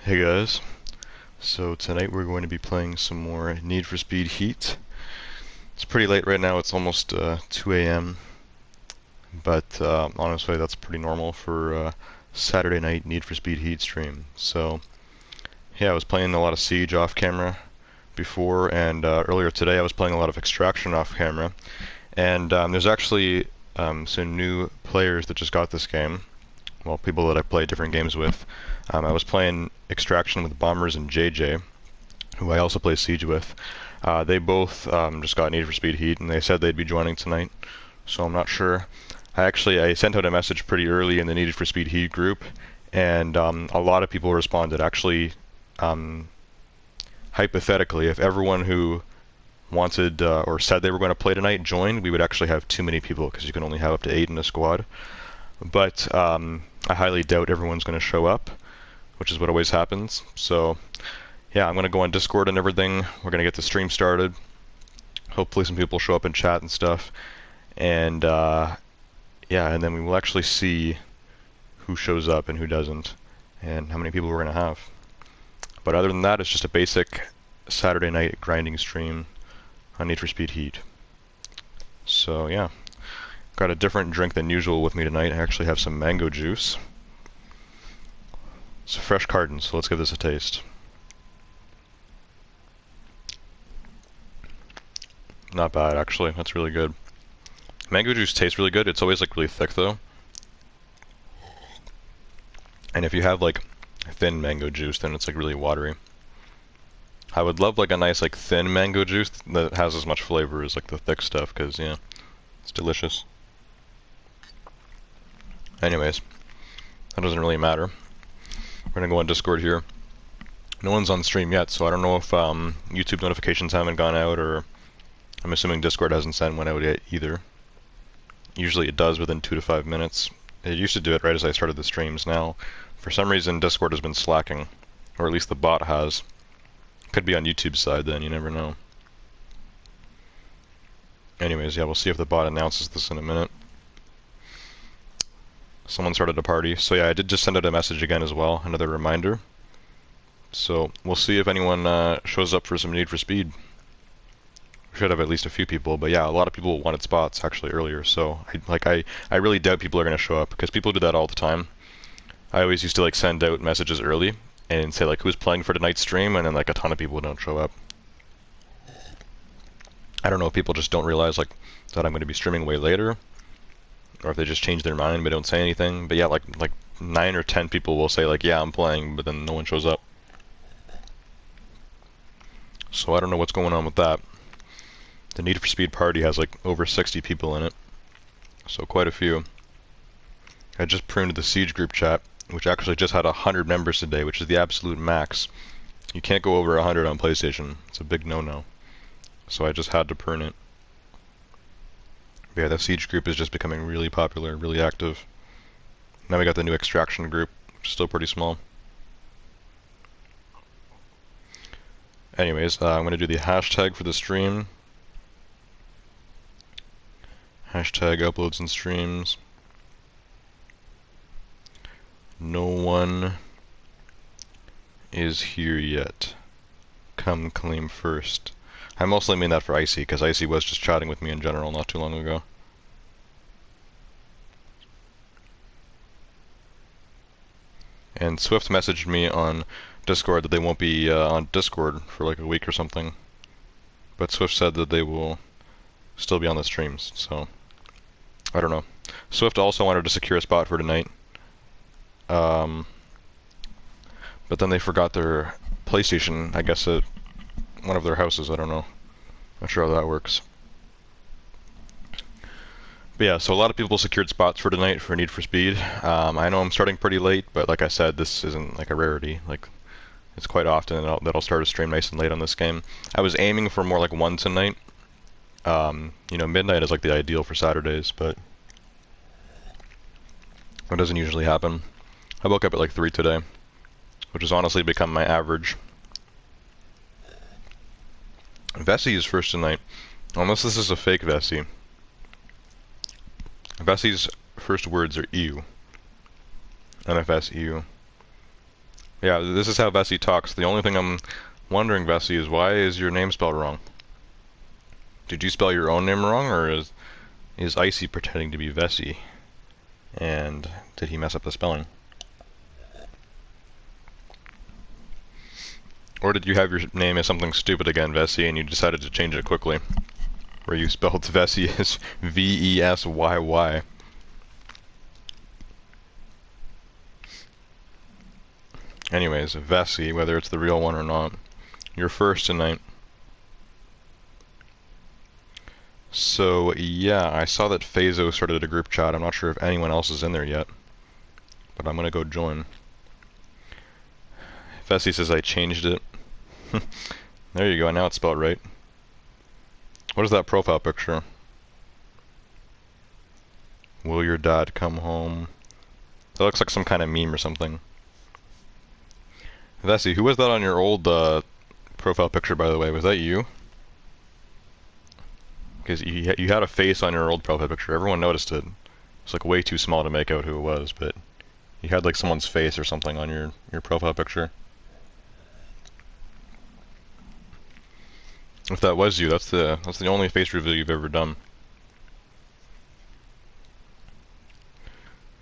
Hey guys, so tonight we're going to be playing some more Need for Speed Heat. It's pretty late right now, it's almost 2 a.m., but honestly that's pretty normal for Saturday night Need for Speed Heat stream. So yeah, I was playing a lot of Siege off camera before, and earlier today I was playing a lot of Extraction off camera, and there's actually some new players that just got this game. Well, people that I play different games with. I was playing Extraction with Bombers and JJ, who I also play Siege with. They both just got Need for Speed Heat, and they said they'd be joining tonight, so I'm not sure. I sent out a message pretty early in the Need for Speed Heat group, and a lot of people responded. Actually, hypothetically, if everyone who wanted or said they were going to play tonight joined, we would actually have too many people because you can only have up to 8 in a squad. But I highly doubt everyone's going to show up, which is what always happens. So yeah, I'm going to go on Discord and everything. We're going to get the stream started. Hopefully some people show up in chat and stuff. And yeah, and then we will actually see who shows up and who doesn't, and how many people we're going to have. But other than that, it's just a basic Saturday night grinding stream on Need for Speed Heat. So yeah, got a different drink than usual with me tonight. I actually have some mango juice. It's a fresh carton, so let's give this a taste. Not bad, actually. That's really good. Mango juice tastes really good. It's always like really thick though. And if you have like thin mango juice, then it's like really watery. I would love like a nice like thin mango juice that has as much flavor as like the thick stuff, because yeah, it's delicious. Anyways, that doesn't really matter. We're gonna go on Discord here. No one's on stream yet, so I don't know if YouTube notifications haven't gone out, or I'm assuming Discord hasn't sent one out yet either. Usually it does within 2 to 5 minutes. It used to do it right as I started the streams. Now, for some reason, Discord has been slacking, or at least the bot has. Could be on YouTube's side then, you never know. Anyways, yeah, we'll see if the bot announces this in a minute. Someone started a party. So yeah, I did just send out a message again as well, another reminder. So we'll see if anyone shows up for some Need for Speed. We should have at least a few people, but yeah, a lot of people wanted spots actually earlier, so I really doubt people are going to show up, because people do that all the time. I always used to like send out messages early and say like who's playing for tonight's stream, and then like a ton of people don't show up. I don't know if people just don't realize like that I'm going to be streaming way later, or if they just change their mind but don't say anything. But yeah, like 9 or 10 people will say like, yeah, I'm playing, but then no one shows up. So I don't know what's going on with that. The Need for Speed party has like over 60 people in it, so quite a few. I just pruned the Siege group chat, which actually just had 100 members today, which is the absolute max. You can't go over 100 on PlayStation. It's a big no-no. So I just had to prune it. But yeah, the Siege group is just becoming really popular, really active. Now we got the new Extraction group, which is still pretty small. Anyways, I'm going to do the hashtag for the stream. Hashtag uploads and streams. No one is here yet. Come claim first. I mostly mean that for Icy, because Icy was just chatting with me in general not too long ago. And Swift messaged me on Discord that they won't be on Discord for like a week or something. But Swift said that they will still be on the streams, so I don't know. Swift also wanted to secure a spot for tonight. But then they forgot their PlayStation, I guess, at one of their houses. I don't know. Not sure how that works. But yeah, so a lot of people secured spots for tonight for Need for Speed. I know I'm starting pretty late, but like I said, this isn't like a rarity. Like, it's quite often that I'll start a stream nice and late on this game. I was aiming for more like 1 tonight. You know, midnight is like the ideal for Saturdays, but that doesn't usually happen. I woke up at like 3 today, which has honestly become my average. Vessi is first tonight, unless this is a fake Vessi. Vessi's first words are EU. NFS EU. Yeah, this is how Vessi talks. The only thing I'm wondering, Vessi, is why is your name spelled wrong? Did you spell your own name wrong, or is Icy pretending to be Vessi? And did he mess up the spelling? Or did you have your name as something stupid again, Vessi, and you decided to change it quickly? Where you spelled Vessi as V-E-S-Y-Y. Anyways, Vessi, whether it's the real one or not, you're first tonight. So, yeah, I saw that Phaso started a group chat. I'm not sure if anyone else is in there yet, but I'm gonna go join. Vessi says I changed it. There you go, now it's spelled right. What is that profile picture? Will your dad come home? That looks like some kind of meme or something. Vessi, who was that on your old profile picture, by the way? Was that you? Because you had a face on your old profile picture. Everyone noticed it. It's like way too small to make out who it was, but you had like someone's face or something on your profile picture. If that was you, that's the only face reveal you've ever done.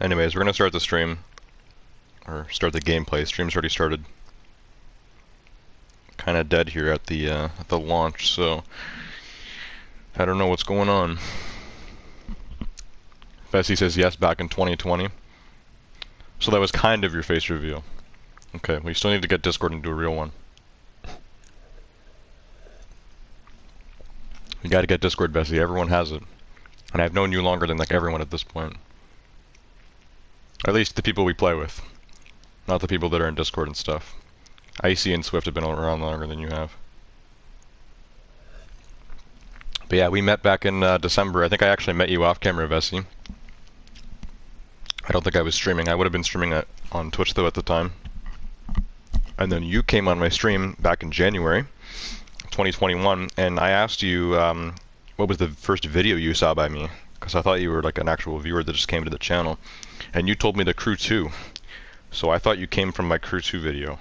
Anyways, we're gonna start the stream, or start the gameplay. Stream's already started. Kind of dead here at the launch, so I don't know what's going on. Vessi says yes, back in 2020. So that was kind of your face reveal. Okay, we still need to get Discord and do a real one. You gotta get Discord, Vessi. Everyone has it. And I've known you longer than like everyone at this point. At least the people we play with. Not the people that are in Discord and stuff. Icy and Swift have been around longer than you have. But yeah, we met back in December. I think I actually met you off camera, Vessi. I don't think I was streaming. I would have been streaming on Twitch though at the time. And then you came on my stream back in January 2021, and I asked you what was the first video you saw by me, because I thought you were like an actual viewer that just came to the channel. And you told me the Crew 2. So I thought you came from my Crew 2 video.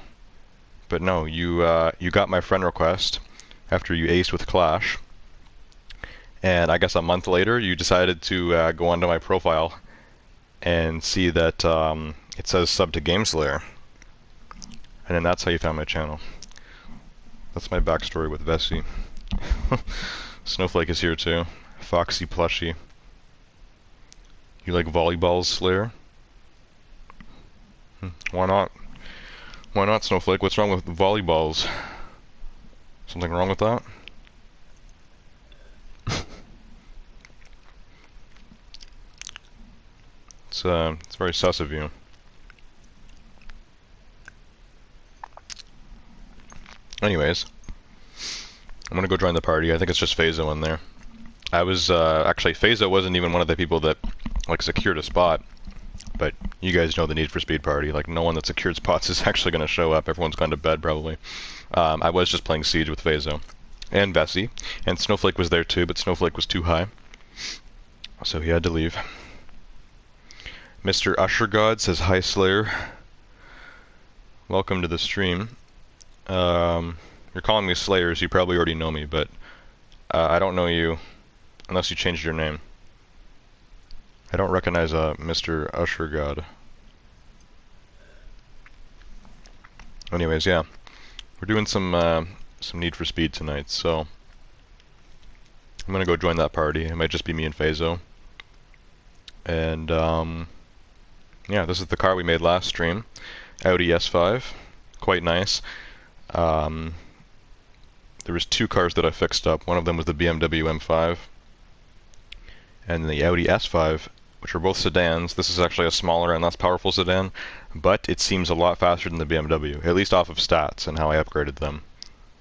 But no, you got my friend request after you aced with Clash. And I guess a month later, you decided to go onto my profile and see that it says sub to Gameslayer. And then that's how you found my channel. That's my backstory with Vessi. Snowflake is here too. Foxy Plushie. You like volleyballs, Slayer? Why not? Why not, Snowflake? What's wrong with volleyballs? Something wrong with that? It's very sus of you. Anyways, I'm gonna go join the party. I think it's just Phaso in there. I was actually Phaso wasn't even one of the people that like secured a spot, but you guys know the Need for Speed party. Like no one that secured spots is actually gonna show up. Everyone's gone to bed probably. I was just playing Siege with Phaso and Vessi, and Snowflake was there too, but Snowflake was too high, so he had to leave. Mr. Ushergod says hi, Slayer. Welcome to the stream. You're calling me Slayer, so you probably already know me, but I don't know you unless you changed your name. I don't recognize Mr. Ushergod. Anyways, yeah, we're doing some Need for Speed tonight, so I'm gonna go join that party. It might just be me and Phaso. And yeah, this is the car we made last stream, Audi S5, quite nice. There was two cars that I fixed up. One of them was the BMW M5 and the Audi S5, which are both sedans. This is actually a smaller and less powerful sedan, but it seems a lot faster than the BMW, at least off of stats and how I upgraded them.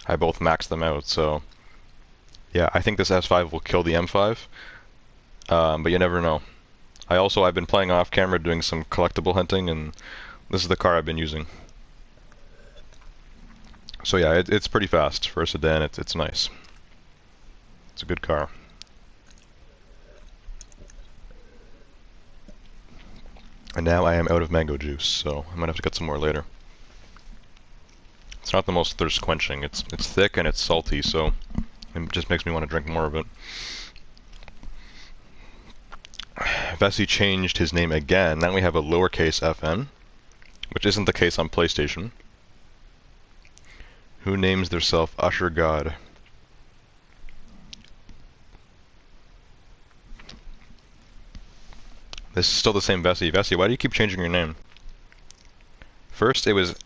I both maxed them out, so yeah, I think this S5 will kill the M5, but you never know. I've been playing off camera doing some collectible hunting, and this is the car I've been using. So yeah, it's pretty fast for a sedan. It's nice. It's a good car. And now I am out of mango juice, so I might have to get some more later. It's not the most thirst quenching. It's thick and it's salty, so it just makes me want to drink more of it. Vessi changed his name again. Now we have a lowercase FN, which isn't the case on PlayStation. Who names theirself Usher God? This is still the same Vessi. Vessi, why do you keep changing your name? First it was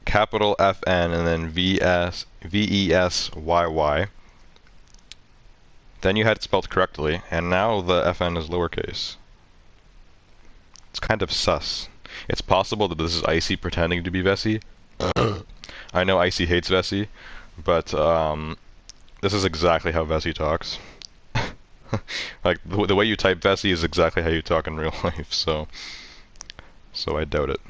capital FN and then VESYY. Then you had it spelled correctly, and now the FN is lowercase. It's kind of sus. It's possible that this is Icy pretending to be Vessi. I know Icy hates Vessi, but this is exactly how Vessi talks. Like, the way you type Vessi is exactly how you talk in real life, so I doubt it.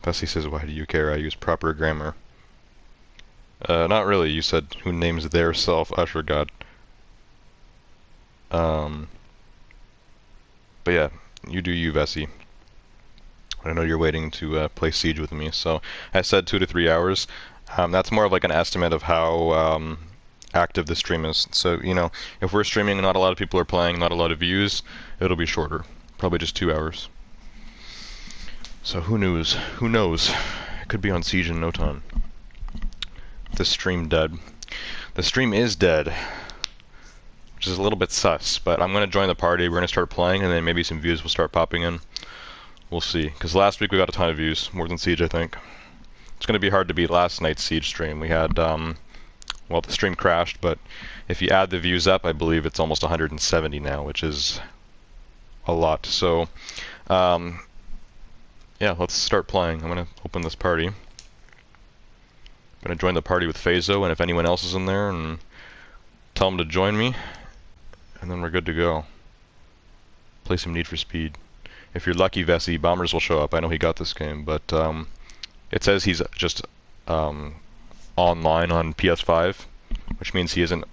Vessi says, why do you care? I use proper grammar. Not really. You said, who names their self Usher God? But yeah, you do you, Vessi. I know you're waiting to play Siege with me, so I said 2 to 3 hours. That's more of like an estimate of how active the stream is. So, you know, if we're streaming and not a lot of people are playing, not a lot of views, it'll be shorter. Probably just 2 hours. So who knows? Who knows? It could be on Siege in no time. The stream dead. The stream is dead, which is a little bit sus, but I'm going to join the party, we're going to start playing, and then maybe some views will start popping in. We'll see, because last week we got a ton of views, more than Siege, I think. It's going to be hard to beat last night's Siege stream. We had, well, the stream crashed, but if you add the views up, I believe it's almost 170 now, which is a lot. So, yeah, let's start playing. I'm going to open this party. I'm going to join the party with Phazo, and if anyone else is in there, and tell them to join me, and then we're good to go. Play some Need for Speed. If you're lucky, Vessi, Bombers will show up. I know he got this game, but it says he's just online on PS5, which means he isn't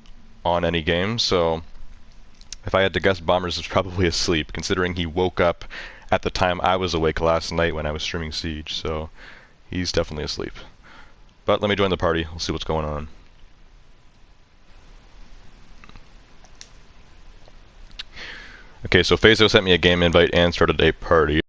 on any game, so if I had to guess, Bombers is probably asleep, considering he woke up at the time I was awake last night when I was streaming Siege, so he's definitely asleep. But let me join the party, we'll see what's going on. Okay, so Phazo sent me a game invite and started a party.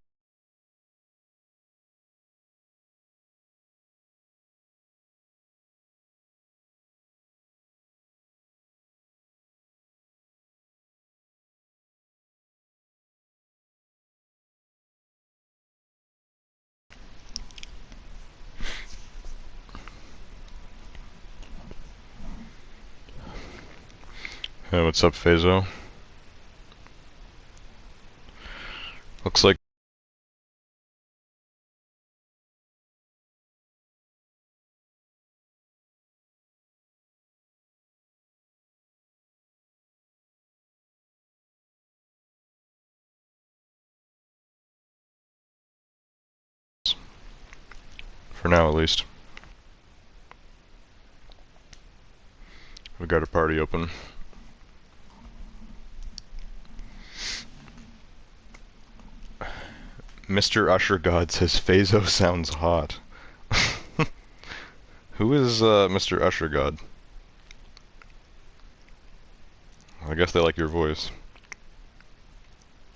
Hey, what's up, Phazo? Looks like for now, at least. We got a party open. Mr. Usher God says Phazo sounds hot. Who is Mr. Usher God? I guess they like your voice.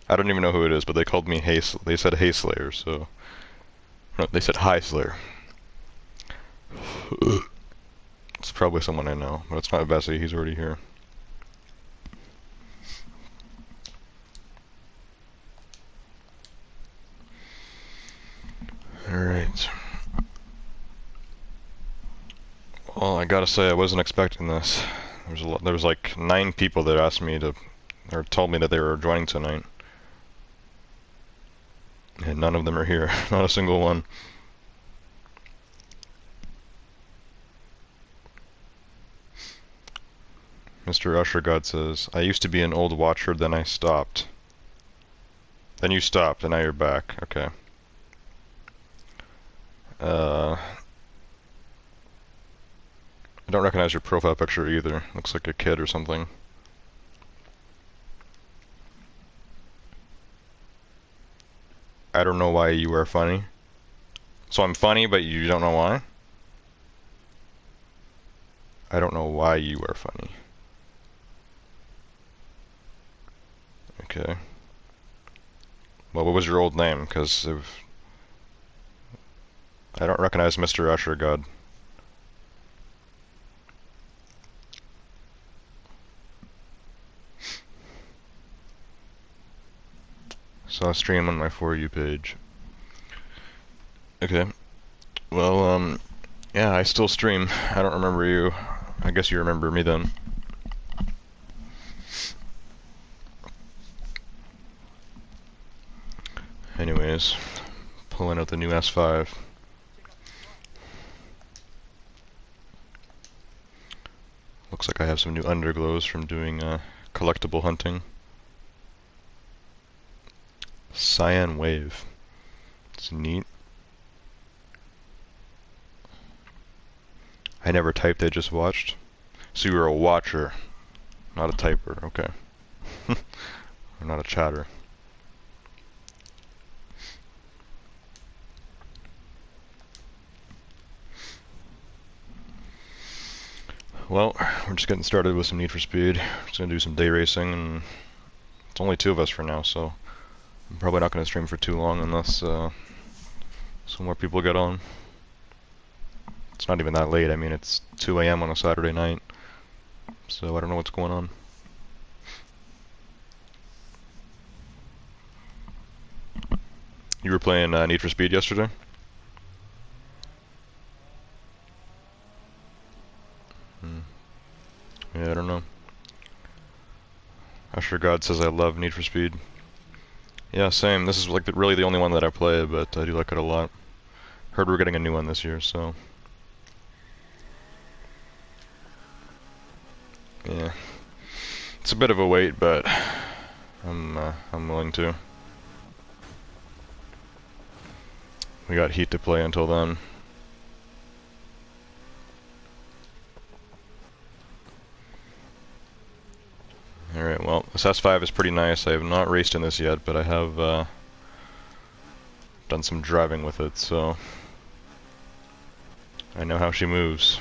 I don't even know who it is, but they called me Hey. They said Hey Slayer, so no, they said Hi Slayer. It's probably someone I know, but it's not Vessi. He's already here. Alright. Well, I gotta say, I wasn't expecting this. There was like 9 people that asked me to, or told me that they were joining tonight. And none of them are here. Not a single one. Mr. Usher God says, I used to be an old watcher, then I stopped. Then you stopped, and now you're back. Okay. I don't recognize your profile picture either. Looks like a kid or something. I don't know why you are funny. So I'm funny, but you don't know why? I don't know why you are funny. Okay. Well, what was your old name? Because I don't recognize Mr. Usher God. Saw a stream on my For You page. Okay. Well, yeah, I still stream. I don't remember you. I guess you remember me then. Anyways, pulling out the new S5. Looks like I have some new underglows from doing collectible hunting. Cyan Wave. It's neat. I never typed, I just watched. So you were a watcher, not a typer, okay. Or not a chatter. Well, we're just getting started with some Need for Speed. Just gonna do some day racing, and it's only 2 of us for now, so I'm probably not gonna stream for too long unless some more people get on. It's not even that late. I mean, it's 2 a.m. on a Saturday night, so I don't know what's going on. You were playing Need for Speed yesterday? Yeah, I don't know. Usher God says I love Need for Speed. Yeah, same. This is like really the only one that I play, but I do like it a lot. Heard we're getting a new one this year, so yeah. It's a bit of a wait, but I'm willing to. We got Heat to play until then. Alright, well, this S5 is pretty nice. I have not raced in this yet, but I have done some driving with it, so I know how she moves.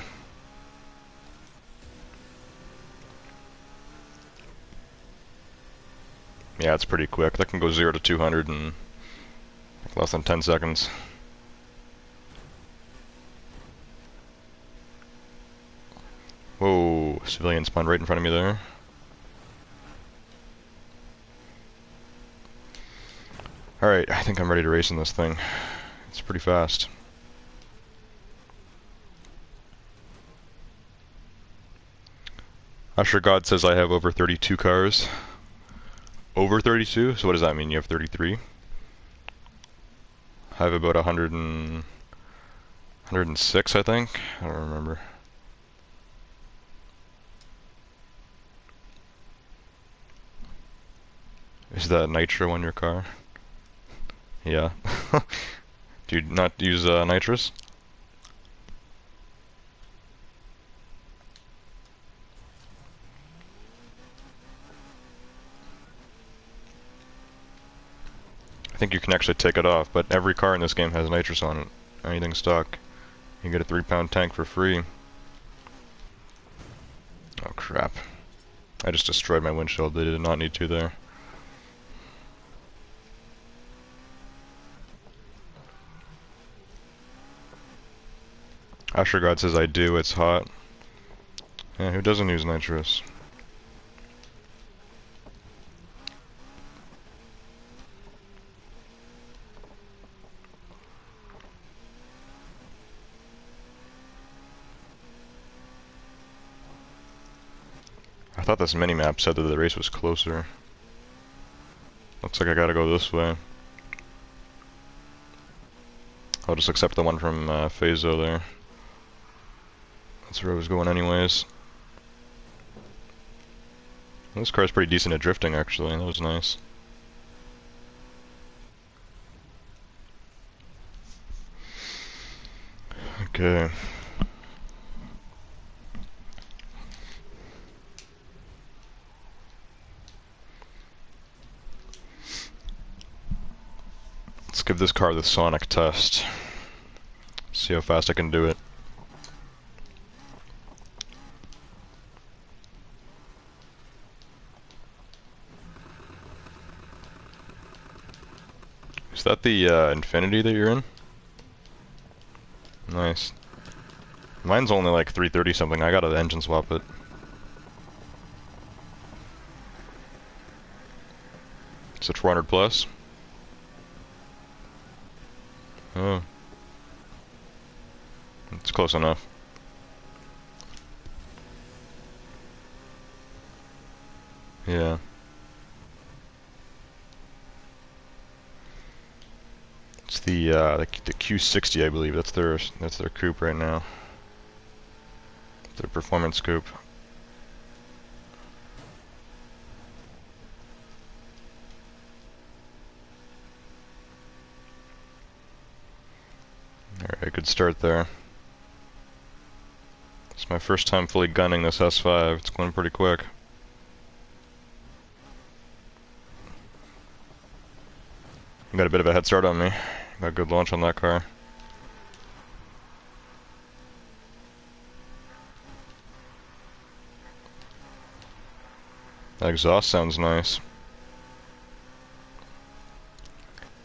Yeah, it's pretty quick. That can go 0 to 200 in like less than 10 seconds. Whoa, civilian spawned right in front of me there. Alright, I think I'm ready to race in this thing. It's pretty fast. Usher God says I have over 32 cars. Over 32? So what does that mean? You have 33? I have about 106, I think. I don't remember. Is that nitro on your car? Yeah. Do you not use nitrous? I think you can actually take it off, but every car in this game has nitrous on it. Anything stock. You get a 3-pound tank for free. Oh crap. I just destroyed my windshield. They did not need to there. Usher God says I do, it's hot. Yeah, who doesn't use nitrous? I thought this minimap said that the race was closer. Looks like I gotta go this way. I'll just accept the one from Phaso there. That's where I was going anyways. This car's pretty decent at drifting actually, that was nice. Okay. Let's give this car the sonic test. See how fast I can do it. Is that the Infinity that you're in? Nice. Mine's only like 330 something. I gotta engine swap it. It's a 400 plus. Oh. It's close enough. Yeah. It's the Q60, I believe. That's their coupe right now. Their performance coupe. Alright, good start there. It's my first time fully gunning this S5. It's going pretty quick. You got a bit of a head start on me. Got a good launch on that car. That exhaust sounds nice.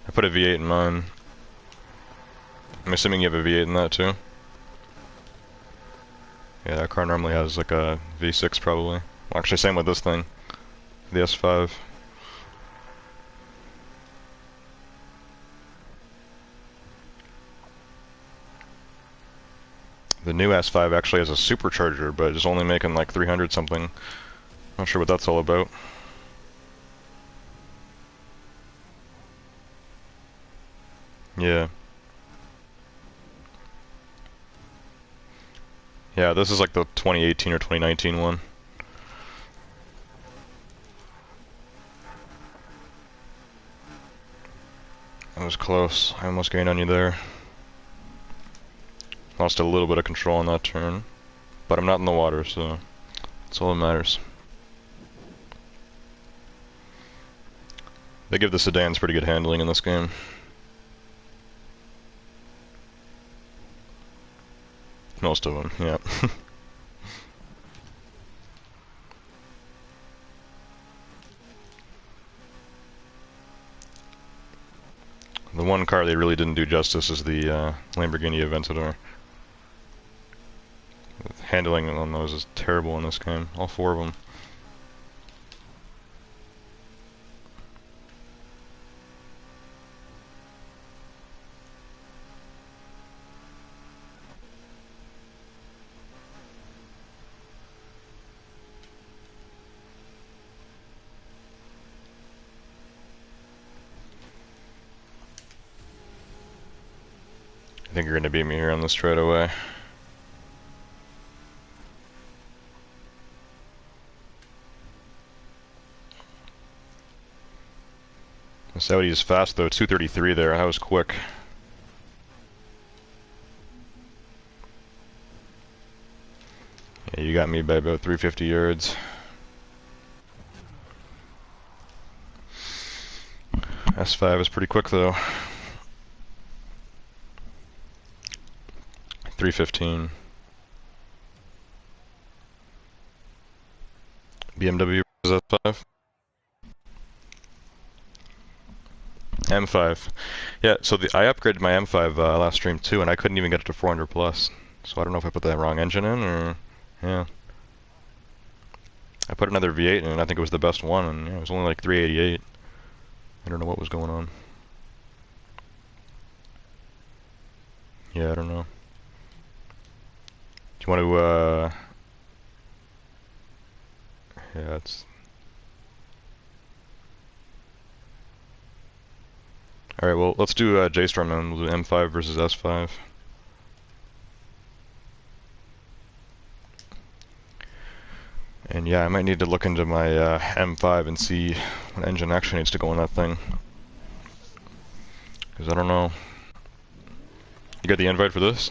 I put a V8 in mine. I'm assuming you have a V8 in that too? Yeah, that car normally has like a V6 probably. Well, actually, same with this thing. The S5. The new S5 actually has a supercharger, but it's only making like 300 something. Not sure what that's all about. Yeah. Yeah, this is like the 2018 or 2019 one. That was close. I almost gained on you there. Lost a little bit of control on that turn. But I'm not in the water, so that's all that matters. They give the sedans pretty good handling in this game. Most of them, yeah. The one car they really didn't do justice is the Lamborghini Aventador. Handling on those is terrible in this game, all four of them. I think you're gonna beat me here on this straightaway. The Saudi is fast though, 233 there, that was quick. Yeah, you got me by about 350 yards. S5 is pretty quick though. 315. BMW is S5. M5. Yeah, so I upgraded my M5 last stream too, and I couldn't even get it to 400 plus. So I don't know if I put the wrong engine in, or... yeah. I put another V8 in, and I think it was the best one, and yeah, it was only like 388. I don't know what was going on. Yeah, I don't know. Do you want to, yeah, it's... Alright, well, let's do J-Storm then. We'll do M5 versus S5. And yeah, I might need to look into my M5 and see what engine actually needs to go in that thing. Because I don't know. You got the invite for this?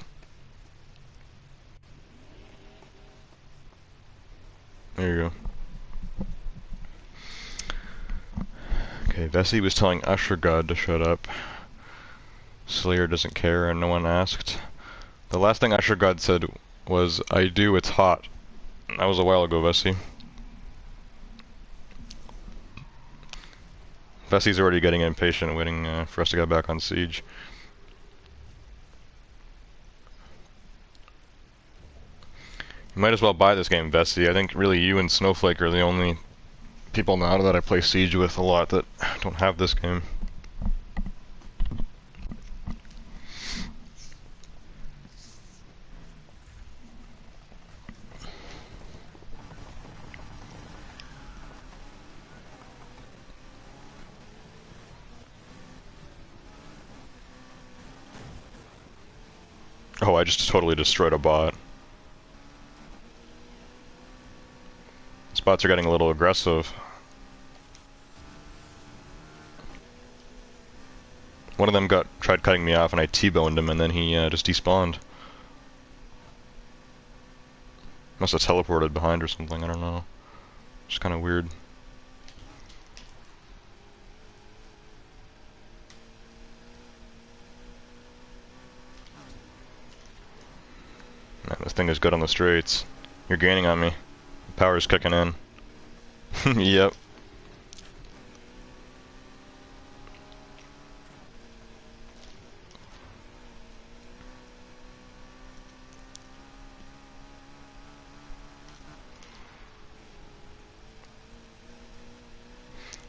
There you go. Okay, Vessi was telling Usher God to shut up. Slayer doesn't care and no one asked. The last thing Asher God said was, "I do, it's hot." That was a while ago, Vessi. Vessi's already getting impatient, waiting for us to get back on siege. You might as well buy this game, Vessi. I think really you and Snowflake are the only people now that I play Siege with a lot that don't have this game. Oh, I just totally destroyed a bot. These bots are getting a little aggressive. One of them tried cutting me off and I T-boned him and then he just despawned. Must have teleported behind or something, I don't know. It's kind of weird. Man, this thing is good on the straights. You're gaining on me. The power's kicking in. Yep.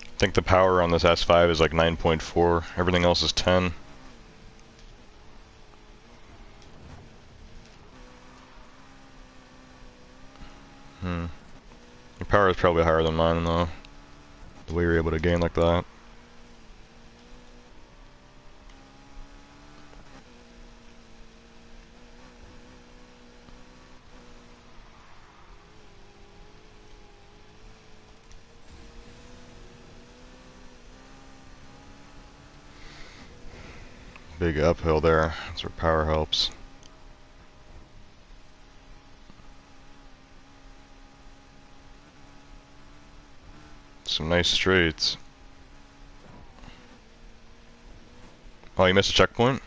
I think the power on this S5 is like 9.4. Everything else is 10. Your power is probably higher than mine though. The way you're able to gain like that. Big uphill there. That's where power helps. Some nice straights. Oh, you missed a checkpoint?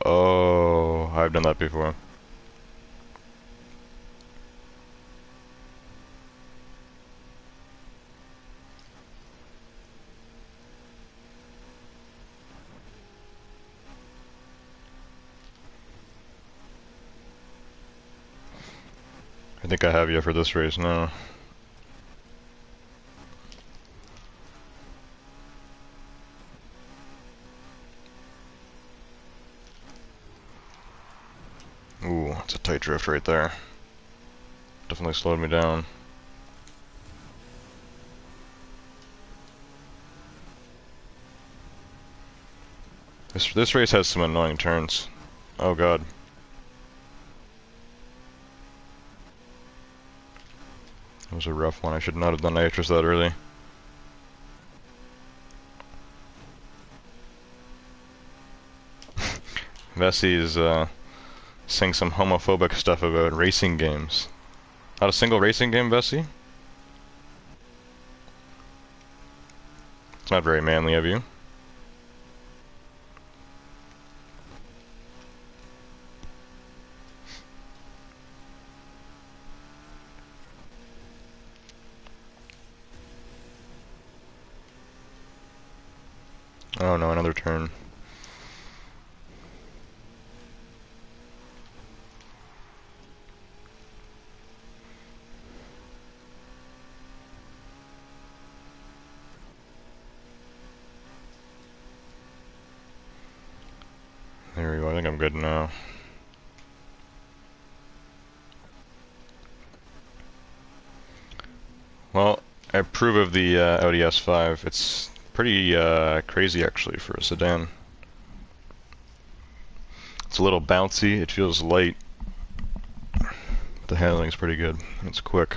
Oh, I've done that before. I think I have you for this race now. Ooh, it's a tight drift right there. Definitely slowed me down. This race has some annoying turns. Oh god. That was a rough one. I should not have done nitrous that early. Vessi is saying some homophobic stuff about racing games. Not a single racing game, Vessi? It's not very manly of you. Oh no, another turn. There we go, I think I'm good now. Well, I approve of the Audi S5. It's pretty crazy actually for a sedan. It's a little bouncy, it feels light. The handling's pretty good. It's quick.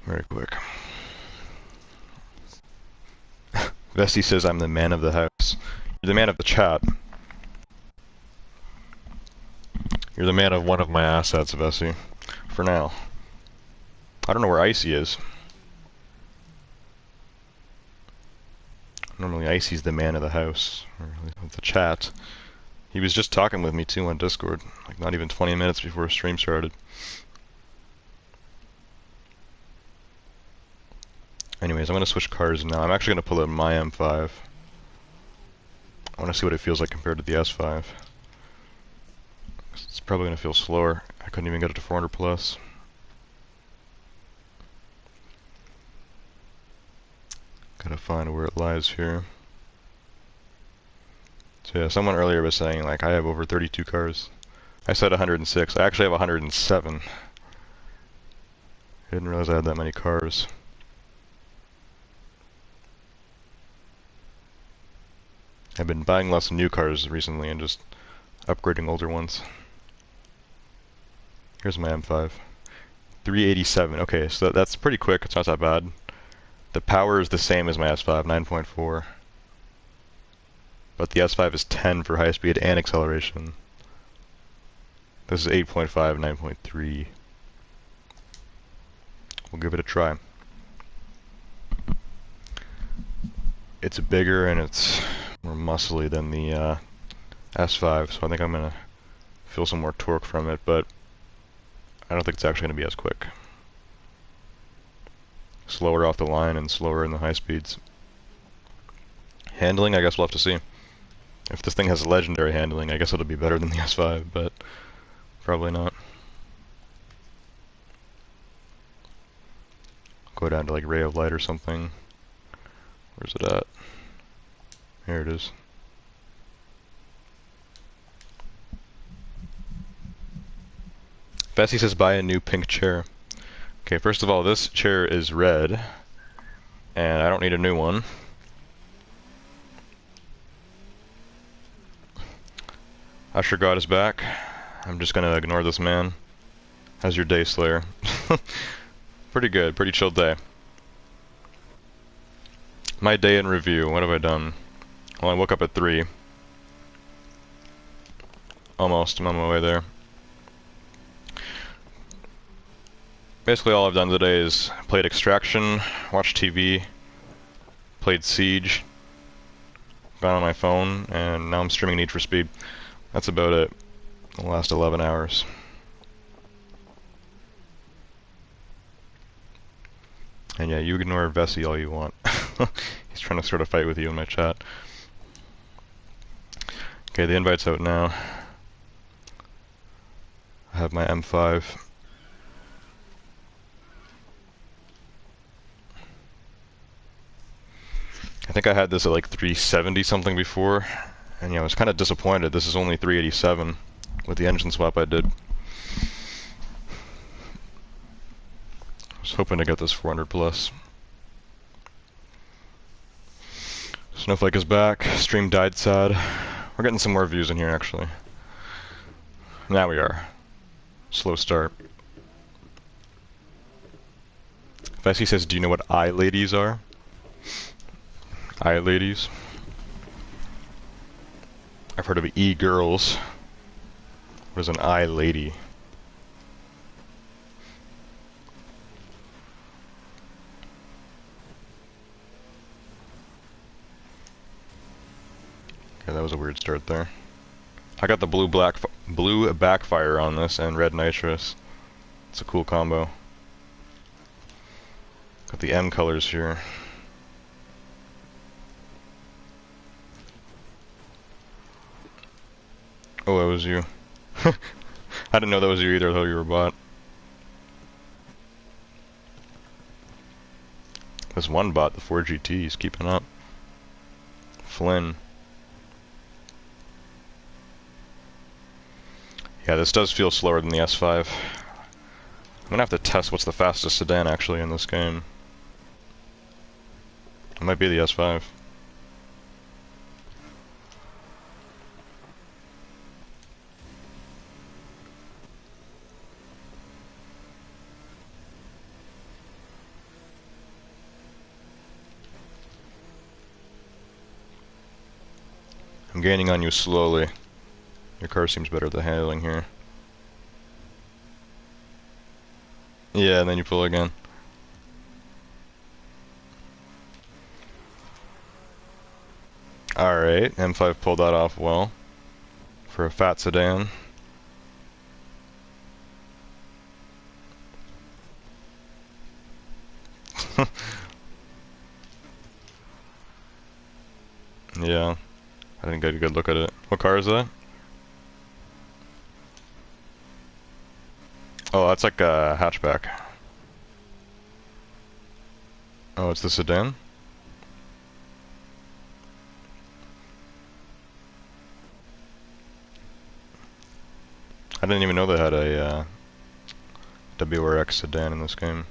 Very quick. Vessi says I'm the man of the house. You're the man of the chat. You're the man of one of my assets, Vessi. For now. I don't know where Icy is. Normally Icy's the man of the house, or of the chat. He was just talking with me too on Discord, like not even 20 minutes before stream started. Anyways, I'm going to switch cars now. I'm actually going to pull out my M5. I want to see what it feels like compared to the S5. It's probably going to feel slower. I couldn't even get it to 400 plus. Gotta find where it lies here. So yeah, someone earlier was saying like I have over 32 cars. I said 106. I actually have 107. I didn't realize I had that many cars. I've been buying lots of new cars recently and just upgrading older ones. Here's my M5. 387. Okay, so that's pretty quick. It's not that bad. The power is the same as my S5, 9.4. But the S5 is 10 for high speed and acceleration. This is 8.5, 9.3. We'll give it a try. It's bigger and it's more muscly than the S5, so I think I'm going to feel some more torque from it, but I don't think it's actually going to be as quick. Slower off the line and slower in the high speeds. Handling, I guess we'll have to see. If this thing has legendary handling, I guess it'll be better than the S5, but probably not. Go down to like ray of light or something. Where's it at? Here it is. Bessie says buy a new pink chair. Okay, first of all, this chair is red, and I don't need a new one. Usher God is back. I'm just gonna ignore this man. How's your day, Slayer? Pretty good, pretty chill day. My day in review, what have I done? Well, I woke up at 3. Almost, I'm on my way there. Basically all I've done today is played Extraction, watched TV, played Siege, got on my phone, and now I'm streaming Need for Speed. That's about it. The last 11 hours. And yeah, you ignore Vessi all you want. He's trying to start a fight with you in my chat. Okay, the invite's out now. I have my M5. I think I had this at like 370 something before, and yeah, I was kind of disappointed. This is only 387 with the engine swap I did. I was hoping to get this 400 plus. Snowflake is back. Stream died sad. We're getting some more views in here actually. Now we are. Slow start. Vessi says, do you know what eye ladies are? Eye ladies. I've heard of e-girls. What is an eye lady? Okay, that was a weird start there. I got the blue backfire on this and red nitrous. It's a cool combo. Got the M colors here. Oh, that was you. I didn't know that was you either, I thought you were a bot. This one bot, the 4GT, is keeping up. Flynn. Yeah, this does feel slower than the S5. I'm gonna have to test what's the fastest sedan actually in this game. It might be the S5. I'm gaining on you slowly. Your car seems better at the handling here. Yeah, and then you pull again. Alright, M5 pulled that off well for a fat sedan. Yeah, I didn't get a good look at it. What car is that? Oh, that's like a hatchback. Oh, it's the sedan? I didn't even know they had a WRX sedan in this game.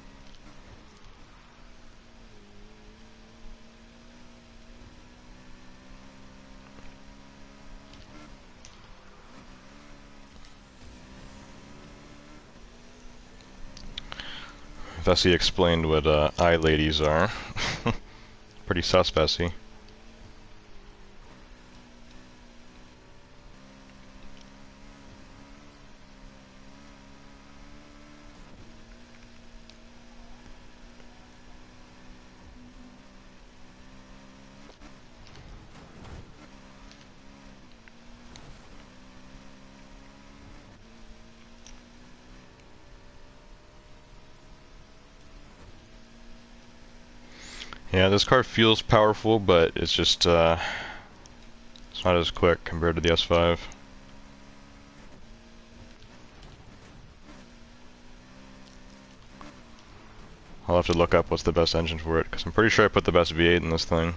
Vessi explained what I-ladies are. Pretty sus, Vessi. Yeah, this car feels powerful, but it's just, it's not as quick compared to the S5. I'll have to look up what's the best engine for it, because I'm pretty sure I put the best V8 in this thing.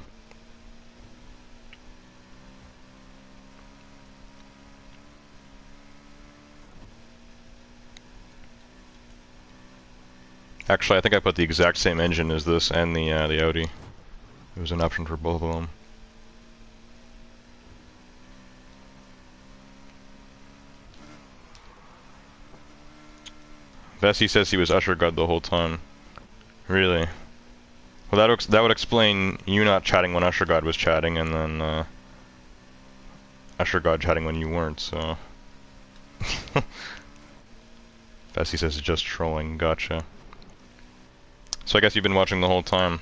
Actually, I think I put the exact same engine as this and the Audi. It was an option for both of them. Vessi says he was Usher God the whole time. Really? Well, that would explain you not chatting when Usher God was chatting, and then Usher God chatting when you weren't. So. Vessi says it's just trolling. Gotcha. So I guess you've been watching the whole time.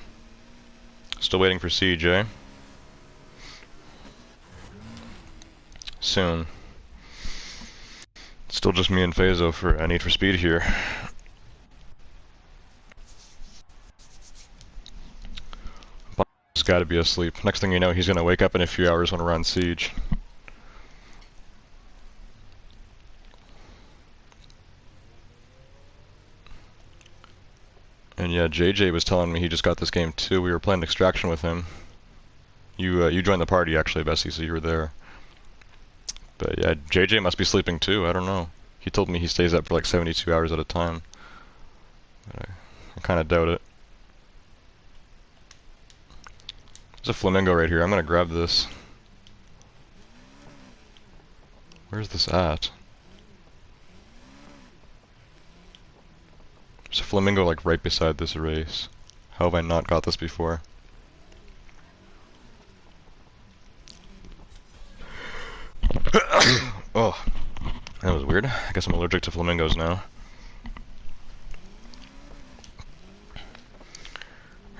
Still waiting for Siege, eh? Soon. Still just me and Phaso for Need for Speed here. He's gotta be asleep. Next thing you know, he's gonna wake up in a few hours when we're on Siege. And yeah, JJ was telling me he just got this game too. We were playing Extraction with him. You joined the party actually, Bessie, so you were there. But yeah, JJ must be sleeping too. I don't know. He told me he stays up for like 72 hours at a time. But I kind of doubt it. There's a flamingo right here. I'm gonna grab this. Where's this at? There's a flamingo like right beside this race. How have I not got this before? Oh, that was weird. I guess I'm allergic to flamingos now.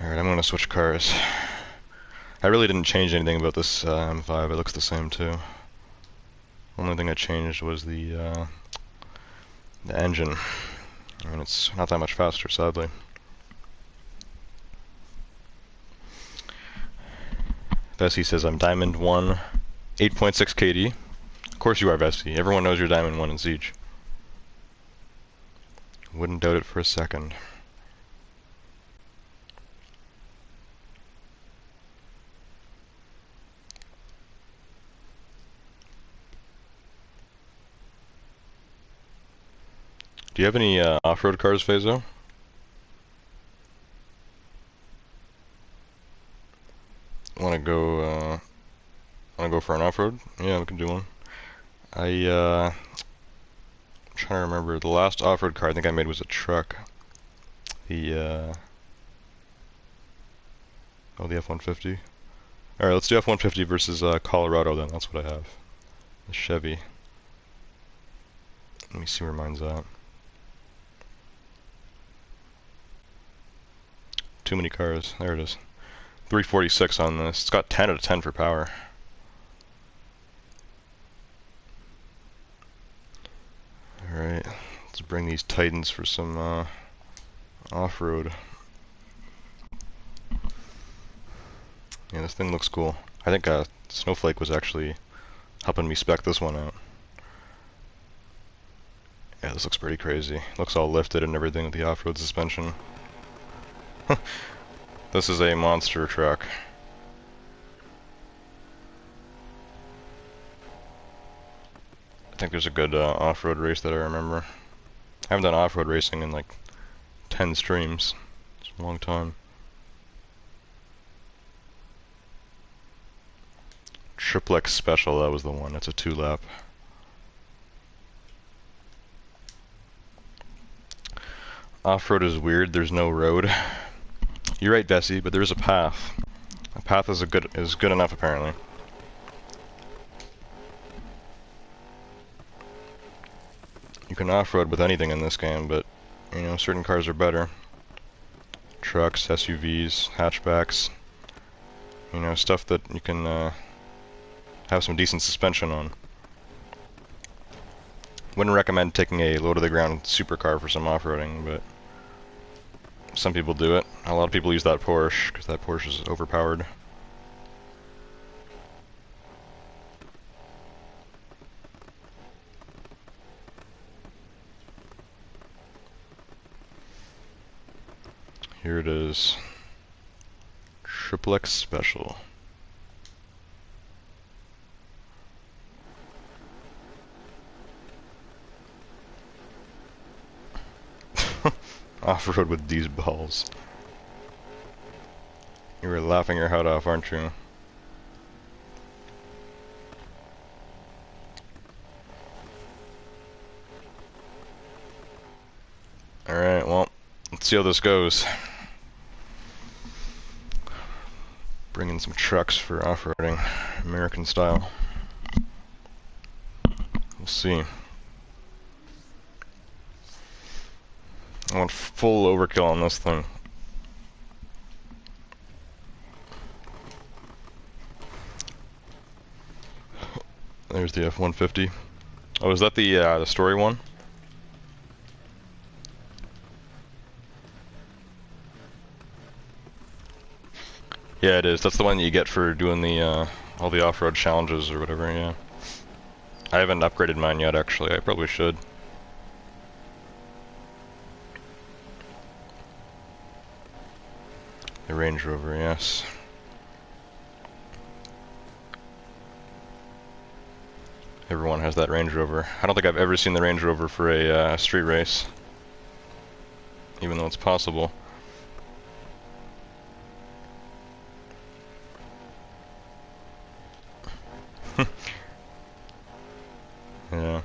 Alright, I'm gonna switch cars. I really didn't change anything about this M5. It looks the same too. Only thing I changed was the engine. I mean, it's not that much faster, sadly. Vessi says I'm Diamond 1, 8.6 KD. Of course you are, Vessi. Everyone knows you're Diamond 1 in Siege. Wouldn't doubt it for a second. Do you have any off-road cars, Phaso? Wanna go for an off-road? Yeah, we can do one. I'm trying to remember, the last off-road car I think I made was a truck. The F-150. Alright, let's do F-150 versus Colorado then, that's what I have. The Chevy. Let me see where mine's at. Too many cars. There it is. 346 on this. It's got 10 out of 10 for power. Let's bring these Titans for some off-road. Yeah, this thing looks cool. I think Snowflake was actually helping me spec this one out. Yeah, this looks pretty crazy. Looks all lifted and everything with the off-road suspension. This is a monster truck. I think there's a good off-road race that I remember. I haven't done off-road racing in like 10 streams. It's a long time. Triplex Special, that was the one. That's a 2-lap. Off-road is weird. There's no road. You're right, Bessie, but there's a path. A path is good enough, apparently. You can off-road with anything in this game, but you know, certain cars are better. Trucks, SUVs, hatchbacks. You know, stuff that you can have some decent suspension on. Wouldn't recommend taking a low-to-the-ground supercar for some off-roading, but some people do it. A lot of people use that Porsche, because that Porsche is overpowered. Here it is. Triplex Special. Off-road with these balls. You were laughing your head off, aren't you? Alright, well, let's see how this goes. Bring in some trucks for off-roading, American style. We'll see. I want full overkill on this thing. There's the F-150. Oh, is that the story one? Yeah, it is. That's the one that you get for doing the all the off-road challenges or whatever. Yeah. I haven't upgraded mine yet. Actually, I probably should. The Range Rover, yes. Everyone has that Range Rover. I don't think I've ever seen the Range Rover for a street race, even though it's possible. Yeah.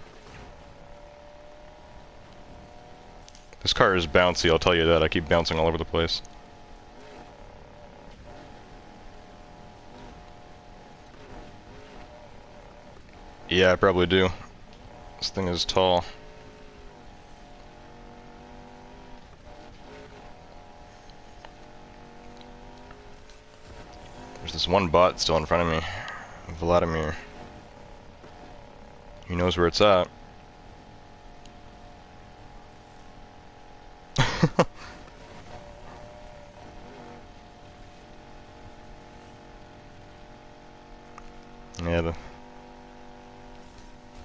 This car is bouncy, I'll tell you that. I keep bouncing all over the place. Yeah, I probably do. This thing is tall. There's this one bot still in front of me. Vladimir. He knows where it's at. Yeah, the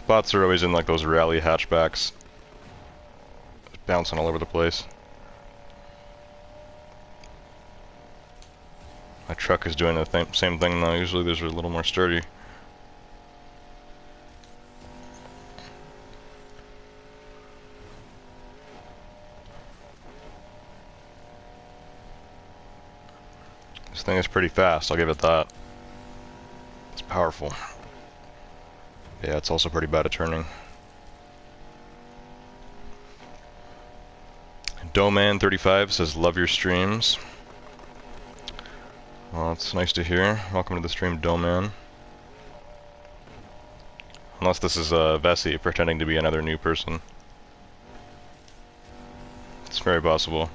bots are always in like those rally hatchbacks, bouncing all over the place. My truck is doing the same thing though. Usually those are a little more sturdy. This thing is pretty fast, I'll give it that. It's powerful. Yeah, it's also pretty bad at turning. Doman35 says, love your streams. Well, it's nice to hear. Welcome to the stream, Doman. Unless this is Vessi pretending to be another new person. It's very possible.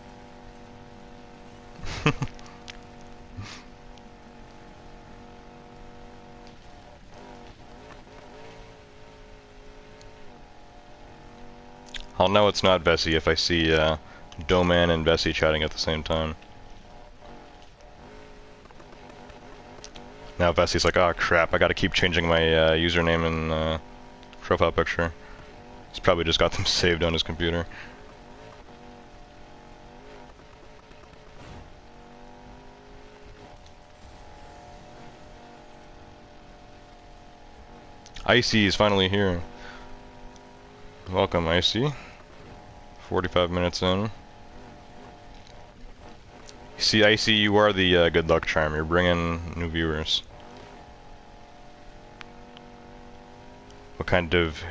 I'll know it's not Vessi if I see Doman and Vessi chatting at the same time. Now Vessi's like, oh crap, I gotta keep changing my username and profile picture. He's probably just got them saved on his computer. Icy is finally here. Welcome, Icy. 45 minutes in. See, Icy, you are the good luck charm. You're bringing new viewers. What kind of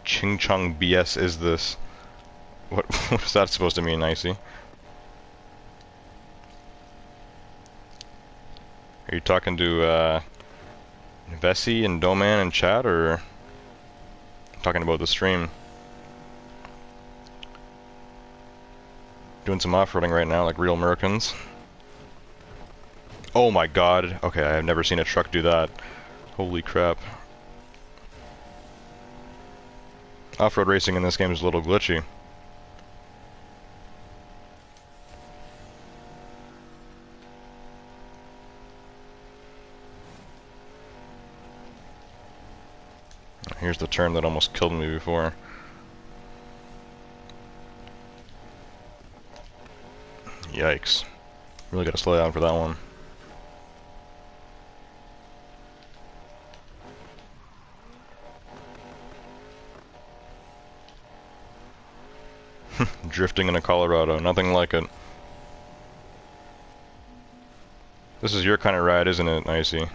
ching chong BS is this? What is that supposed to mean, Icy? Are you talking to Vessi and Doman in chat, or talking about the stream? Doing some off-roading right now, like real Americans. Oh my god. Okay, I've never seen a truck do that. Holy crap. Off-road racing in this game is a little glitchy. Here's the turn that almost killed me before. Yikes. Really gotta slow down for that one. Drifting into Colorado, nothing like it. This is your kind of ride, isn't it, Icy?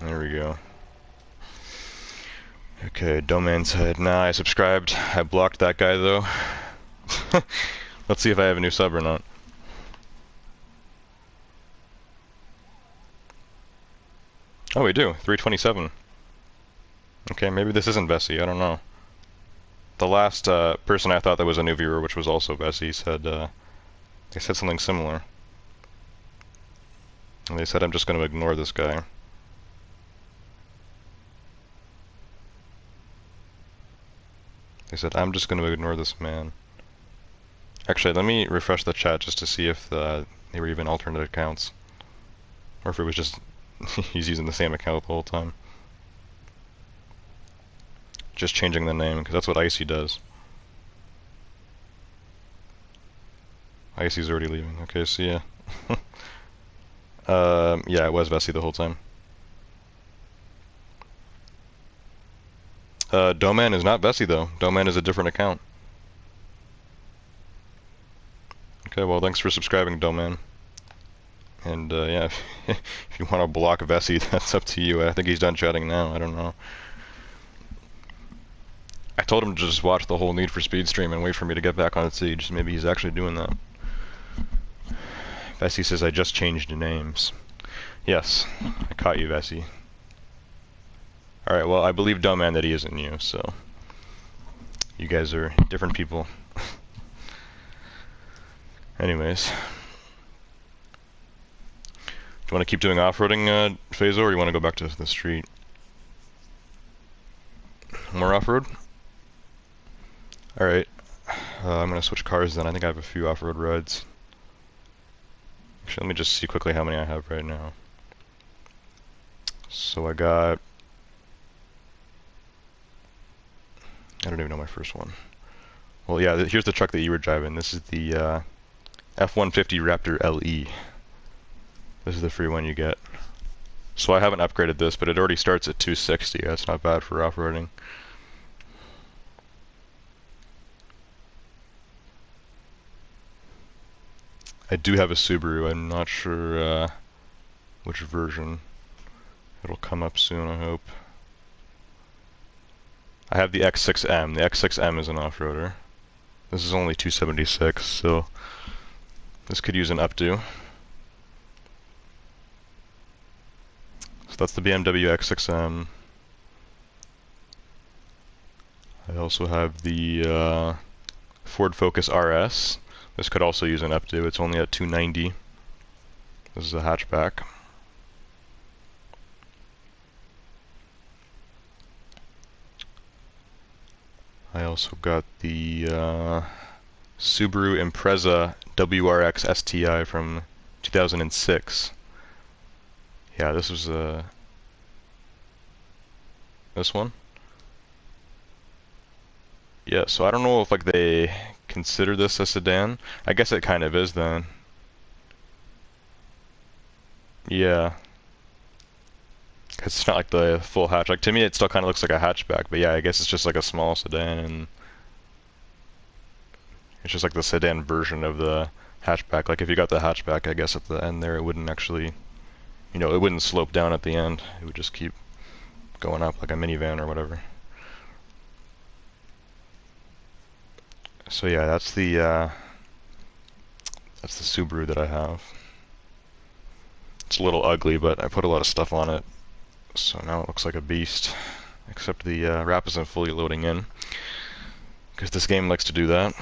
There we go. Okay, Domain said, nah, I subscribed. I blocked that guy, though. Let's see if I have a new sub or not. Oh, we do. 327. Okay, maybe this isn't Vessi. I don't know. The last person I thought that was a new viewer, which was also Vessi, said they said something similar. And they said, I'm just going to ignore this guy. They said, I'm just going to ignore this man. Actually, let me refresh the chat just to see if they were even alternate accounts. Or if it was just he's using the same account the whole time. Just changing the name, because that's what Icy does. Icy's already leaving. Okay, see ya. Yeah, it was Vessi the whole time. Doman is not Vessi though. Doman is a different account. Okay, well thanks for subscribing, Doman. And yeah, if you want to block Vessi, that's up to you. I think he's done chatting now. I don't know. I told him to just watch the whole Need for Speed stream and wait for me to get back on Siege. Maybe he's actually doing that. Vessi says I just changed names. Yes, I caught you, Vessi. Alright, well, I believe Doman that he isn't you, so you guys are different people. Anyways. Do you want to keep doing off-roading, Phaso, or you want to go back to the street? More off-road? Alright. I'm going to switch cars then. I think I have a few off-road rides. Actually, let me just see quickly how many I have right now. So I got... I don't even know my first one. Well, yeah, here's the truck that you were driving. This is the F-150 Raptor LE. This is the free one you get. So I haven't upgraded this, but it already starts at 260. That's not bad for off-roading. I do have a Subaru. I'm not sure which version. It'll come up soon, I hope. I have the X6M. The X6M is an off-roader. This is only 276, so this could use an updo. So that's the BMW X6M. I also have the Ford Focus RS. This could also use an updo. It's only at 290. This is a hatchback. also got the Subaru Impreza WRX STI from 2006. Yeah, this was this one. Yeah, so I don't know if like they consider this a sedan. I guess it kind of is then. Yeah. It's not like the full hatch. Like to me, it still kind of looks like a hatchback, but yeah, I guess it's just like a small sedan, and it's just like the sedan version of the hatchback. Like if you got the hatchback, I guess at the end there, it wouldn't actually, you know, it wouldn't slope down at the end. It would just keep going up like a minivan or whatever. So yeah, that's the Subaru that I have. It's a little ugly, but I put a lot of stuff on it, so now it looks like a beast. Except the wrap isn't fully loading in, because this game likes to do that.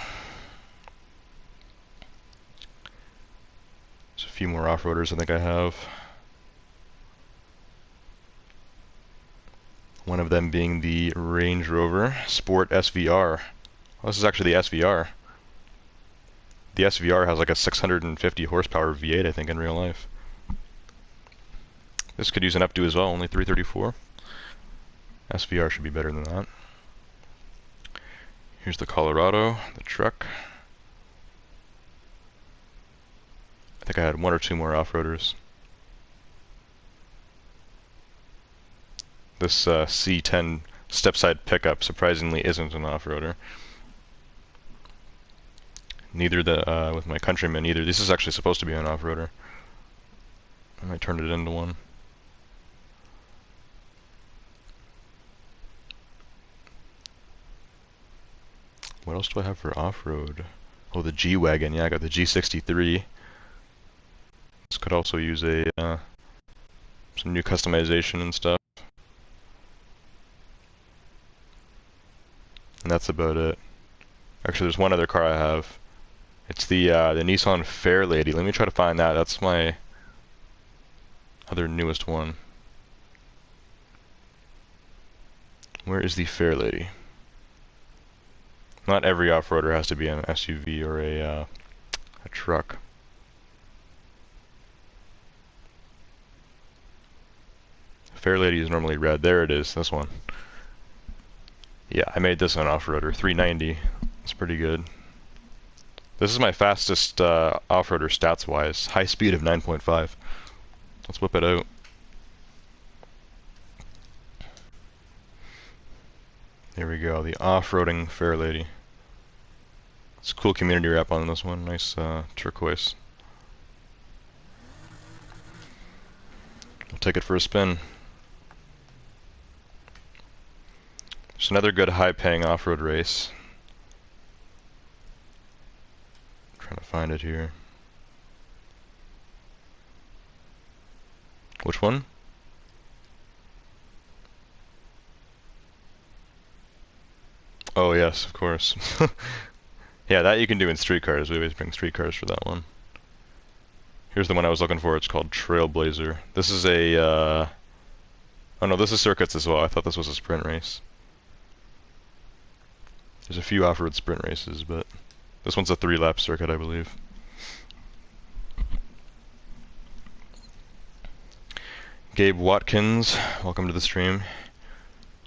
There's a few more off-roaders I think I have. One of them being the Range Rover Sport SVR. Oh, this is actually the SVR. The SVR has like a 650 horsepower V8, I think, in real life. This could use an updo as well, only 334. SVR should be better than that. Here's the Colorado, the truck. I think I had one or two more off-roaders. This C10 step-side pickup surprisingly isn't an off-roader. Neither the with my Countryman either. This is actually supposed to be an off-roader. I might turn it into one. What else do I have for off-road? Oh, the G-Wagon. Yeah, I got the G63. This could also use a some new customization and stuff. And that's about it. Actually, there's one other car I have. It's the Nissan Fairlady. Let me try to find that. That's my other newest one. Where is the Fairlady? Not every off-roader has to be an SUV or a truck. Fairlady is normally red. There it is, this one. Yeah, I made this an off-roader, 390. It's pretty good. This is my fastest off-roader stats-wise. High speed of 9.5. Let's whip it out. There we go, the off-roading Fairlady. It's a cool community wrap on this one. Nice turquoise. We'll take it for a spin. There's another good high-paying off-road race. I'm trying to find it here. Which one? Oh yes, of course. Yeah, that you can do in streetcars. We always bring streetcars for that one. Here's the one I was looking for. It's called Trailblazer. This is a oh no, this is circuits as well. I thought this was a sprint race. There's a few off-road sprint races, but this one's a 3-lap circuit, I believe. Gabe Watkins, welcome to the stream.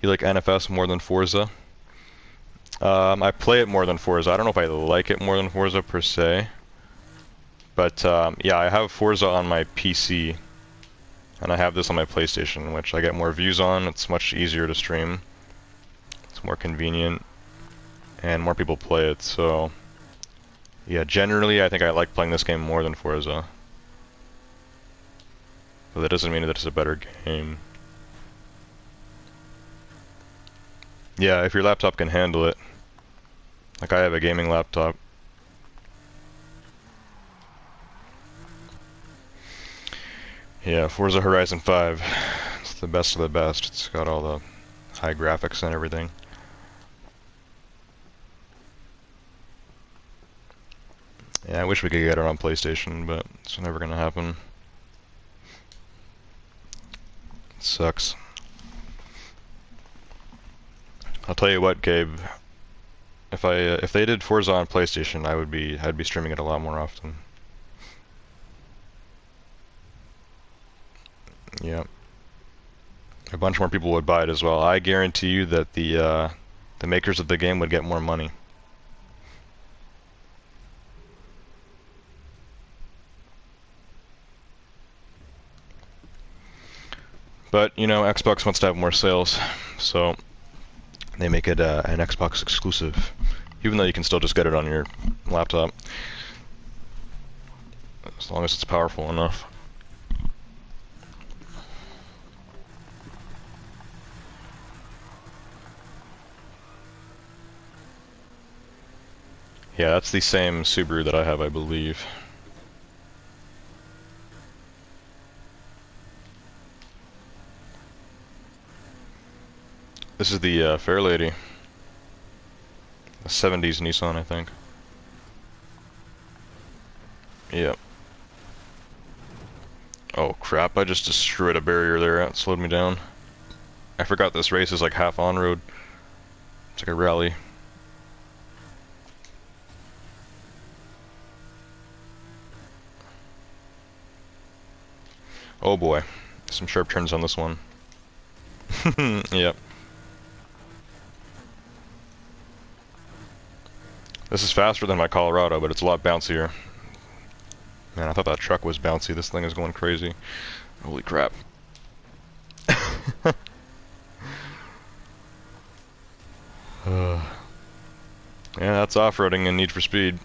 You like NFS more than Forza? I play it more than Forza. I don't know if I like it more than Forza per se. But yeah, I have Forza on my PC. And I have this on my PlayStation, which I get more views on. It's much easier to stream. It's more convenient. And more people play it, so... Yeah, generally I think I like playing this game more than Forza. But that doesn't mean that it's a better game. Yeah, if your laptop can handle it. Like I have a gaming laptop. Yeah, Forza Horizon 5. It's the best of the best. It's got all the high graphics and everything. Yeah, I wish we could get it on PlayStation, but it's never gonna happen. It sucks. I'll tell you what, Gabe. If they did Forza on PlayStation, I'd be streaming it a lot more often. Yeah. A bunch more people would buy it as well. I guarantee you that the makers of the game would get more money. But, you know, Xbox wants to have more sales, so they make it an Xbox exclusive, even though you can still just get it on your laptop, as long as it's powerful enough. Yeah, that's the same Subaru that I have, I believe. This is the Fairlady. A 70s Nissan, I think. Yep. Oh crap, I just destroyed a barrier there. That slowed me down. I forgot this race is like half on-road. It's like a rally. Oh boy. Some sharp turns on this one. Yep. This is faster than my Colorado, but it's a lot bouncier. Man, I thought that truck was bouncy. This thing is going crazy. Holy crap. Yeah, that's off-roading and Need for Speed.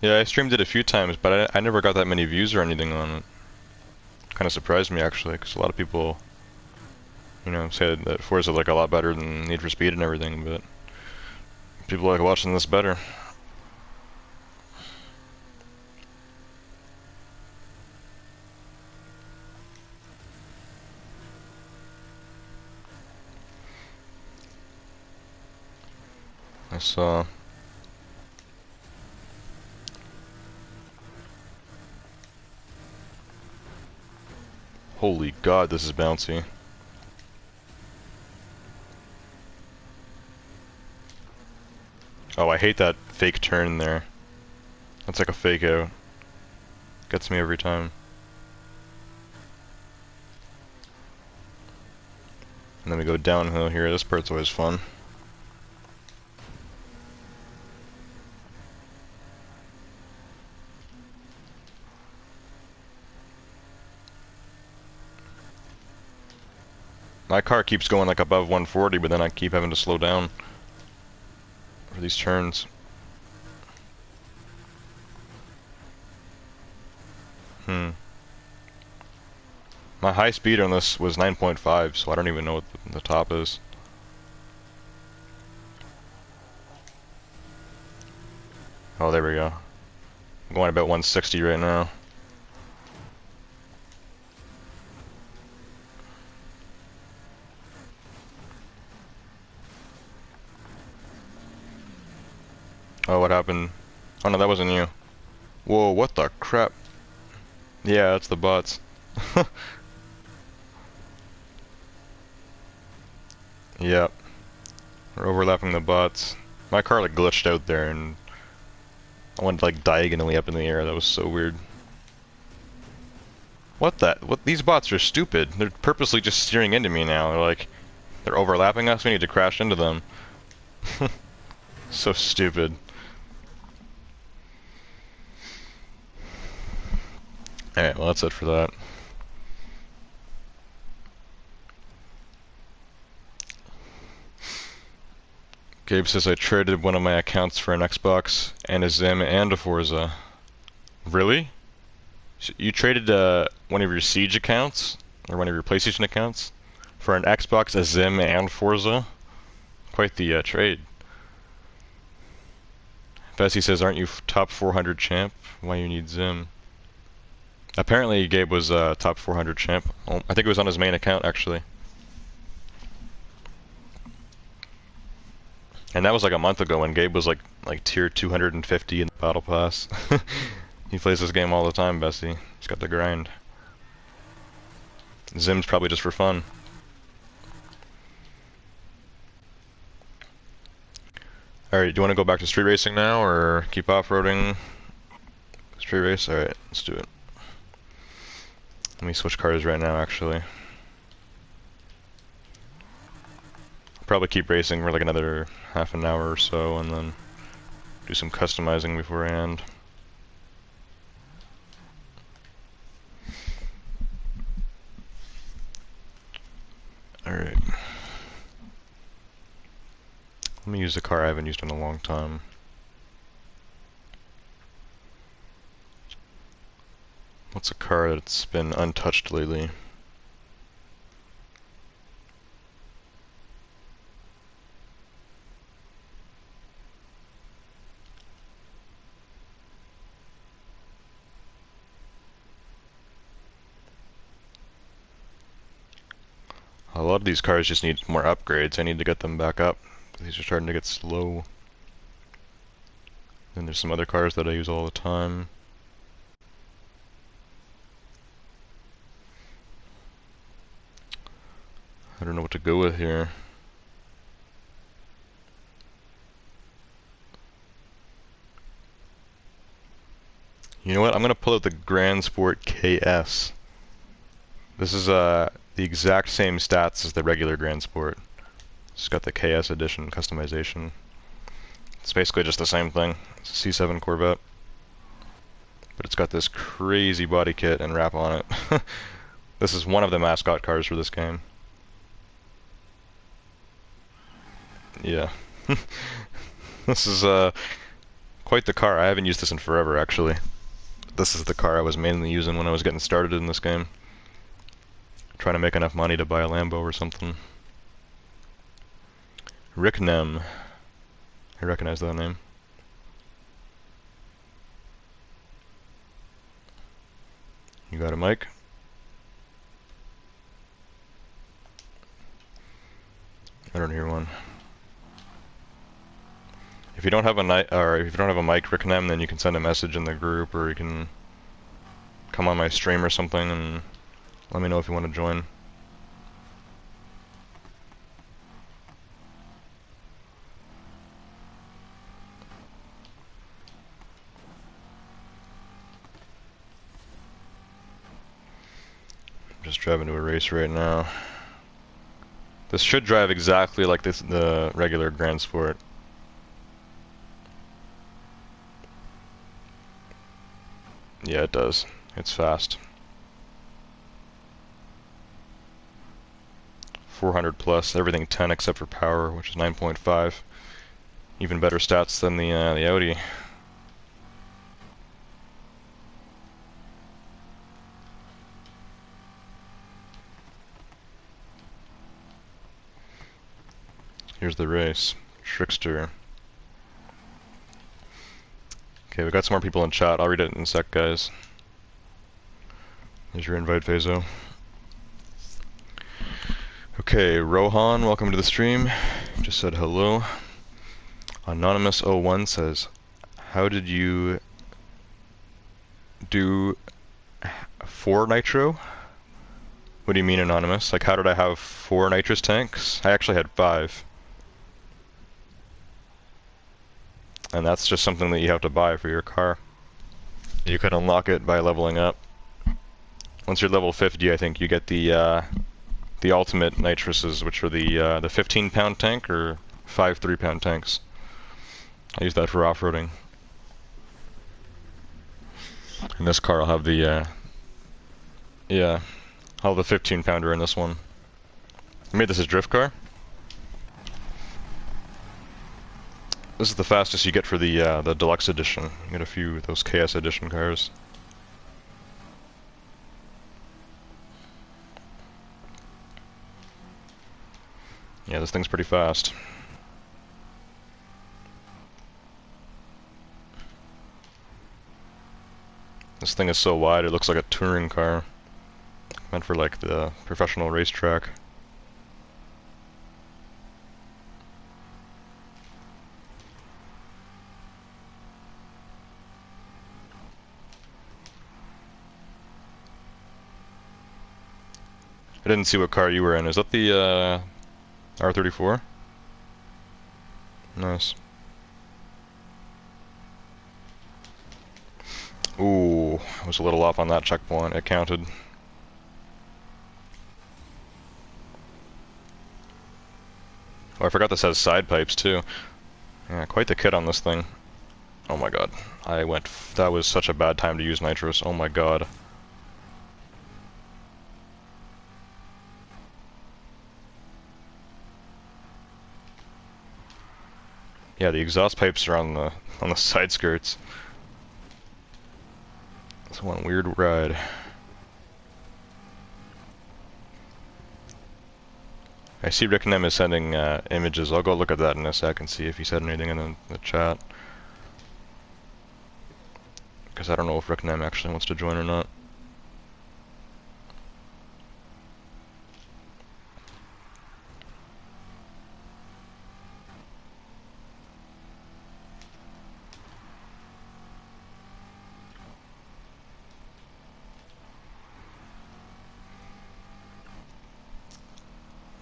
Yeah, I streamed it a few times, but I never got that many views or anything on it. Kind of surprised me, actually, because a lot of people, you know, say that Forza like a lot better than Need for Speed and everything, but people like watching this better. I saw. Holy god, this is bouncy. Oh, I hate that fake turn there. That's like a fake out. Gets me every time. And then we go downhill here. This part's always fun. My car keeps going like above 140, but then I keep having to slow down for these turns. My high speed on this was 9.5, so I don't even know what the top is. Oh, there we go. I'm going about 160 right now. Oh, what happened? Oh no, that wasn't you. Whoa, what the crap? Yeah, that's the bots. Yep. We're overlapping the bots. My car like glitched out there and I went like diagonally up in the air. That was so weird. What that? What? These bots are stupid. They're purposely just steering into me now. They're overlapping us. We need to crash into them. So stupid. Alright, well that's it for that. Gabe says I traded one of my accounts for an Xbox and a Zim and a Forza. Really? You traded one of your Siege accounts, or one of your PlayStation accounts, for an Xbox, a Zim, and Forza? Quite the trade. Bessie says, aren't you top 400 champ? Why you need Zim? Apparently Gabe was top 400 champ. I think it was on his main account, actually. And that was like a month ago when Gabe was like tier 250 in the battle pass. He plays this game all the time, Bessie. He's got the grind. Zim's probably just for fun. Alright, do you want to go back to street racing now, or keep off-roading? Street race? Alright, let's do it. Let me switch cars right now, actually. I'll probably keep racing for like another half an hour or so, and then do some customizing beforehand. Alright. Let me use a car I haven't used in a long time. What's a car that's been untouched lately? A lot of these cars just need more upgrades. I need to get them back up. These are starting to get slow. Then there's some other cars that I use all the time. I don't know what to go with here. You know what? I'm gonna pull out the Grand Sport KS. This is the exact same stats as the regular Grand Sport. It's got the KS edition customization. It's basically just the same thing. It's a C7 Corvette. But it's got this crazy body kit and wrap on it. This is one of the mascot cars for this game. Yeah. This is quite the car. I haven't used this in forever, actually. This is the car I was mainly using when I was getting started in this game. Trying to make enough money to buy a Lambo or something. Ricknem. I recognize that name. You got a mic? I don't hear one. If you don't have a if you don't have a mic, Ricknem, then you can send a message in the group, or you can come on my stream or something and let me know if you want to join. I'm just driving to a race right now. This should drive exactly like the regular Grand Sport. Yeah, it does. It's fast. 400 plus, everything 10 except for power, which is 9.5. Even better stats than the Audi. Here's the race. Trickster. Okay, we got some more people in chat. I'll read it in a sec, guys. Here's your invite, Fazo. Okay, Rohan, welcome to the stream. Just said hello. Anonymous01 says, how did you do 4 nitro? What do you mean, Anonymous? Like, how did I have 4 nitrous tanks? I actually had 5. And that's just something that you have to buy for your car. You can unlock it by leveling up. Once you're level 50, I think you get the ultimate nitruses, which are the 15-pound tank or 5 3-pound tanks. I use that for off-roading. In this car, I'll have the yeah, I'll have the 15-pounder in this one. I made this a drift car. This is the fastest you get for the deluxe edition. You get a few of those KS edition cars. Yeah, this thing's pretty fast. This thing is so wide, it looks like a touring car. Meant for like the professional racetrack. I didn't see what car you were in. Is that the R34? Nice. Ooh, I was a little off on that checkpoint. It counted. Oh, I forgot this has side pipes too. Yeah, quite the kit on this thing. Oh my god. That was such a bad time to use nitrous. Oh my god. Yeah, the exhaust pipes are on the side skirts. It's one weird ride. I see Rick and M is sending images. I'll go look at that in a sec and see if he said anything in the chat. Because I don't know if Rick and M actually wants to join or not.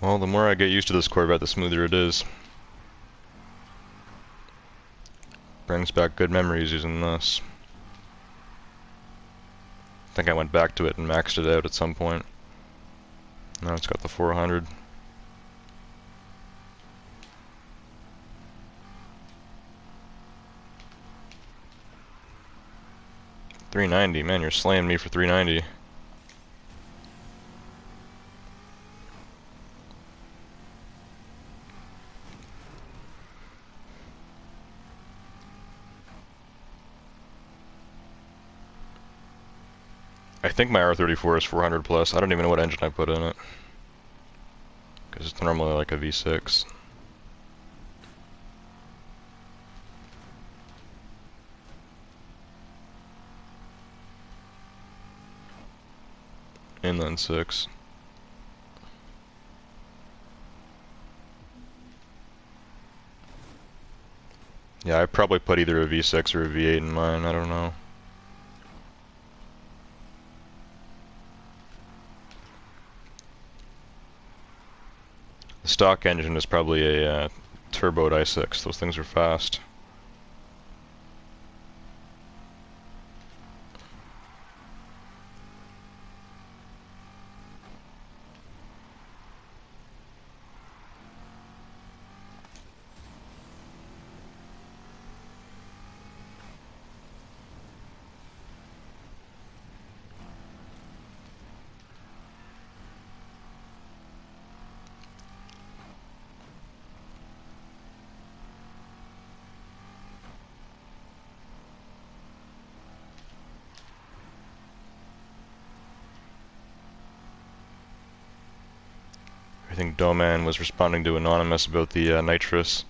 Well, the more I get used to this Corvette, the smoother it is. Brings back good memories using this. I think I went back to it and maxed it out at some point. Now it's got the 400. $390, man, you're slaying me for $390. I think my R34 is 400 plus. I don't even know what engine I put in it. Because it's normally like a V6. Inline 6. Yeah, I probably put either a V6 or a V8 in mine, I don't know. The stock engine is probably a turboed i6. Those things are fast. I think Doman was responding to Anonymous about the nitrous.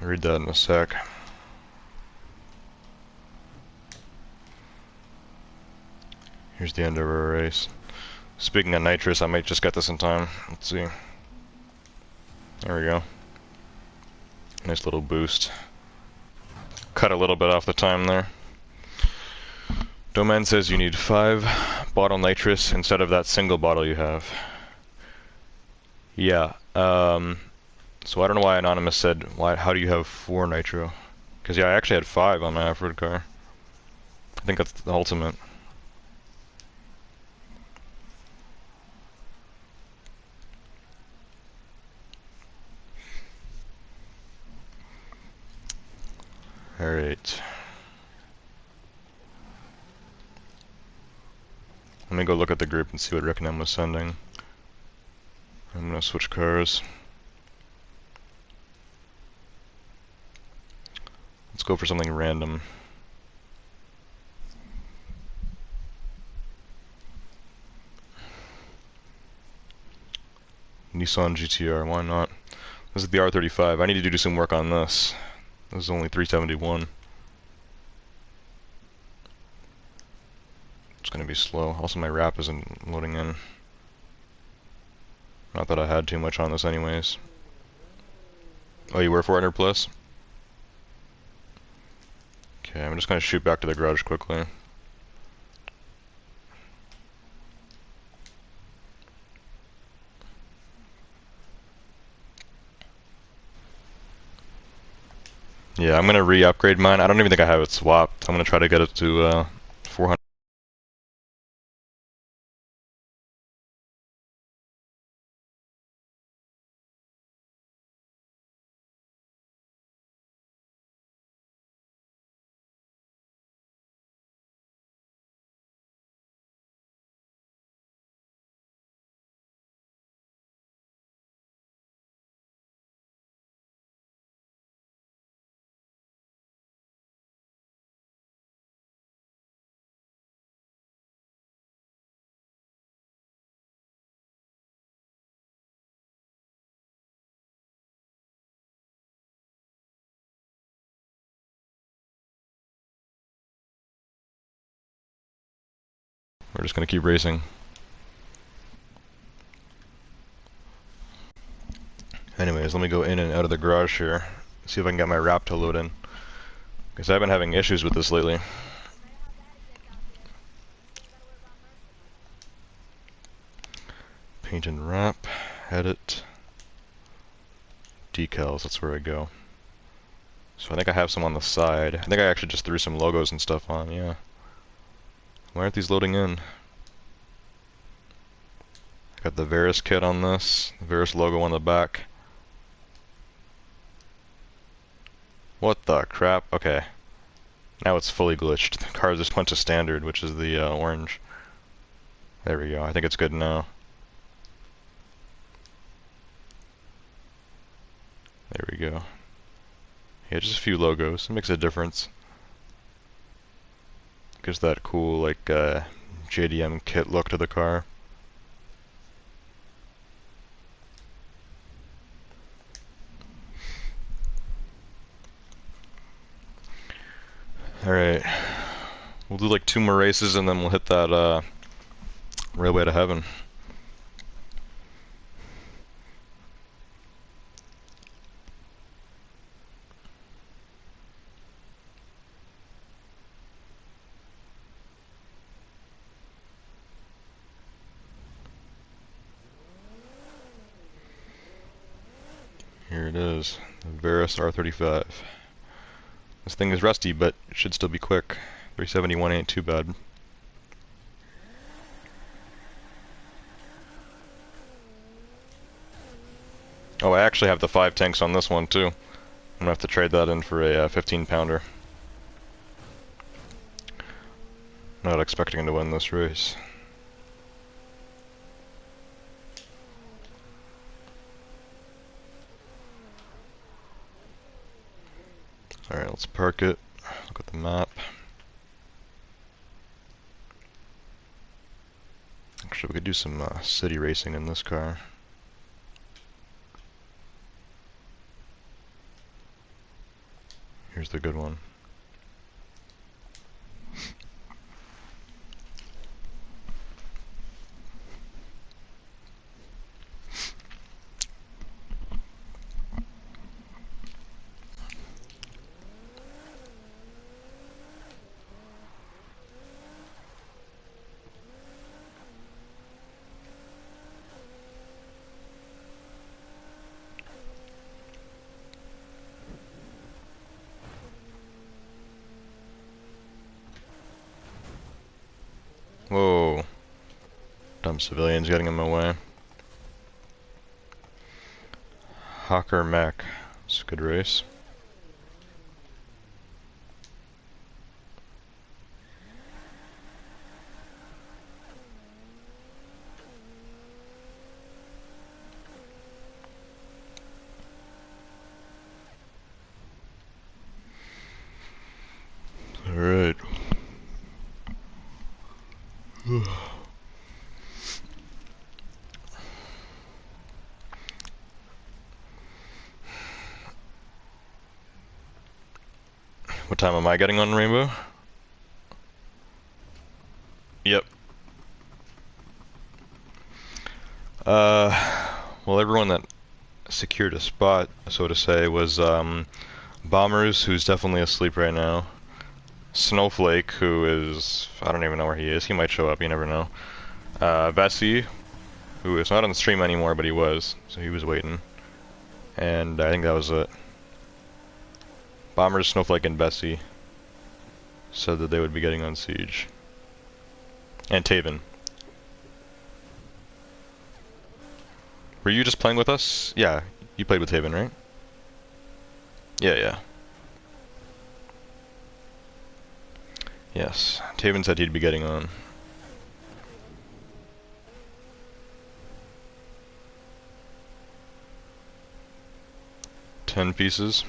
I'll read that in a sec. Here's the end of our race. Speaking of nitrous, I might just get this in time. Let's see. There we go. Nice little boost. Cut a little bit off the time there. Doman says you need 5 bottle nitrous instead of that single bottle you have. Yeah, so I don't know why Anonymous said, how do you have 4 nitro? Because yeah, I actually had 5 on my off-road car. I think that's the ultimate. Alright. Let me go look at the group and see what Rick and M was sending. I'm gonna switch cars. Let's go for something random. Nissan Gtr, why not? This is the R35. I need to do some work on this. This is only 371. It's gonna be slow. Also, my wrap isn't loading in. Not that I had too much on this anyways. Oh, you were 400 plus? Okay, I'm just gonna shoot back to the garage quickly. Yeah, I'm gonna re-upgrade mine. I don't even think I have it swapped. I'm gonna try to get it to 400. We're just gonna keep racing. Anyways, let me go in and out of the garage here. See if I can get my wrap to load in. Because I've been having issues with this lately. Paint and wrap. Edit. Decals, that's where I go. So I think I have some on the side. I think I actually just threw some logos and stuff on, yeah. Why aren't these loading in? Got the Varus kit on this. The Varus logo on the back. What the crap? Okay. Now it's fully glitched. The car just went to standard, which is the orange. There we go. I think it's good now. There we go. Yeah, just a few logos. It makes a difference. Gives that cool, like, JDM kit look to the car. Alright. We'll do like 2 more races and then we'll hit that, railway to heaven. Here it is, the Varus R35. This thing is rusty, but it should still be quick. 371 ain't too bad. Oh, I actually have the 5 tanks on this one too. I'm gonna have to trade that in for a 15-pounder. Not expecting to win this race. Alright, let's park it. Look at the map. Actually, we could do some city racing in this car. Here's the good one. Whoa. Dumb civilians getting in my way. Hawker Mac. It's a good race. Alright. What time am I getting on Rainbow? Yep. Well, everyone that secured a spot, so to say, was Bombers, who's definitely asleep right now. Snowflake, who is, I don't even know where he is. He might show up, you never know. Bessie, who is not on the stream anymore, but he was, so he was waiting. And I think that was it. Bombers, Snowflake, and Bessie said that they would be getting on Siege. And Taven. Were you just playing with us? Yeah, you played with Taven, right? Yeah, yeah. Yes, Taven said he'd be getting on. $10 pieces.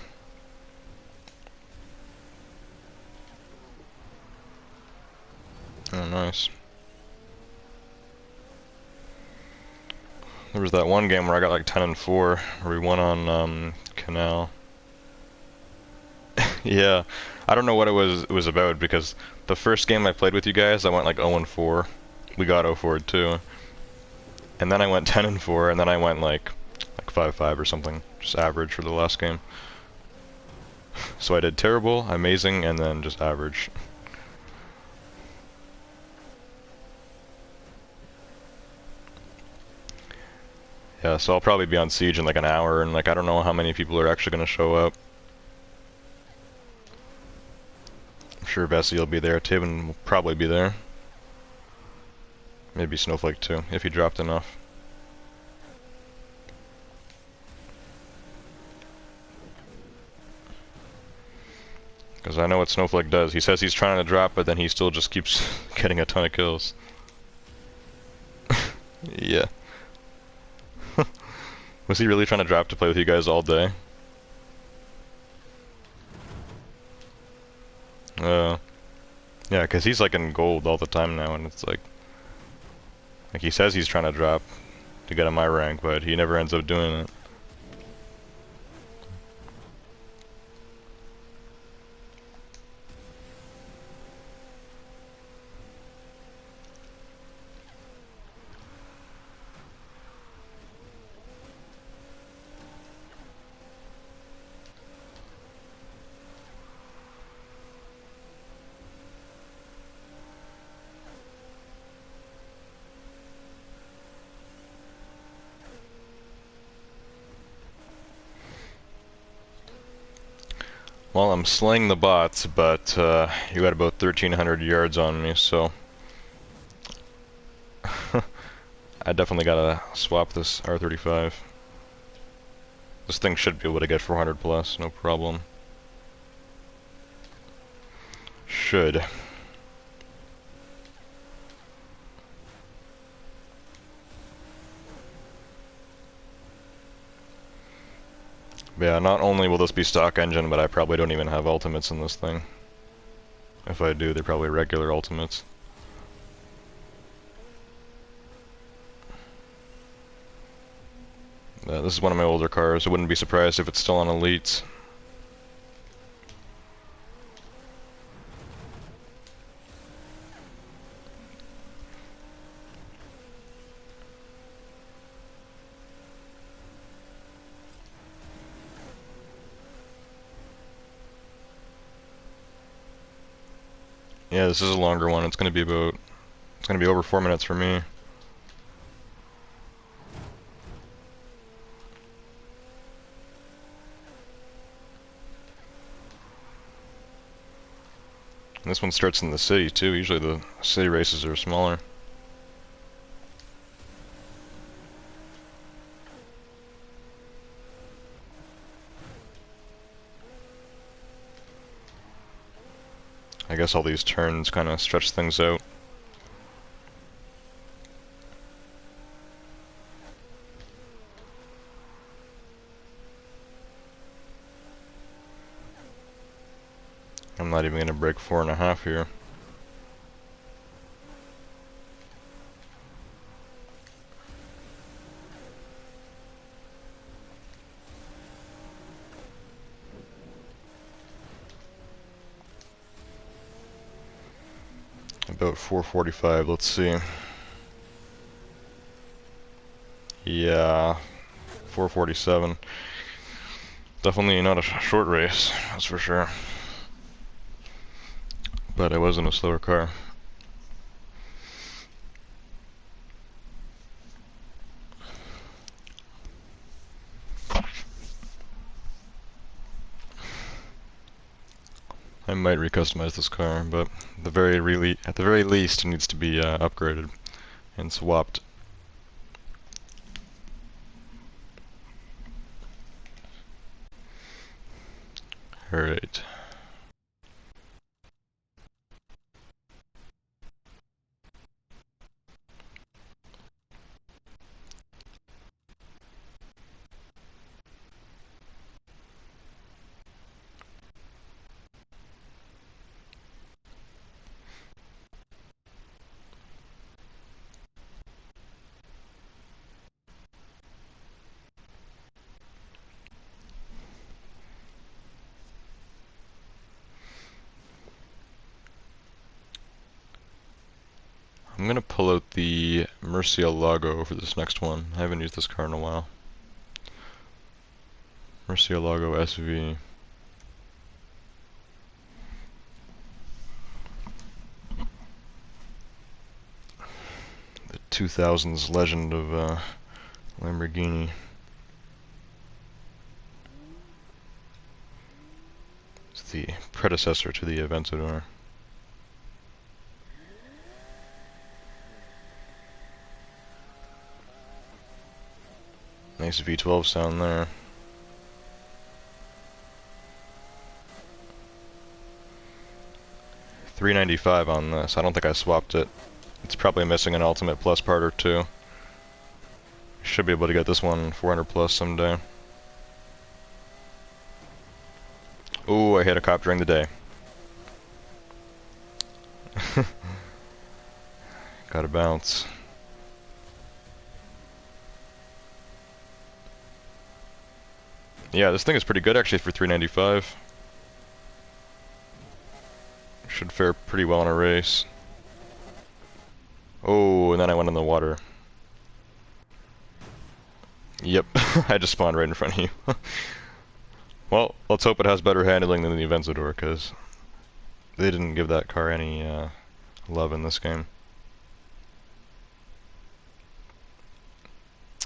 Oh, nice. There was that one game where I got like 10 and 4, where we won on Canal. Yeah, I don't know what it was about, because the first game I played with you guys, I went like 0 and 4. We got 0-4 too. And then I went 10 and 4, and then I went like 5-5 or something, just average for the last game. So I did terrible, amazing, and then just average. Yeah, so I'll probably be on Siege in like an hour, and like I don't know how many people are actually gonna show up. I'm sure Bessie will be there, Taven will probably be there. Maybe Snowflake too, if he dropped enough. Because I know what Snowflake does. He says he's trying to drop, but then he still just keeps getting a ton of kills. Yeah. Was he really trying to drop to play with you guys all day? Yeah, because he's like in gold all the time now, and it's like he says he's trying to drop to get on my rank, but he never ends up doing it. Well, I'm slaying the bots, but you got about 1,300 yards on me, so I definitely gotta swap this R35. This thing should be able to get 400 plus, no problem. Should. But yeah, not only will this be stock engine, but I probably don't even have ultimates in this thing. If I do, they're probably regular ultimates. This is one of my older cars. I wouldn't be surprised if it's still on Elites. Yeah, this is a longer one. It's gonna be over 4 minutes for me. And this one starts in the city too. Usually the city races are smaller. I guess all these turns kind of stretch things out. I'm not even going to break 4.5 here. About 4:45, let's see. Yeah, 4:47. Definitely not a short race, that's for sure. But I was in a slower car. I might recustomize this car, but at the very least, it needs to be upgraded and swapped. Alright. I'm gonna pull out the Murcielago for this next one. I haven't used this car in a while. Murcielago SV. The 2000s legend of Lamborghini. It's the predecessor to the Aventador. Nice V12 sound there. $395 on this. I don't think I swapped it. It's probably missing an Ultimate Plus part or two. Should be able to get this one 400 plus someday. Ooh, I hit a cop during the day. Gotta bounce. Yeah, this thing is pretty good actually for $395. Should fare pretty well in a race. Oh, and then I went in the water. Yep, I just spawned right in front of you. Well, let's hope it has better handling than the Aventador, because they didn't give that car any love in this game.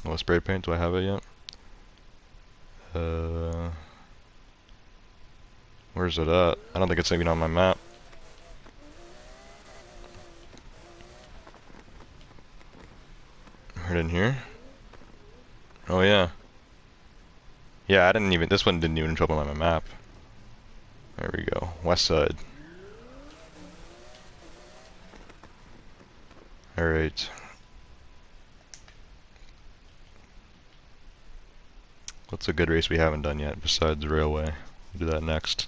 Oh, spray paint, do I have it yet? Where's it at? I don't think it's even on my map. Right in here? Oh yeah. Yeah, this one didn't even show up on my map. There we go. West side. Alright. What's a good race we haven't done yet besides Railway? We'll do that next.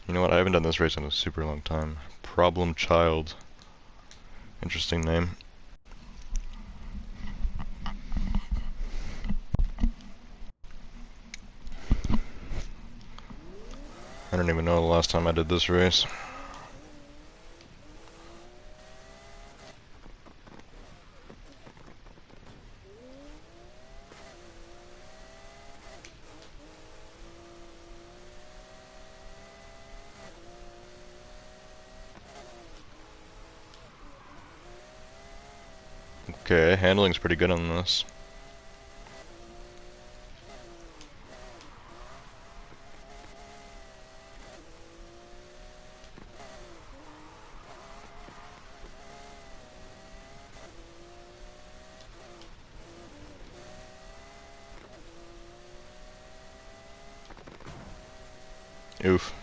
You know what? I haven't done this race in a super long time. Problem Child. Interesting name. I don't even know the last time I did this race. Okay, handling's pretty good on this. Oof.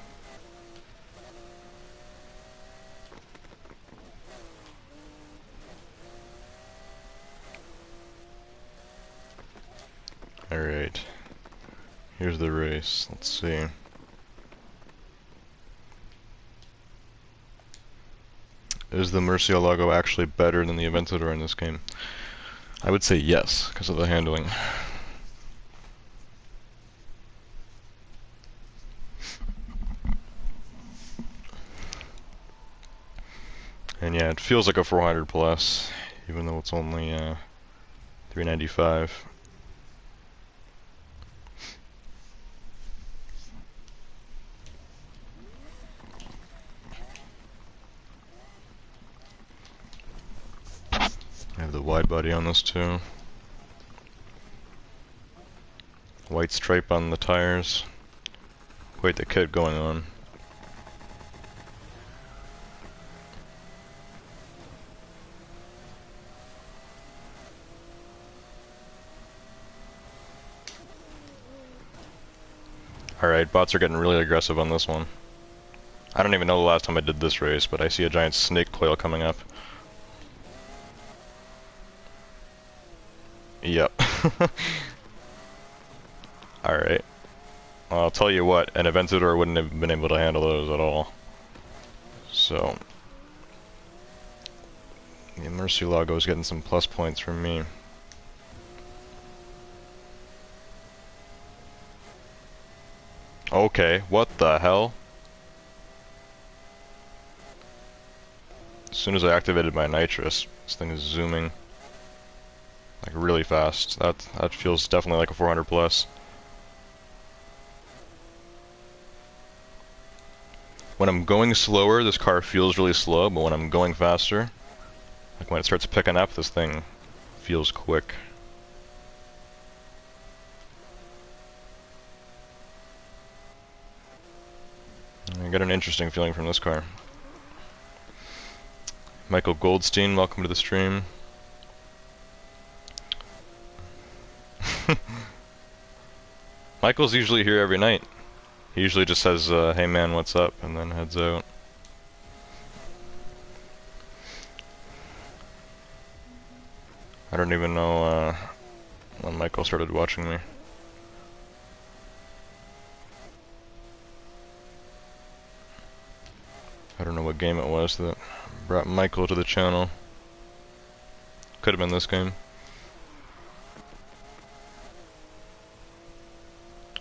Alright. Here's the race. Let's see. Is the Murcielago actually better than the Aventador in this game? I would say yes, because of the handling. And yeah, it feels like a 400 plus, even though it's only $395. have the wide body on this too. White stripe on the tires. Quite the kit going on. Alright, bots are getting really aggressive on this one. I don't even know the last time I did this race, but I see a giant snake coil coming up. Yep. Alright. Well, I'll tell you what, an Aventador wouldn't have been able to handle those at all. So... the Murcielago is getting some plus points from me. Okay, what the hell? As soon as I activated my nitrous, this thing is zooming like really fast. That feels definitely like a 400 plus. When I'm going slower, this car feels really slow, but when I'm going faster, like when it starts picking up, this thing feels quick. I get an interesting feeling from this car. Michael Goldstein, welcome to the stream. Michael's usually here every night. He usually just says, hey man, what's up, and then heads out. I don't even know when Michael started watching me. I don't know what game it was that brought Michael to the channel. Could have been this game.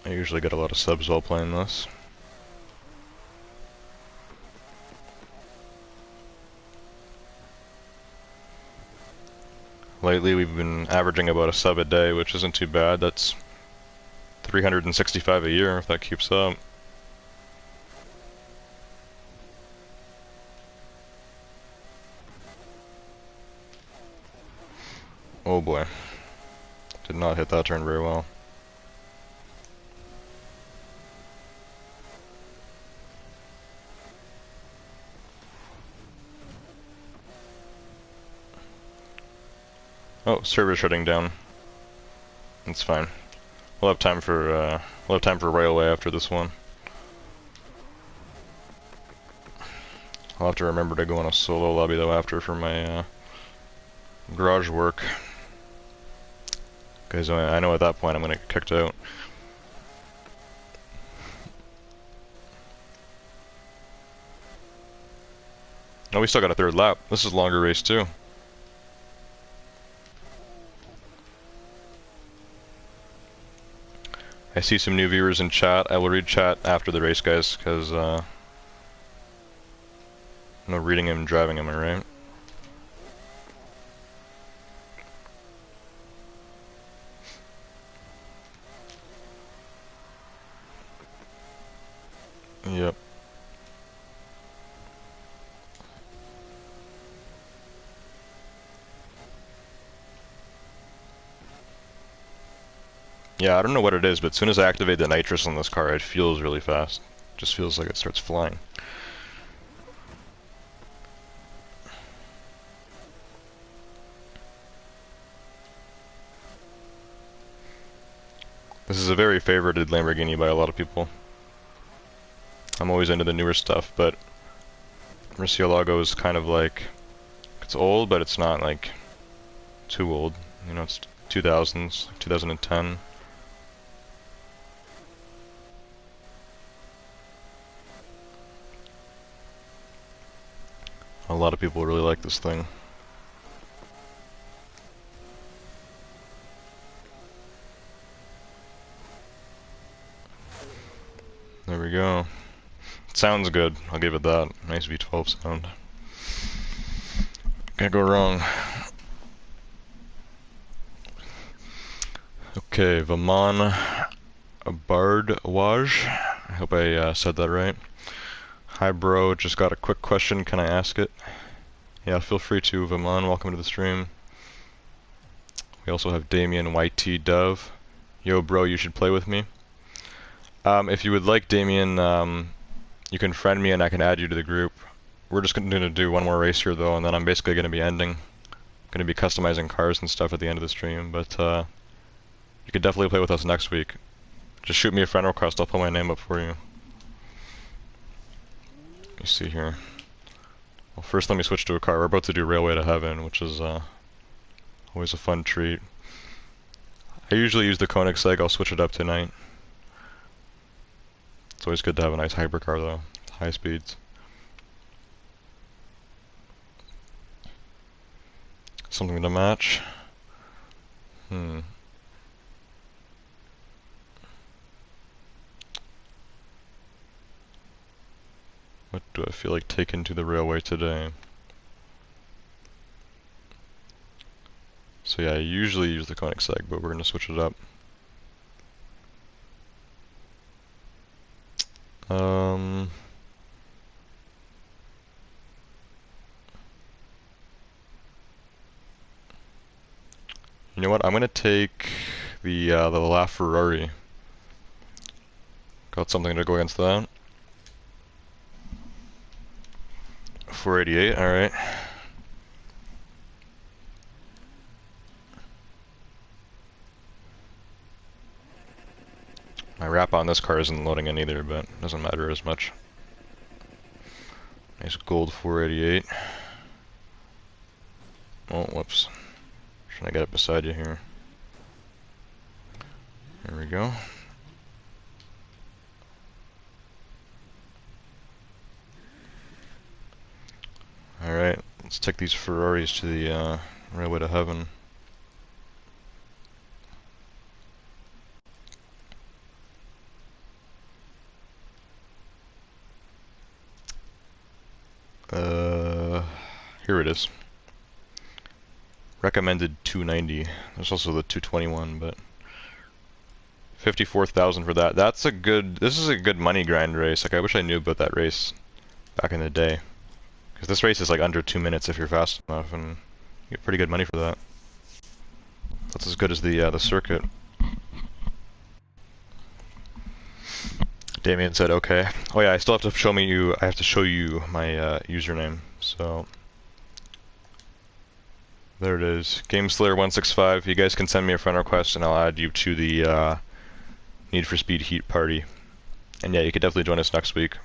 I usually get a lot of subs while playing this. Lately we've been averaging about a sub a day, which isn't too bad. That's 365 a year if that keeps up. Oh boy. Did not hit that turn very well. Oh, server shutting down. It's fine. We'll have time for railway after this one. I'll have to remember to go on a solo lobby though after for my garage work. Because I know at that point I'm gonna get kicked out. Oh, we still got a third lap. This is a longer race too. I see some new viewers in chat. I will read chat after the race, guys, because no reading him and driving, am I right? Yep. Yeah, I don't know what it is, but as soon as I activate the nitrous on this car, it feels really fast. Just feels like it starts flying. This is a very favorited Lamborghini by a lot of people. I'm always into the newer stuff, but Murcielago is kind of like, it's old, but it's not like too old. You know, it's 2000s, 2010. A lot of people really like this thing. There we go. It sounds good, I'll give it that. Nice V12 sound. Can't go wrong. Okay, Vaman Bardwaj. I hope I said that right. Hi bro, just got a quick question, can I ask it? Yeah, feel free to, Vaman, welcome to the stream. We also have Damien YT Dove. Yo, bro, you should play with me. If you would like, Damien, you can friend me and I can add you to the group. We're just going to do one more race here, though, and then I'm basically going to be ending. Going to be customizing cars and stuff at the end of the stream, but you could definitely play with us next week. Just shoot me a friend request, I'll put my name up for you. Let me see here. Well, first let me switch to a car. We're about to do Railway to Heaven, which is always a fun treat. I usually use the Koenigsegg, I'll switch it up tonight. It's always good to have a nice hypercar though, high speeds. Something to match? What do I feel like taking to the railway today? So yeah, I usually use the Koenigsegg, but we're gonna switch it up. You know what? I'm gonna take the LaFerrari. Got something to go against that. 488. All right. My wrap on this car isn't loading in either, but it doesn't matter as much. Nice gold 488. Oh, whoops. Trying to get it beside you here. There we go. Alright, let's take these Ferraris to the Railway to Heaven. Here it is. Recommended 290. There's also the 221, but 54,000 for that. That's a good. This is a good money grind race. Like I wish I knew about that race back in the day, because this race is like under 2 minutes if you're fast enough, and you get pretty good money for that. That's as good as the circuit. Damien said okay. Oh yeah, I still have to show you. I have to show you my username. So. There it is. GameSlayer165. You guys can send me a friend request and I'll add you to the Need for Speed Heat party. And yeah, you could definitely join us next week.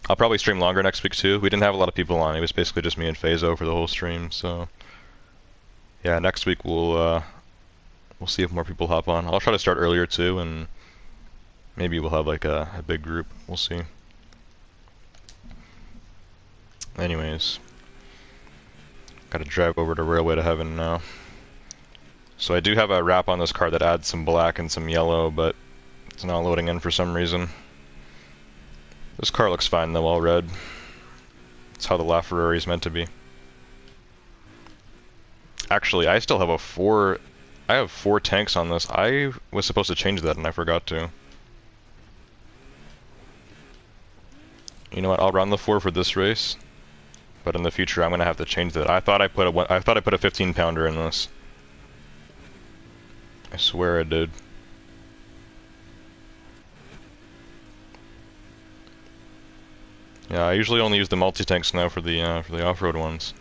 I'll probably stream longer next week too. We didn't have a lot of people on. It was basically just me and Fazo for the whole stream. So yeah, next week we'll see if more people hop on. I'll try to start earlier too, and maybe we'll have like a big group. We'll see. Anyways. Gotta drive over to Railway to Heaven now. So I do have a wrap on this car that adds some black and some yellow, but it's not loading in for some reason. This car looks fine though, all red. It's how the LaFerrari is meant to be. Actually, I still have I have 4 tanks on this. I was supposed to change that and I forgot to. You know what, I'll run the 4 for this race. But in the future, I'm gonna have to change that. I thought I put a 15 pounder in this. I swear I did. Yeah, I usually only use the multi tanks now for the off-road ones.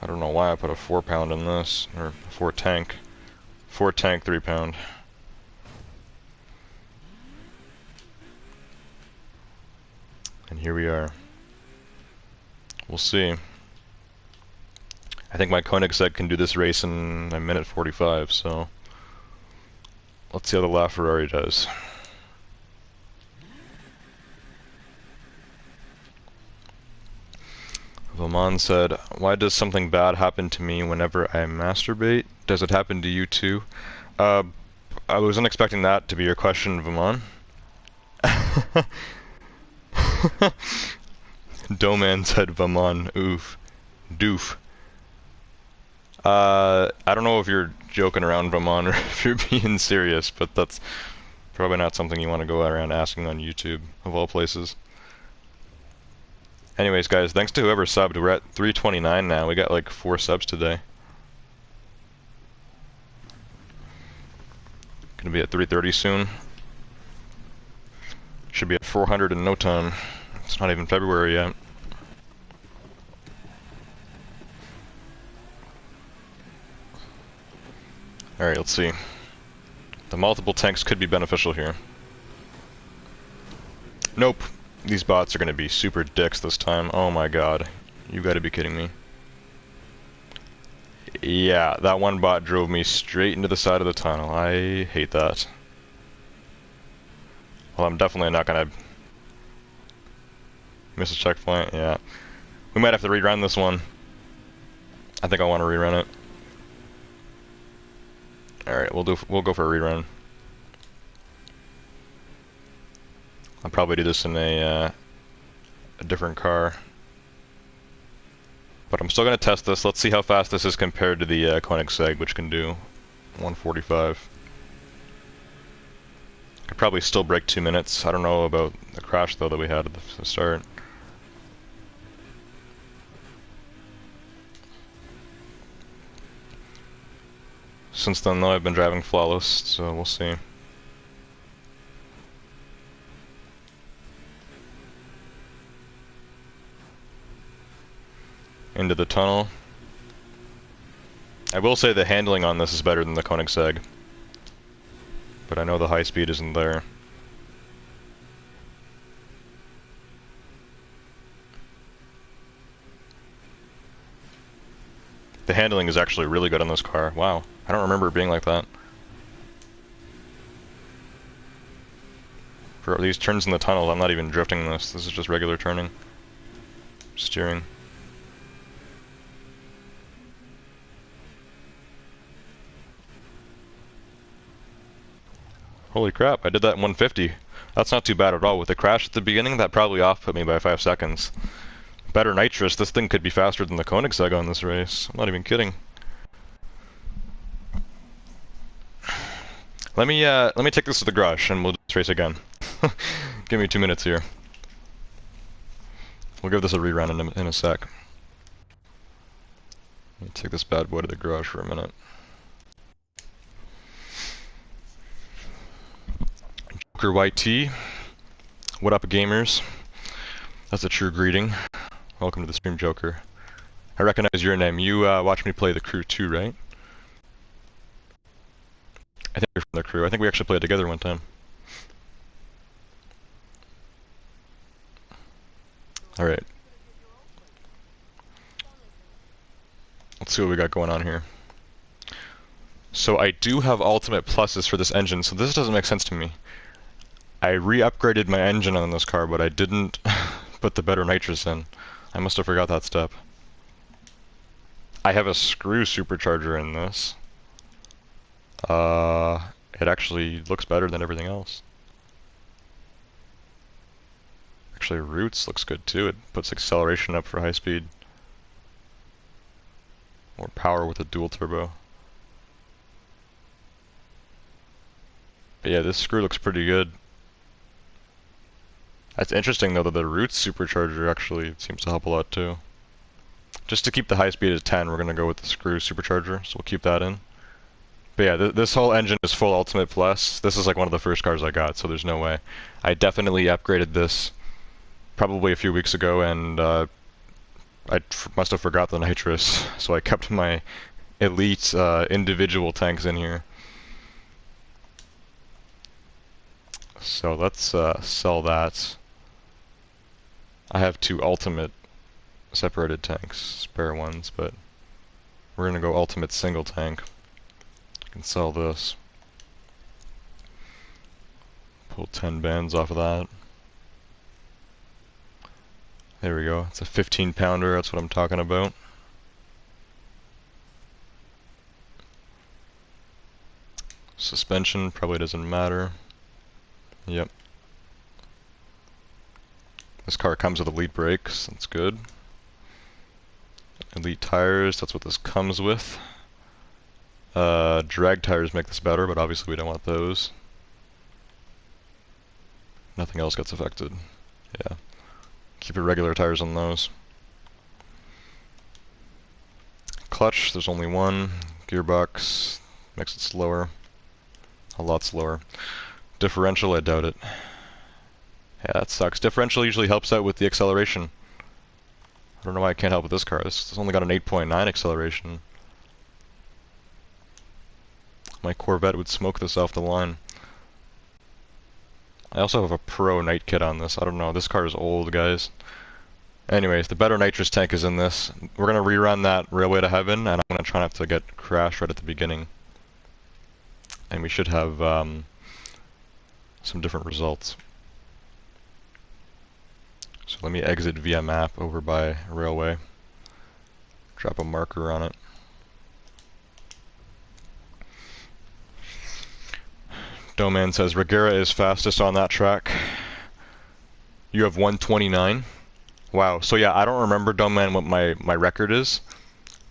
I don't know why I put a 4 pound in this, or 4 tank. 4 tank, 3 pound. And here we are. We'll see. I think my Koenigsegg can do this race in a minute 45, so let's see how the LaFerrari does. Vaman said, "Why does something bad happen to me whenever I masturbate? Does it happen to you too?" I wasn't expecting that to be your question, Vaman. Doman said Vaman, oof. Doof. I don't know if you're joking around, Vaman, or if you're being serious, but that's probably not something you want to go around asking on YouTube, of all places. Anyways, guys, thanks to whoever subbed. We're at 329 now. We got like 4 subs today. Gonna be at 330 soon. Should be at 400 in no time. It's not even February yet. Alright, let's see. The multiple tanks could be beneficial here. Nope. These bots are gonna be super dicks this time. Oh my god. You gotta be kidding me. Yeah, that one bot drove me straight into the side of the tunnel. I hate that. Well, I'm definitely not gonna miss a checkpoint. Yeah. We might have to rerun this one. I think I want to rerun it. Alright, we'll go for a rerun. I'll probably do this in a different car. But I'm still going to test this. Let's see how fast this is compared to the Koenigsegg, which can do 145. Could probably still break 2 minutes. I don't know about the crash, though, that we had at the start. Since then, though, I've been driving flawless, so we'll see. Into the tunnel. I will say the handling on this is better than the Koenigsegg, but I know the high speed isn't there. The handling is actually really good on this car. Wow, I don't remember it being like that. For these turns in the tunnel, I'm not even drifting this. This is just regular turning. Steering. Holy crap, I did that in 150. That's not too bad at all. With the crash at the beginning, that probably off-put me by 5 seconds. Better nitrous, this thing could be faster than the Koenigsegg on this race. I'm not even kidding. Let me take this to the garage and we'll do this race again. Give me 2 minutes here. We'll give this a rerun in a sec. Let me take this bad boy to the garage for a minute. Joker YT, what up, gamers? That's a true greeting. Welcome to the stream, Joker. I recognize your name. You watched me play the crew too, right? I think you're from the crew. I think we actually played together one time. Alright. Let's see what we got going on here. So I do have ultimate pluses for this engine, so this doesn't make sense to me. I re-upgraded my engine on this car, but I didn't put the better nitrous in. I must have forgot that step. I have a screw supercharger in this. It actually looks better than everything else. Actually, Roots looks good too. It puts acceleration up for high speed. More power with a dual turbo. But yeah, this screw looks pretty good. That's interesting though that the Roots supercharger actually seems to help a lot too. Just to keep the high speed at 10, we're gonna go with the screw supercharger, so we'll keep that in. But yeah, this whole engine is full Ultimate Plus. This is like one of the first cars I got, so there's no way. I definitely upgraded this probably a few weeks ago, and I must have forgot the nitrous, so I kept my elite individual tanks in here. So let's sell that. I have 2 ultimate separated tanks, spare ones, but we're gonna go ultimate single tank. I can sell this. Pull 10 bands off of that. There we go. It's a 15-pounder, that's what I'm talking about. Suspension probably doesn't matter. Yep. This car comes with elite brakes, that's good. Elite tires, that's what this comes with. Drag tires make this better, but obviously we don't want those. Nothing else gets affected. Yeah. Keep it regular tires on those. Clutch, there's only one. Gearbox makes it slower. A lot slower. Differential, I doubt it. Yeah, that sucks. Differential usually helps out with the acceleration. I don't know why I can't help with this car. This has only got an 8.9 acceleration. My Corvette would smoke this off the line. I also have a Pro night kit on this. I don't know. This car is old, guys. Anyways, the better nitrous tank is in this. We're going to rerun that Railway to Heaven, and I'm going to try not to get crashed right at the beginning. And we should have some different results. So let me exit via map over by Railway. Drop a marker on it. Doman says, Regera is fastest on that track. You have 129. Wow, so yeah, I don't remember, Doman, what my record is.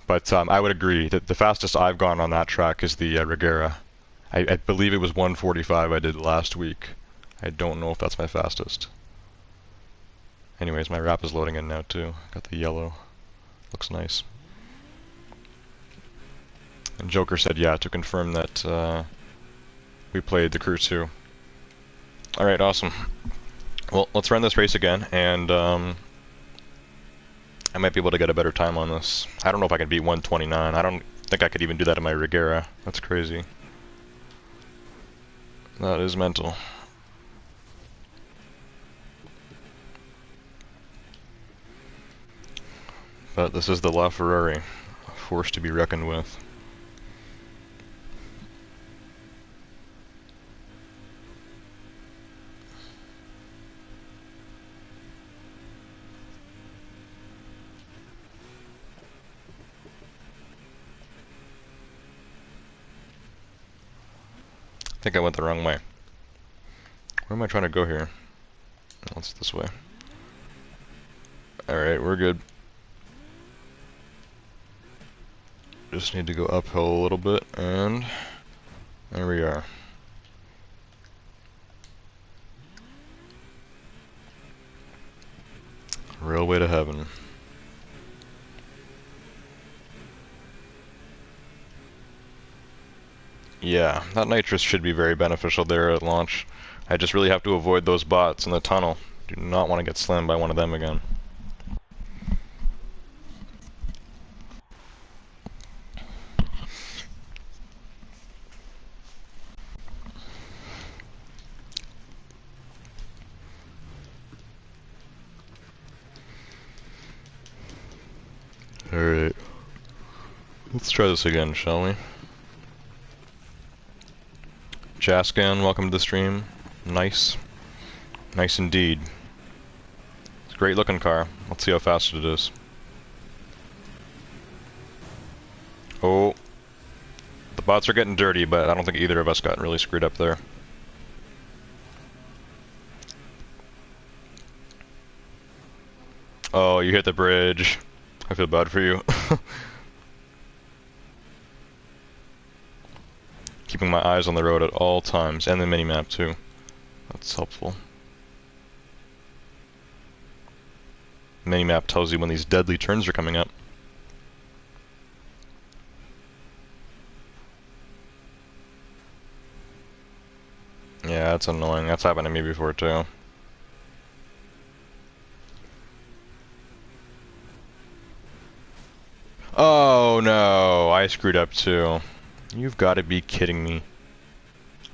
But I would agree that the fastest I've gone on that track is the Regera. I believe it was 145 I did last week. I don't know if that's my fastest. Anyways, my wrap is loading in now too. Got the yellow. Looks nice. And Joker said, yeah, to confirm that we played the Crew 2. Alright, awesome. Well, let's run this race again, and I might be able to get a better time on this. I don't know if I can beat 129. I don't think I could even do that in my Regera. That's crazy. That is mental. But this is the LaFerrari, a force to be reckoned with. I think I went the wrong way. Where am I trying to go here? Oh, it's this way. Alright, we're good. Just need to go uphill a little bit, and there we are. Railway to Heaven. Yeah, that nitrous should be very beneficial there at launch. I just really have to avoid those bots in the tunnel. Do not want to get slammed by one of them again. Alright. Let's try this again, shall we? Jascan, welcome to the stream. Nice. Nice indeed. It's a great looking car. Let's see how fast it is. Oh. The bots are getting dirty, but I don't think either of us got really screwed up there. Oh, you hit the bridge. I feel bad for you. Keeping my eyes on the road at all times, and the minimap too. That's helpful. Minimap tells you when these deadly turns are coming up. Yeah, that's annoying. That's happened to me before too. Oh no, I screwed up too. You've got to be kidding me.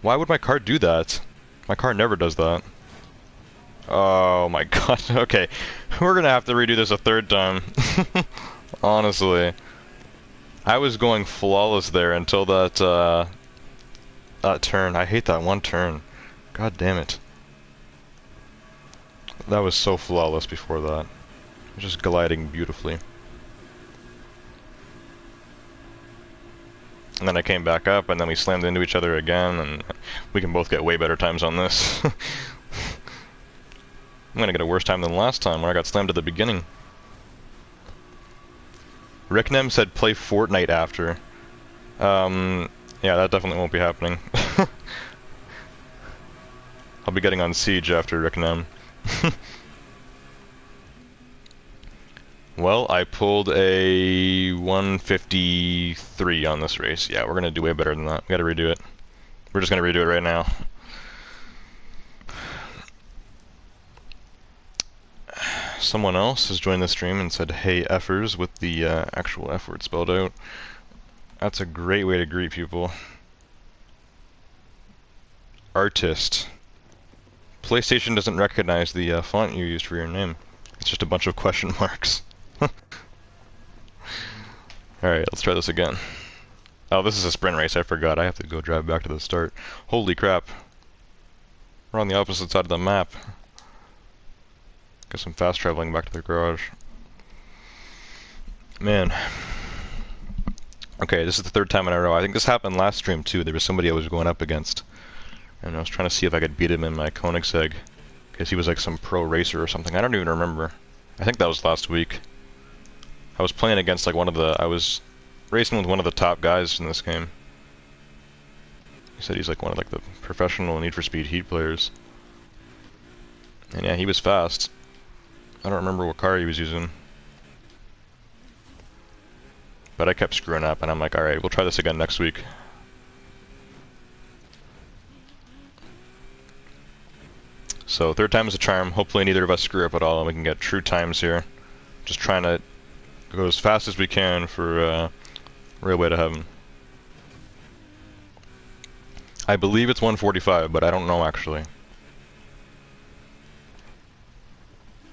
Why would my car do that? My car never does that. Oh my god, okay. We're gonna have to redo this a third time. Honestly. I was going flawless there until that, that turn. I hate that one turn. God damn it. That was so flawless before that. Just gliding beautifully. And then I came back up, and then we slammed into each other again, and we can both get way better times on this. I'm gonna get a worse time than last time, where I got slammed at the beginning. Ricknem said play Fortnite after. Yeah, that definitely won't be happening. I'll be getting on Siege after Ricknem. Well, I pulled a 153 on this race. Yeah, we're gonna do way better than that. We gotta redo it. We're just gonna redo it right now. Someone else has joined the stream and said, "Hey, effers," with the actual F word spelled out. That's a great way to greet people. Artist. PlayStation doesn't recognize the font you used for your name. It's just a bunch of question marks. Alright, let's try this again. Oh, this is a sprint race, I forgot. I have to go drive back to the start. Holy crap. We're on the opposite side of the map. Guess I'm fast traveling back to the garage. Man. Okay, this is the third time in a row. I think this happened last stream too. There was somebody I was going up against. And I was trying to see if I could beat him in my Koenigsegg. Because he was like some pro racer or something. I don't even remember. I think that was last week. I was playing against like I was racing with one of the top guys in this game. He said he's like one of like the professional Need for Speed Heat players. And yeah, he was fast. I don't remember what car he was using. But I kept screwing up and I'm like, alright, we'll try this again next week. So third time is a charm. Hopefully neither of us screw up at all and we can get true times here. Just trying to go as fast as we can for Railway to Heaven. I believe it's 145, but I don't know actually.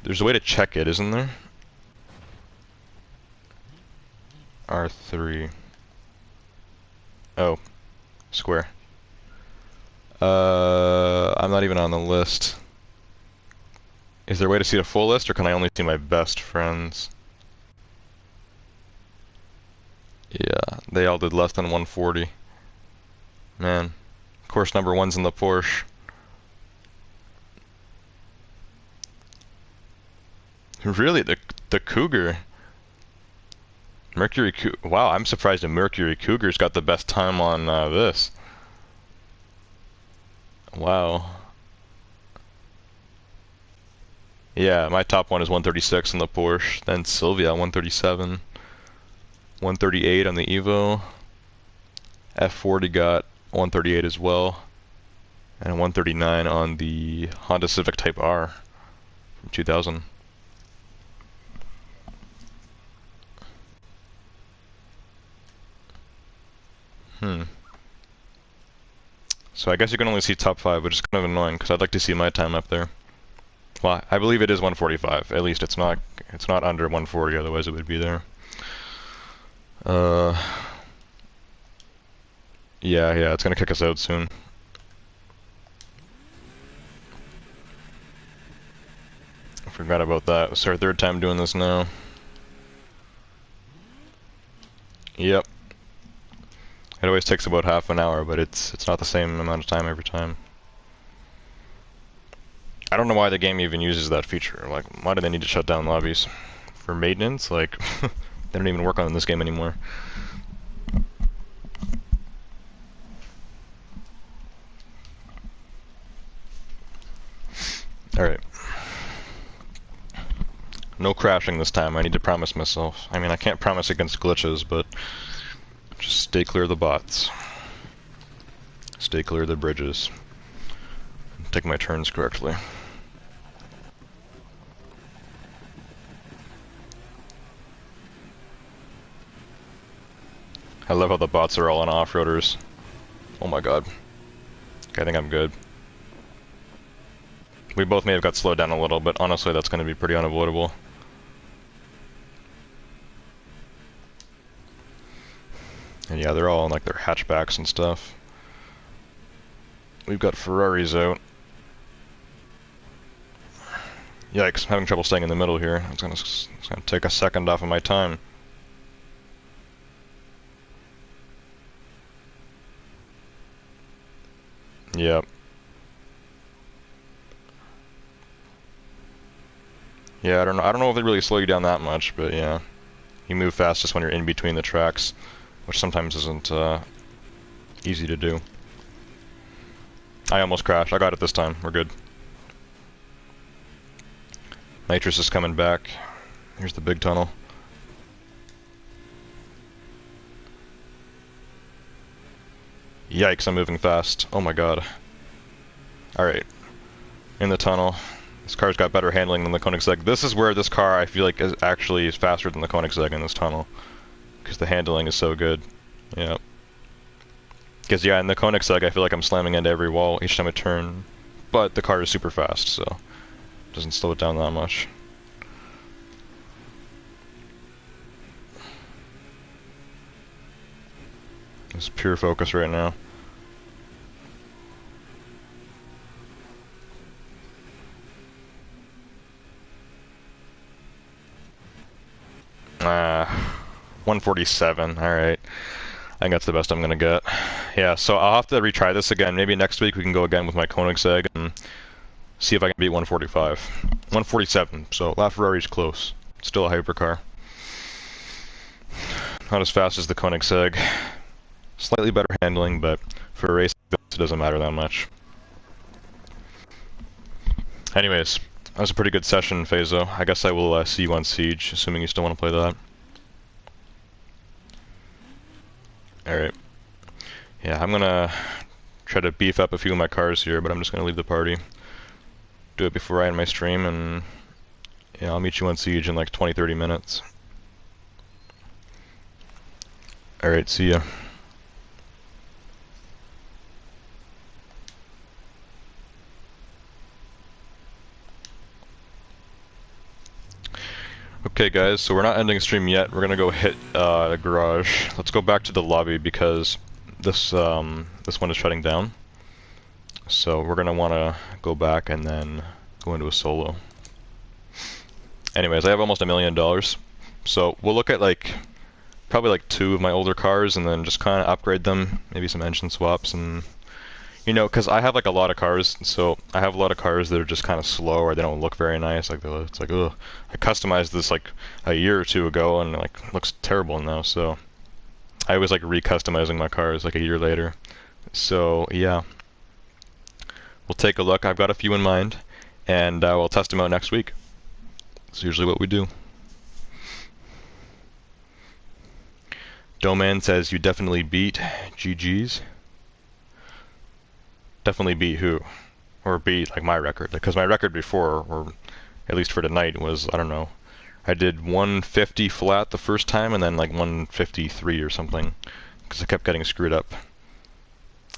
There's a way to check it, isn't there? R3. Oh. Square. I'm not even on the list. Is there a way to see the full list, or can I only see my best friends? Yeah, they all did less than 140. Man. Course number 1's in the Porsche. Really? The Cougar? Wow, I'm surprised the Mercury Cougar's got the best time on this. Wow. Yeah, my top one is 136 in the Porsche, then Sylvia 137, 138 on the Evo, F40 got 138 as well, and 139 on the Honda Civic Type R from 2000. So I guess you can only see top 5, which is kind of annoying because I'd like to see my time up there. Well, I believe it is 145. At least it's not under 140, otherwise it would be there. Yeah, it's gonna kick us out soon. I forgot about that. It's our third time doing this now. Yep. It always takes about half an hour, but it's not the same amount of time every time. I don't know why the game even uses that feature. Like, why do they need to shut down lobbies? For maintenance? Like, they don't even work on this game anymore. Alright. No crashing this time, I need to promise myself. I mean, I can't promise against glitches, but just stay clear of the bots. Stay clear of the bridges. Take my turns correctly. I love how the bots are all on off-roaders. Oh my god. Okay, I think I'm good. We both may have got slowed down a little, but honestly that's going to be pretty unavoidable. And yeah, they're all on like their hatchbacks and stuff. We've got Ferraris out. Yikes, I'm having trouble staying in the middle here. It's gonna take a second off of my time. Yep. Yeah, I don't know if they really slow you down that much, but yeah. You move fast just when you're in between the tracks, which sometimes isn't easy to do. I almost crashed. I got it this time. We're good. Nitrous is coming back. Here's the big tunnel. Yikes, I'm moving fast. Oh my god. Alright. In the tunnel. This car's got better handling than the Koenigsegg. This is where this car, I feel like, is actually faster than the Koenigsegg in this tunnel. Because the handling is so good. Yeah. Because, yeah, in the Koenigsegg, I feel like I'm slamming into every wall each time I turn. But the car is super fast, so it doesn't slow it down that much. It's pure focus right now. Ah, 147, alright. I think that's the best I'm gonna get. Yeah, so I'll have to retry this again. Maybe next week we can go again with my Koenigsegg and see if I can beat 145. 147, so LaFerrari's close. Still a hypercar. Not as fast as the Koenigsegg. Slightly better handling, but for a race it doesn't matter that much. Anyways, that was a pretty good session, Fazo. I guess I will see you on Siege, assuming you still want to play that. Alright. Yeah, I'm gonna try to beef up a few of my cars here, but I'm just gonna leave the party. Do it before I end my stream, and yeah, I'll meet you on Siege in like 20-30 minutes. Alright, see ya. Okay guys, so we're not ending stream yet. We're gonna go hit the garage. Let's go back to the lobby because this this one is shutting down. So we're gonna wanna go back and then go into a solo. Anyways, I have almost $1 million. So we'll look at like probably like 2 of my older cars and then just kinda upgrade them, maybe some engine swaps, and you know, because I have like a lot of cars, so I have a lot of cars that are just kind of slow or they don't look very nice. Like it's like, ugh, I customized this like a year or 2 ago and like it looks terrible now. So I always like re-customizing my cars like a year later. So yeah, we'll take a look. I've got a few in mind, and we'll test them out next week. That's usually what we do. Doman says you definitely beat GG's. Definitely beat who? Or beat like my record, because my record before, or at least for tonight, was, I don't know, I did 150 flat the first time and then like 153 or something, because I kept getting screwed up.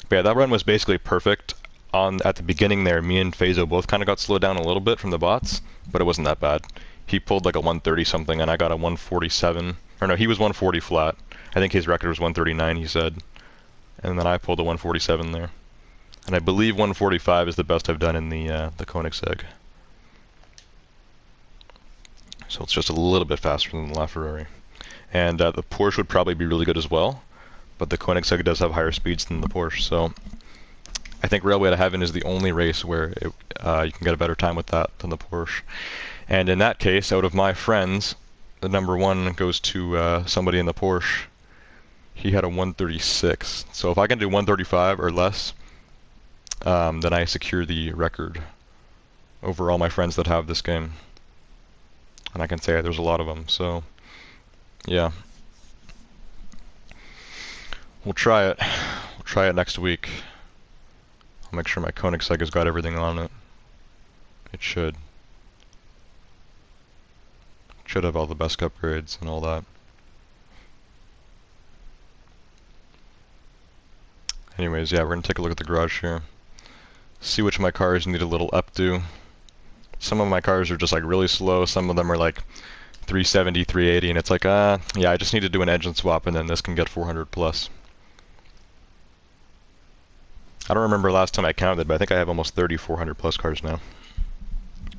But yeah, that run was basically perfect. At the beginning there, me and Fazo both kind of got slowed down a little bit from the bots, but it wasn't that bad. He pulled like a 130 something and I got a 147, or no, he was 140 flat. I think his record was 139, he said, and then I pulled a 147 there. And I believe 145 is the best I've done in the Koenigsegg. So it's just a little bit faster than the LaFerrari. And the Porsche would probably be really good as well, but the Koenigsegg does have higher speeds than the Porsche. So I think Railway to Heaven is the only race where you can get a better time with that than the Porsche. And in that case, out of my friends, the number 1 goes to somebody in the Porsche. He had a 136. So if I can do 135 or less, then I secure the record over all my friends that have this game. And I can say there's a lot of them, so yeah. We'll try it. We'll try it next week. I'll make sure my Koenigsegg has got everything on it. It should. Should have all the best upgrades and all that. Anyways, yeah, we're gonna take a look at the garage here. See which of my cars need a little updo. Some of my cars are just like really slow, some of them are like 370, 380, and it's like, yeah, I just need to do an engine swap and then this can get 400 plus. I don't remember last time I counted, but I think I have almost 30 400 plus cars now.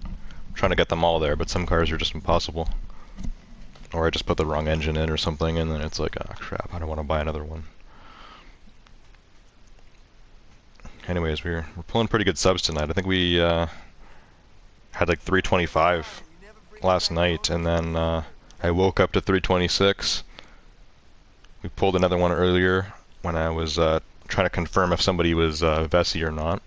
I'm trying to get them all there, but some cars are just impossible. Or I just put the wrong engine in or something, and then it's like, ah, crap, I don't want to buy another one. Anyways, we're pulling pretty good subs tonight. I think we had like 325 last night, and then I woke up to 326. We pulled another one earlier when I was trying to confirm if somebody was Vessi or not.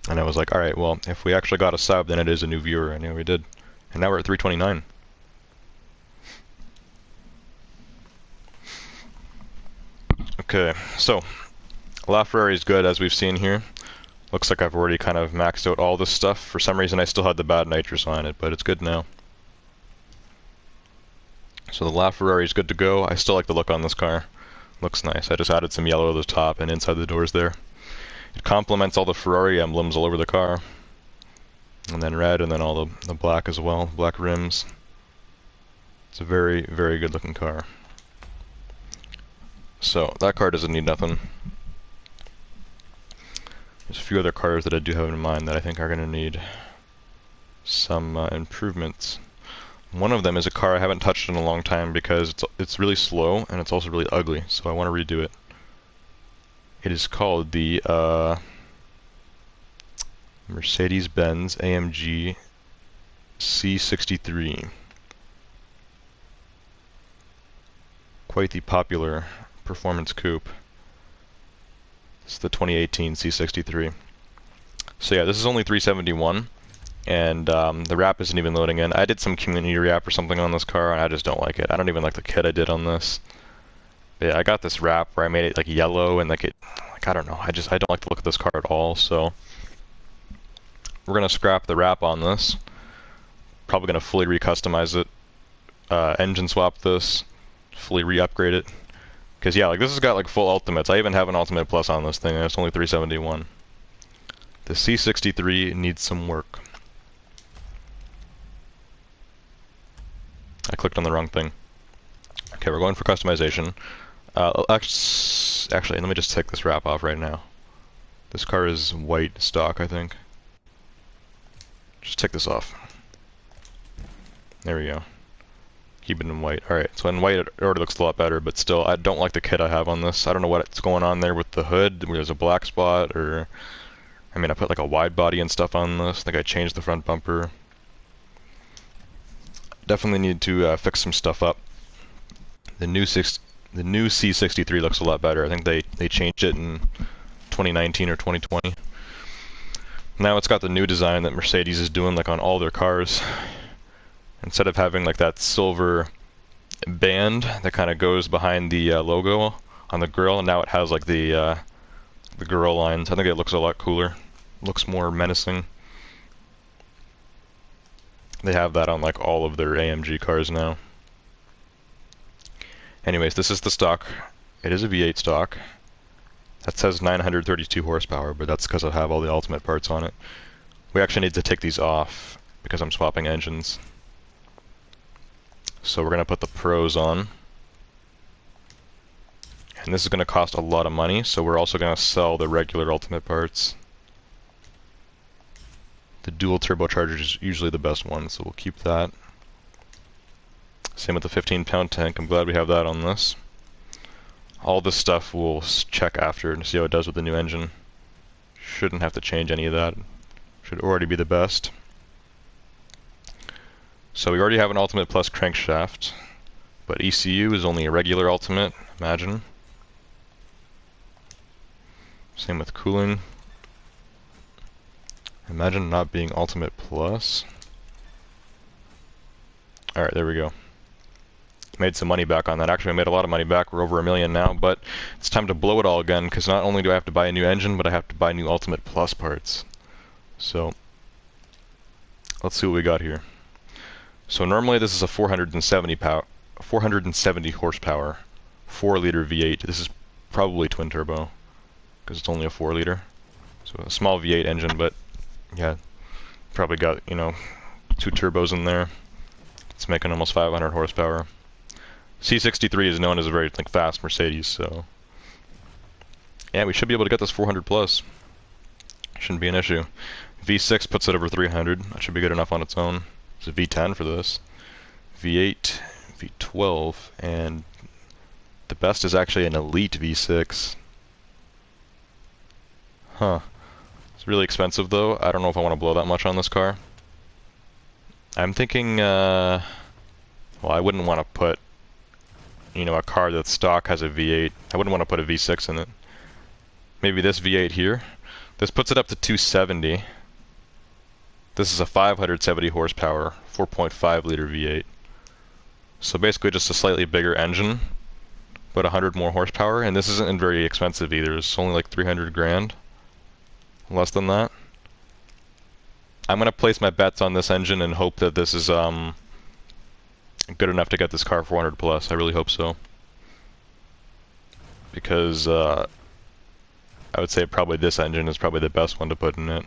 And I was like, alright, well, if we actually got a sub, then it is a new viewer. And we did. And now we're at 329. Okay, so LaFerrari is good, as we've seen here. Looks like I've already kind of maxed out all this stuff. For some reason I still had the bad nitrous on it, but it's good now. So the LaFerrari is good to go. I still like the look on this car. Looks nice. I just added some yellow to the top and inside the doors there. It complements all the Ferrari emblems all over the car. And then red, and then all the black as well, black rims. It's a very, very good looking car. So that car doesn't need nothing. There's a few other cars that I do have in mind that I think are going to need some improvements. One of them is a car I haven't touched in a long time because it's really slow and it's also really ugly, so I want to redo it. It is called the Mercedes-Benz Amg C63. Quite the popular performance coupe. It's the 2018 C63. So yeah, this is only 371, and the wrap isn't even loading in. I did some community wrap or something on this car, and I just don't like it. I don't even like the kit I did on this. But yeah, I got this wrap where I made it like yellow and like I don't know. I don't like the look of this car at all. So we're gonna scrap the wrap on this. Probably gonna fully recustomize it, engine swap this, fully re-upgrade it. Because yeah, like this has got like full ultimates. I even have an Ultimate Plus on this thing, and it's only 371. The C63 needs some work. I clicked on the wrong thing. Okay, we're going for customization. Actually, let me just take this wrap off right now. This car is white stock, I think. Just take this off. There we go. Keep it in white. Alright, so in white it already looks a lot better, but still, I don't like the kit I have on this. I don't know what's going on there with the hood, where there's a black spot, or... I mean, I put like a wide body and stuff on this. I think I changed the front bumper. Definitely need to fix some stuff up. The new C63 looks a lot better. I think they changed it in 2019 or 2020. Now it's got the new design that Mercedes is doing like on all their cars. Instead of having like that silver band that kind of goes behind the logo on the grille, now it has like the grille lines. I think it looks a lot cooler. Looks more menacing. They have that on like all of their AMG cars now. Anyways, this is the stock. It is a V8 stock. That says 932 horsepower, but that's because I have all the ultimate parts on it. We actually need to take these off because I'm swapping engines. So we're going to put the pros on. And this is going to cost a lot of money, so we're also going to sell the regular ultimate parts. The dual turbocharger is usually the best one, so we'll keep that. Same with the 15-pound tank. I'm glad we have that on this. All this stuff we'll check after to see how it does with the new engine. Shouldn't have to change any of that. Should already be the best. So we already have an Ultimate Plus crankshaft, but ECU is only a regular Ultimate, imagine. Same with cooling. Imagine not being Ultimate Plus. Alright, there we go. Made some money back on that. Actually, I made a lot of money back. We're over $1 million now, but it's time to blow it all again, because not only do I have to buy a new engine, but I have to buy new Ultimate Plus parts. So, let's see what we got here. So normally this is a 470 horsepower, 4-liter V8. This is probably twin turbo, because it's only a 4-liter. So a small V8 engine, but yeah, probably got, you know, 2 turbos in there. It's making almost 500 horsepower. C63 is known as a very fast Mercedes, so yeah, we should be able to get this 400 plus. Shouldn't be an issue. V6 puts it over 300. That should be good enough on its own. It's a V10 for this. V8, V12, and the best is actually an Elite V6. Huh. It's really expensive though. I don't know if I want to blow that much on this car. I'm thinking, well, I wouldn't want to put, you know, a car that's stock has a V8. I wouldn't want to put a V6 in it. Maybe this V8 here. This puts it up to 270. This is a 570 horsepower, 4.5 liter V8. So basically just a slightly bigger engine, but 100 more horsepower, and this isn't very expensive either. It's only like 300 grand, less than that. I'm gonna place my bets on this engine and hope that this is good enough to get this car 400 plus. I really hope so, because I would say probably this engine is probably the best one to put in it.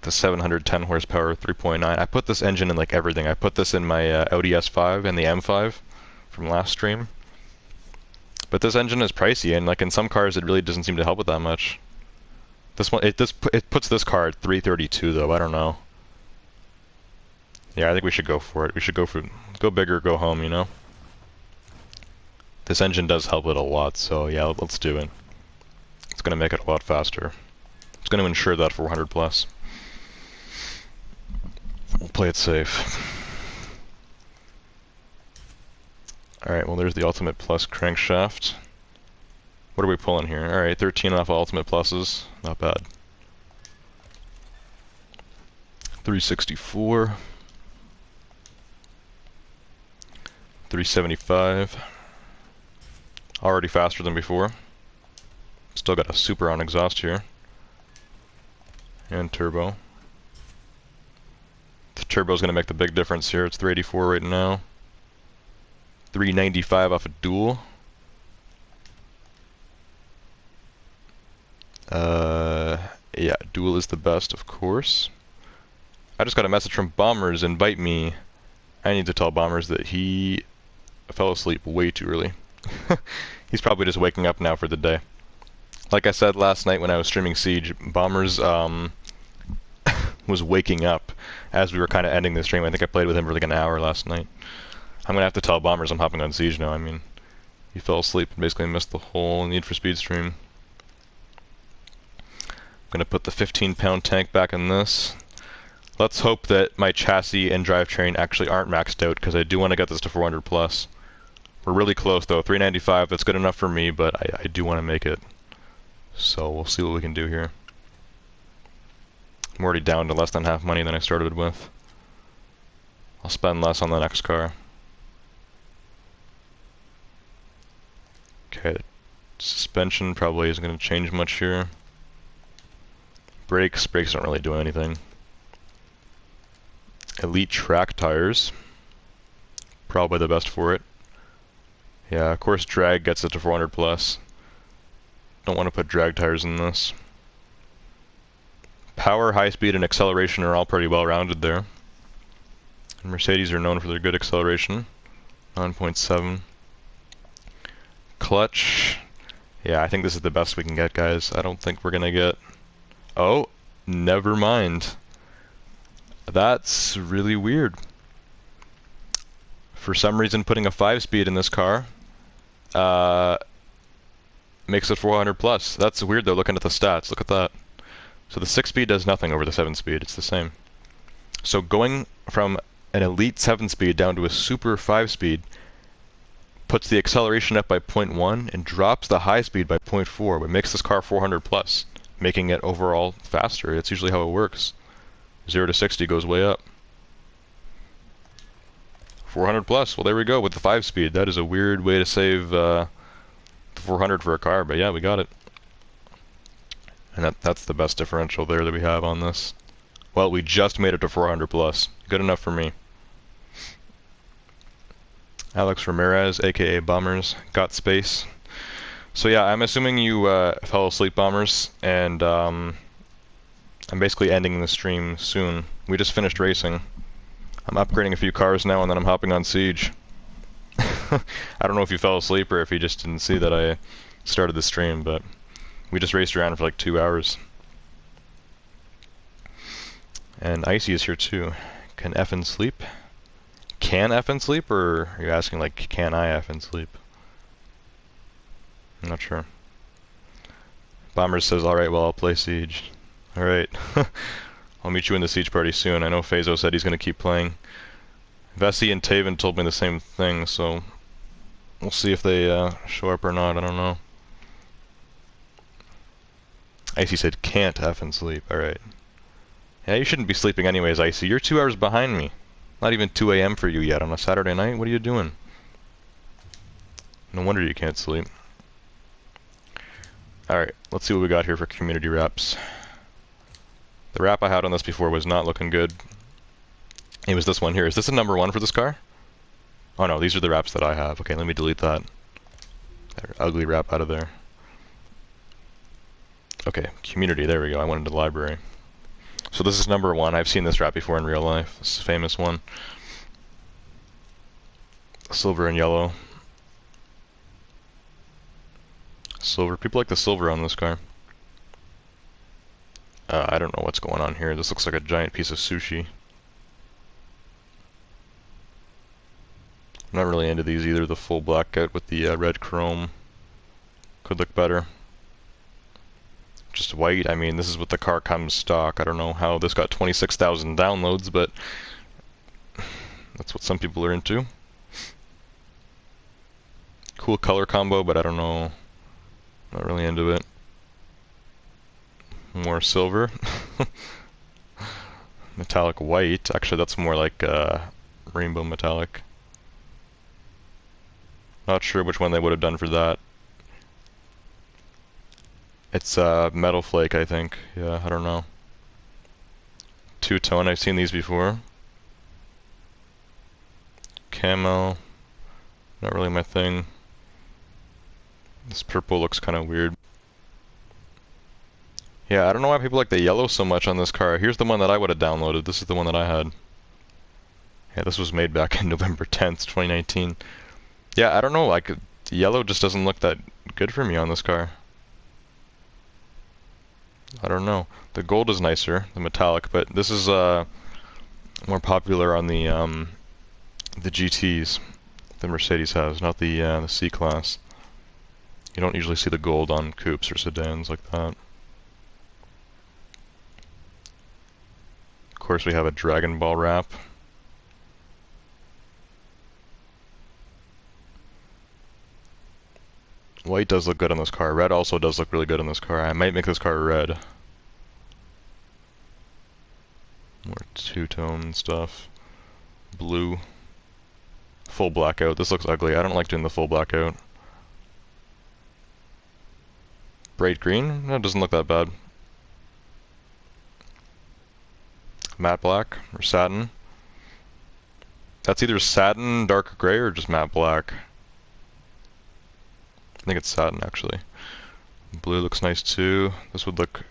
The 710 horsepower 3.9. I put this engine in like everything. I put this in my Audi S5 and the M5 from last stream. But this engine is pricey, and like in some cars it really doesn't seem to help it that much. This one, it puts this car at 332 though. I don't know. Yeah, I think we should go for it. We should go big or go home, you know? This engine does help it a lot, so yeah, let's do it. It's gonna make it a lot faster. It's gonna ensure that 400 plus. We'll play it safe. Alright, well there's the Ultimate Plus crankshaft. What are we pulling here? Alright, 13 off Ultimate Pluses. Not bad. 364. 375. Already faster than before. Still got a super on exhaust here. And turbo. The turbo's gonna make the big difference here. It's 384 right now. 395 off a dual. Yeah, dual is the best, of course. I just got a message from Bombers, invite me. I need to tell Bombers that he fell asleep way too early. He's probably just waking up now for the day. Like I said last night when I was streaming Siege, Bombers was waking up as we were kind of ending the stream. I think I played with him for like an hour last night. I'm gonna have to tell Bombers I'm hopping on Siege now. I mean, he fell asleep and basically missed the whole Need for Speed stream. I'm gonna put the 15-pound tank back in this. Let's hope that my chassis and drivetrain actually aren't maxed out, because I do want to get this to 400 plus. We're really close though. 395, that's good enough for me, but I do want to make it. So we'll see what we can do here. I'm already down to less than half money than I started with. I'll spend less on the next car. Okay, suspension probably isn't going to change much here. Brakes don't really do anything. Elite track tires, probably the best for it. Yeah, of course drag gets it to 400 plus. Don't want to put drag tires in this. Power, high speed, and acceleration are all pretty well rounded there. And Mercedes are known for their good acceleration. 9.7. Clutch. Yeah, I think this is the best we can get, guys. I don't think we're gonna get... Oh, never mind. That's really weird. For some reason, putting a 5-speed in this car makes it 400 plus. That's weird though, looking at the stats. Look at that. So the 6-speed does nothing over the 7-speed. It's the same. So going from an elite 7-speed down to a super 5-speed puts the acceleration up by 0.1 and drops the high speed by 0.4, but makes this car 400 plus, making it overall faster. It's usually how it works. 0 to 60 goes way up. 400 plus. Well, there we go with the 5-speed. That is a weird way to save the 400 for a car, but yeah, we got it. And that's the best differential there that we have on this. Well, we just made it to 400 plus. Good enough for me. Alex Ramirez, aka Bombers, got space. So yeah, I'm assuming you fell asleep, Bombers, and I'm basically ending the stream soon. We just finished racing. I'm upgrading a few cars now, and then I'm hopping on Siege. I don't know if you fell asleep or if you just didn't see that I started the stream, but we just raced around for like 2 hours. And Icy is here too. Can effin' sleep? Can effin' sleep, or are you asking like, can I effin' sleep? I'm not sure. Bombers says, alright, well, I'll play Siege. Alright. I'll meet you in the Siege party soon. I know Fazo said he's going to keep playing. Vessi and Taven told me the same thing, so we'll see if they show up or not. I don't know. Icy said, can't effin' sleep. Alright. Yeah, you shouldn't be sleeping anyways, Icy. You're 2 hours behind me. Not even 2 a.m. for you yet on a Saturday night. What are you doing? No wonder you can't sleep. Alright, let's see what we got here for community wraps. The wrap I had on this before was not looking good. It was this one here. Is this a number 1 for this car? Oh no, these are the wraps that I have. Okay, let me delete that. That ugly wrap out of there. Okay, community, there we go. I went into the library. So this is number 1. I've seen this wrap before in real life. This is a famous one. Silver and yellow. Silver. People like the silver on this car. I don't know what's going on here. This looks like a giant piece of sushi. I'm not really into these either. The full blackout with the red chrome could look better. Just white. I mean, this is what the car comes stock. I don't know how this got 26,000 downloads, but that's what some people are into. Cool color combo, but I don't know. Not really into it. More silver. Metallic white. Actually, that's more like rainbow metallic. Not sure which one they would have done for that. It's metal flake, I think. Yeah, I don't know. Two-tone, I've seen these before. Camo. Not really my thing. This purple looks kind of weird. Yeah, I don't know why people like the yellow so much on this car. Here's the one that I would have downloaded. This is the one that I had. Yeah, this was made back in November 10th, 2019. Yeah, I don't know, like, yellow just doesn't look that good for me on this car. I don't know. The gold is nicer, the metallic, but this is more popular on the GTs the Mercedes has, not the C-Class. You don't usually see the gold on coupes or sedans like that. Of course, we have a Dragon Ball wrap. White does look good on this car. Red also does look really good on this car. I might make this car red. More two-tone stuff. Blue. Full blackout. This looks ugly. I don't like doing the full blackout. Bright green? No, it doesn't look that bad. Matte black or satin. That's either satin, dark gray, or just matte black. I think it's satin, actually. Blue looks nice too. This would look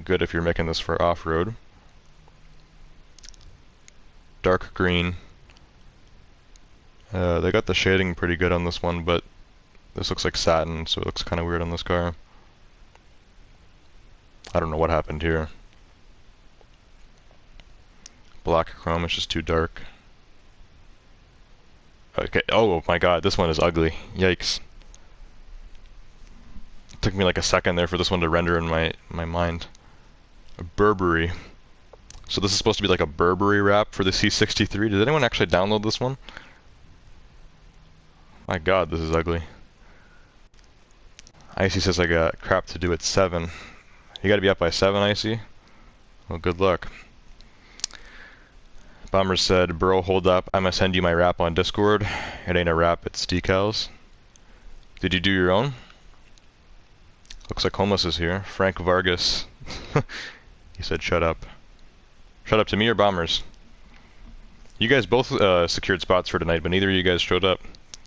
good if you're making this for off-road. Dark green. They got the shading pretty good on this one, but this looks like satin, so it looks kind of weird on this car. I don't know what happened here. Black chrome is just too dark. Okay, oh my god, this one is ugly. Yikes. It took me like a second there for this one to render in my mind. A Burberry. So this is supposed to be like a Burberry wrap for the C63. Did anyone actually download this one? My god, this is ugly. Icy says I got crap to do at 7. You gotta be up by 7, Icy? Well, good luck. Bomber said, bro, hold up. I'ma send you my wrap on Discord. It ain't a wrap, it's decals. Did you do your own? Looks like Homeless is here. Frank Vargas. He said, shut up. Shut up to me or Bombers? You guys both secured spots for tonight, but neither of you guys showed up.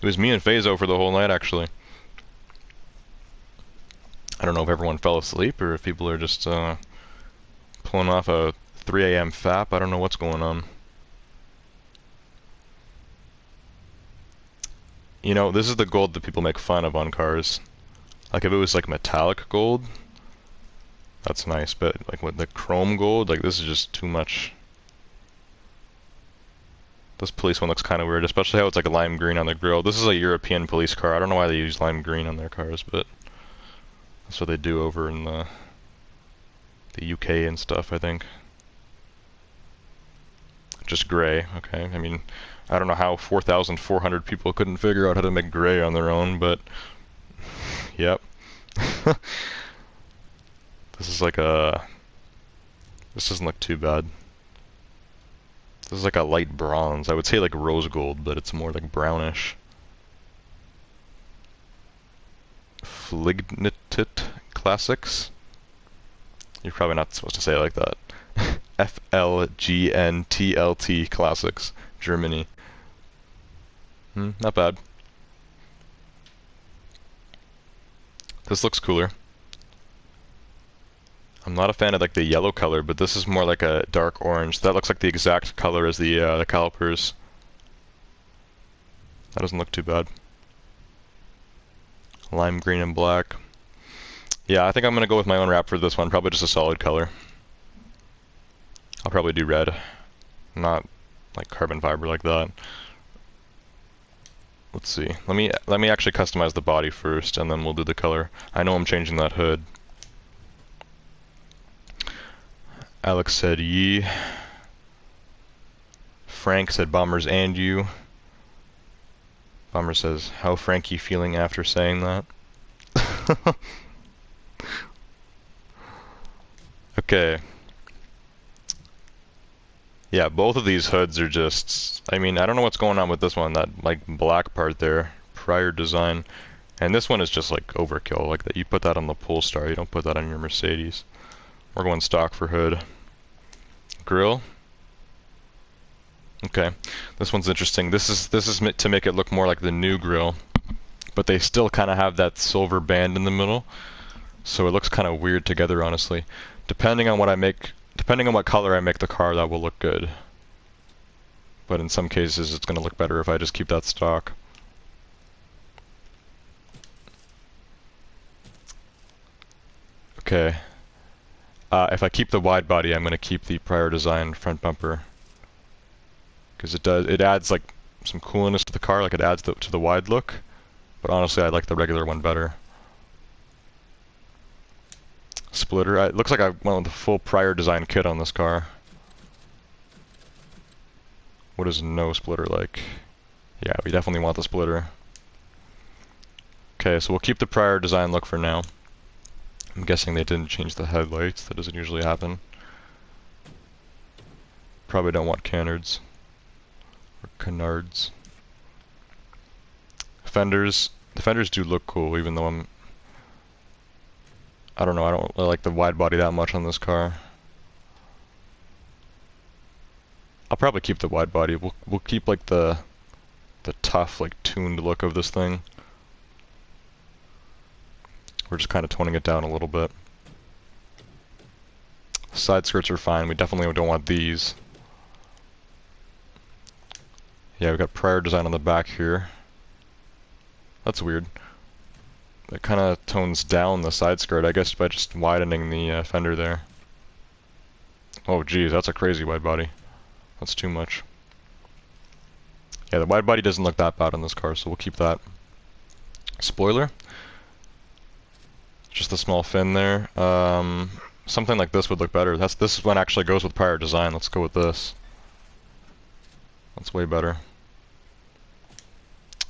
It was me and Fazo for the whole night, actually. I don't know if everyone fell asleep or if people are just pulling off a 3 a.m. fap. I don't know what's going on. You know, this is the gold that people make fun of on cars. Like if it was like metallic gold, that's nice, but like with the chrome gold, like this is just too much. This police one looks kind of weird, especially how it's like a lime green on the grille. This is a European police car. I don't know why they use lime green on their cars, but that's what they do over in the UK and stuff, I think. Just gray, okay. I mean, I don't know how 4,400 people couldn't figure out how to make gray on their own, but yep. This is like a This doesn't look too bad. This is like a light bronze. I would say like rose gold, but it's more like brownish. Flignitit Classics. You're probably not supposed to say it like that. FLGNTLT Classics, Germany. Not bad. This looks cooler. I'm not a fan of like the yellow color, but this is more like a dark orange. That looks like the exact color as the calipers. That doesn't look too bad. Lime green and black. Yeah, I think I'm gonna go with my own wrap for this one. Probably just a solid color. I'll probably do red, not like carbon fiber like that. Let's see. Let me actually customize the body first, and then we'll do the color. I know I'm changing that hood. Alex said ye. Frank said bombers and you. Bomber says, how Frankie feeling after saying that? Okay. Yeah, both of these hoods are just, I mean, I don't know what's going on with this one, that like black part there, prior design. And this one is just like overkill, like that you put that on the Polestar, you don't put that on your Mercedes. We're going stock for hood. Grill. Okay, this one's interesting. This is meant to make it look more like the new grill, but they still kind of have that silver band in the middle, so it looks kind of weird together, honestly. Depending on what color I make the car, that will look good. But in some cases, it's going to look better if I just keep that stock. Okay. If I keep the wide body, I'm going to keep the prior design front bumper, because it adds like some coolness to the car, like it adds to the wide look. But honestly, I like the regular one better. Splitter. It looks like I went with the full prior design kit on this car. What is no splitter like? Yeah, we definitely want the splitter. Okay, so we'll keep the prior design look for now. I'm guessing they didn't change the headlights. That doesn't usually happen. Probably don't want canards. Or canards. Fenders. The fenders do look cool, even though I don't know, I don't really like the wide body that much on this car. I'll probably keep the wide body. We'll keep like the tough, like tuned look of this thing. We're just kind of toning it down a little bit. Side skirts are fine. We definitely don't want these. Yeah, we've got prior design on the back here. That's weird. It kind of tones down the side skirt, I guess, by just widening the fender there. Oh geez, that's a crazy wide body. That's too much. Yeah, the wide body doesn't look that bad on this car, so we'll keep that. Spoiler. Just a small fin there. Something like this would look better. This one actually goes with prior design. Let's go with this. That's way better.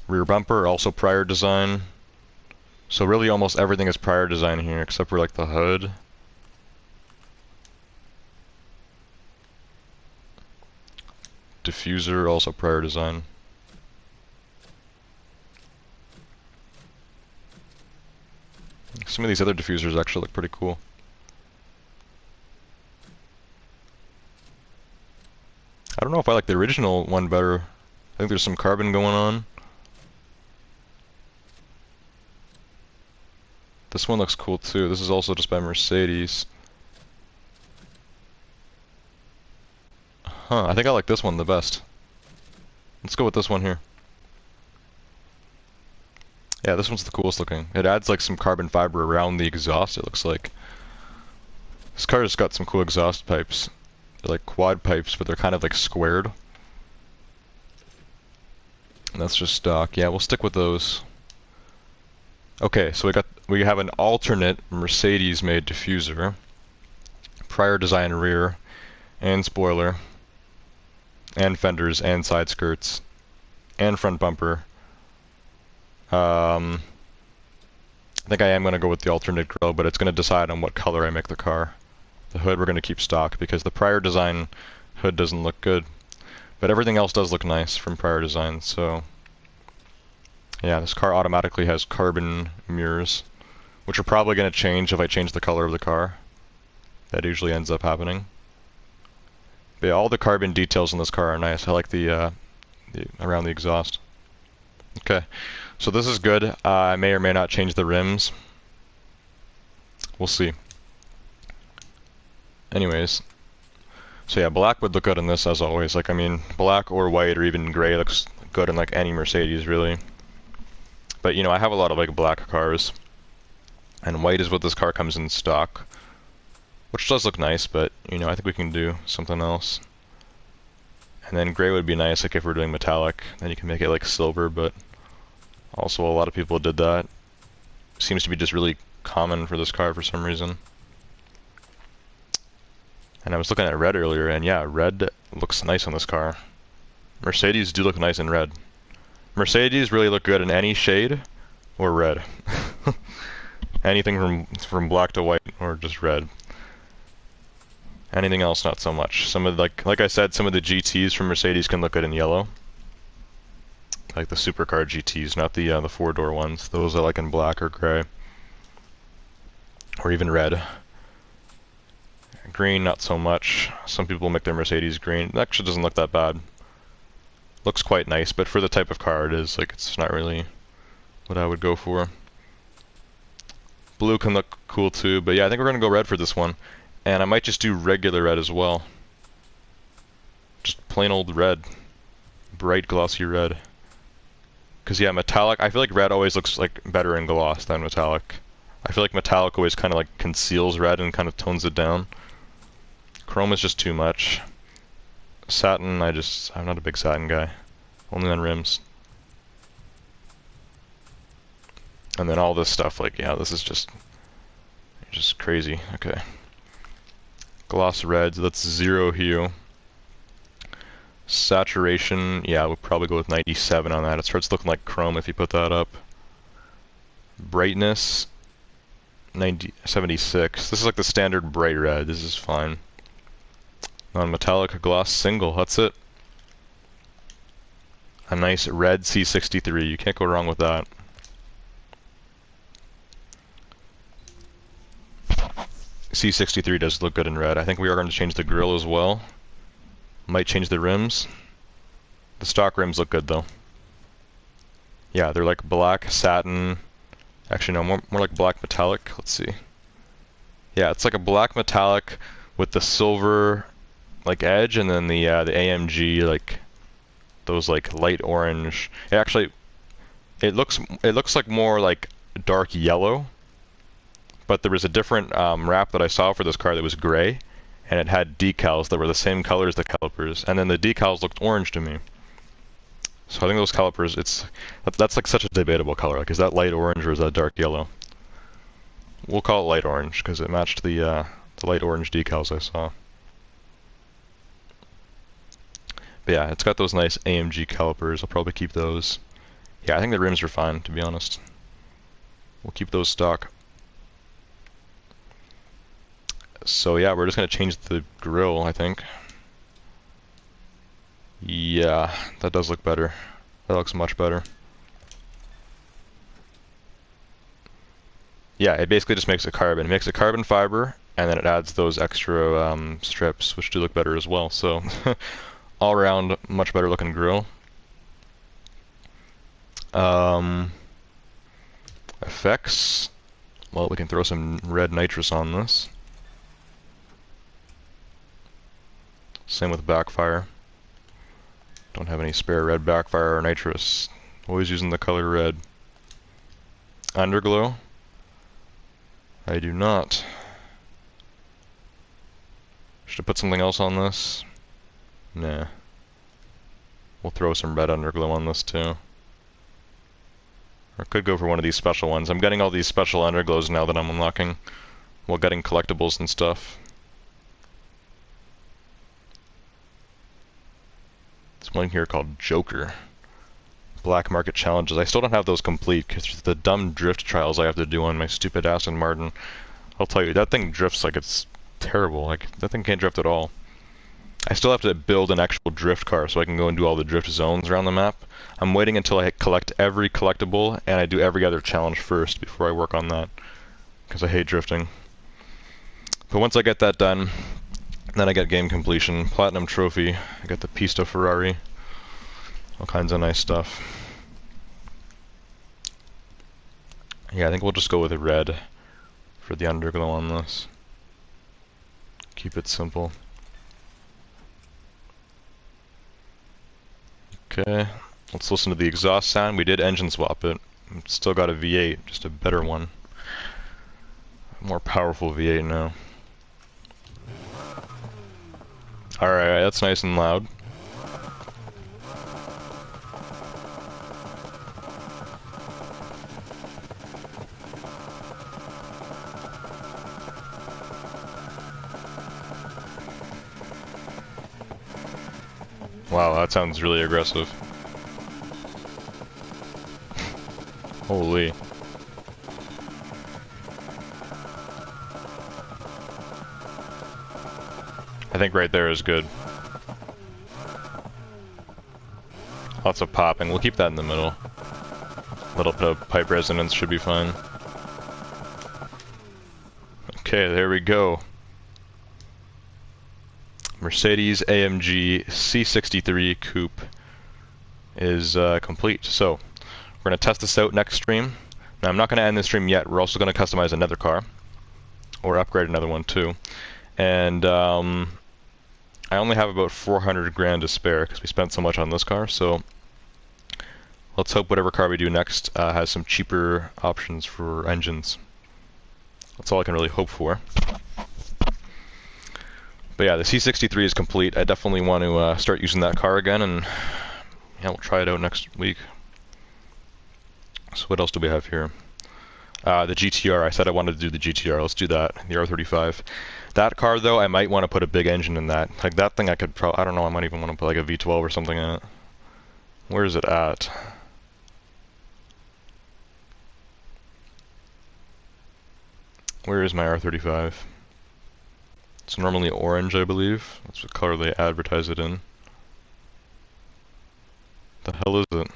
Rear bumper, also prior design. So really almost everything is prior design here, except for like the hood. Diffuser, also prior design. Some of these other diffusers actually look pretty cool. I don't know if I like the original one better. I think there's some carbon going on. This one looks cool too. This is also just by Mercedes. Huh, I think I like this one the best. Let's go with this one here. Yeah, this one's the coolest looking. It adds like some carbon fiber around the exhaust, it looks like. This car has got some cool exhaust pipes. They're like quad pipes, but they're kind of like squared. And that's just stock. Yeah, we'll stick with those. Okay, so we have an alternate Mercedes-made diffuser, prior design rear, and spoiler, and fenders, and side skirts, and front bumper. I think I am going to go with the alternate grille, but it's going to decide on what color I make the car. The hood we're going to keep stock because the prior design hood doesn't look good. But everything else does look nice from prior designs, so... Yeah, this car automatically has carbon mirrors, which are probably going to change if I change the color of the car. That usually ends up happening. But yeah, all the carbon details in this car are nice. I like the around the exhaust. Okay, so this is good. I may or may not change the rims. We'll see. Anyways, so yeah, black would look good in this as always. Like, I mean, black or white or even gray looks good in like any Mercedes, really. But you know, I have a lot of like black cars, and white is what this car comes in stock, which does look nice. But you know, I think we can do something else. And then gray would be nice, like if we're doing metallic, then you can make it like silver. But also, a lot of people did that. Seems to be just really common for this car for some reason. And I was looking at red earlier, and yeah, red looks nice on this car. Mercedes do look nice in red. Mercedes really look good in any shade or red. Anything from black to white or just red. Anything else, not so much. Some of like I said, some of the GTs from Mercedes can look good in yellow. Like the supercar GTs, not the four-door ones. Those are like in black or gray. Or even red. Green, not so much. Some people make their Mercedes green. It actually doesn't look that bad. Looks quite nice, but for the type of car it is, like, it's not really what I would go for. Blue can look cool too, but yeah, I think we're gonna go red for this one. And I might just do regular red as well. Just plain old red. Bright, glossy red. Because yeah, metallic, I feel like red always looks like better in gloss than metallic. I feel like metallic always kind of like conceals red and kind of tones it down. Chrome is just too much. Satin, I'm not a big satin guy. Only on rims. And then all this stuff, like, yeah, this is just crazy. Okay. Gloss reds, that's 0 hue. Saturation, yeah, we'll probably go with 97 on that. It starts looking like chrome if you put that up. Brightness, 76. This is like the standard bright red. This is fine. Non-metallic gloss single, that's it. A nice red C63. You can't go wrong with that. C63 does look good in red. I think we are going to change the grille as well. Might change the rims. The stock rims look good though. Yeah, they're like black satin. Actually, no, more like black metallic. Let's see. Yeah, it's like a black metallic with the silver like edge, and then the AMG like those like light orange. It looks like more like dark yellow. But there was a different wrap that I saw for this car that was gray, and it had decals that were the same color as the calipers, and then the decals looked orange to me. So I think those calipers, that's like such a debatable color. Like, is that light orange or is that dark yellow? We'll call it light orange because it matched the light orange decals I saw. But yeah, it's got those nice AMG calipers. I'll probably keep those. Yeah, I think the rims are fine, to be honest. We'll keep those stock. So yeah, we're just going to change the grille, I think. Yeah, that does look better. That looks much better. Yeah, it basically just makes a carbon. It makes a carbon fiber, and then it adds those extra strips, which do look better as well. So, all around, much better looking grille. Effects. Well, we can throw some red nitrous on this. Same with backfire. Don't have any spare red backfire or nitrous. Always using the color red. Underglow. I do not. Should I put something else on this? Nah. We'll throw some red underglow on this too. Or could go for one of these special ones. I'm getting all these special underglows now that I'm unlocking while getting collectibles and stuff. There's one here called Joker. Black market challenges. I still don't have those complete because the dumb drift trials I have to do on my stupid Aston Martin. I'll tell you, that thing drifts like it's terrible. Like, that thing can't drift at all. I still have to build an actual drift car so I can go and do all the drift zones around the map. I'm waiting until I collect every collectible and I do every other challenge first before I work on that, because I hate drifting. But once I get that done, then I get game completion, platinum trophy, I get the Pista Ferrari, all kinds of nice stuff. Yeah, I think we'll just go with a red for the underglow on this. Keep it simple. Okay, let's listen to the exhaust sound. We did engine swap it. Still got a V8, just a better one. A more powerful V8 now. Alright, that's nice and loud. Wow, that sounds really aggressive. Holy. I think right there is good. Lots of popping. We'll keep that in the middle. Little bit of pipe resonance should be fine. Okay, there we go. Mercedes Amg C63 coupe is complete. So we're going to test this out next stream. Now I'm not going to end this stream yet. We're also going to customize another car, or upgrade another one too. And I only have about 400 grand to spare because we spent so much on this car. So let's hope whatever car we do next has some cheaper options for engines. That's all I can really hope for. But yeah, the C63 is complete. I definitely want to start using that car again, and yeah, we'll try it out next week. So what else do we have here? The GTR. I said I wanted to do the GTR. Let's do that. The R35. That car, though, I might want to put a big engine in that. Like, that thing I could I don't know, I might even want to put like a V12 or something in it. Where is it at? Where is my R35? It's normally orange, I believe. That's what color they advertise it in. The hell is it?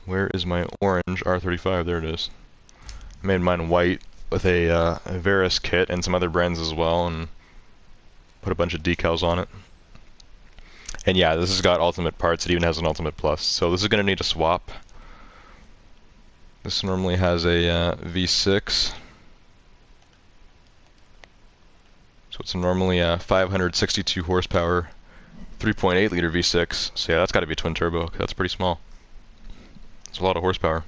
Where is my orange R35? There it is. I made mine white with a Varus kit and some other brands as well, and put a bunch of decals on it. And yeah, this has got ultimate parts. It even has an ultimate plus. So this is going to need a swap. This normally has a V6. So it's normally a 562 horsepower, 3.8 liter V6. So yeah, that's got to be twin turbo. That's pretty small. It's a lot of horsepower.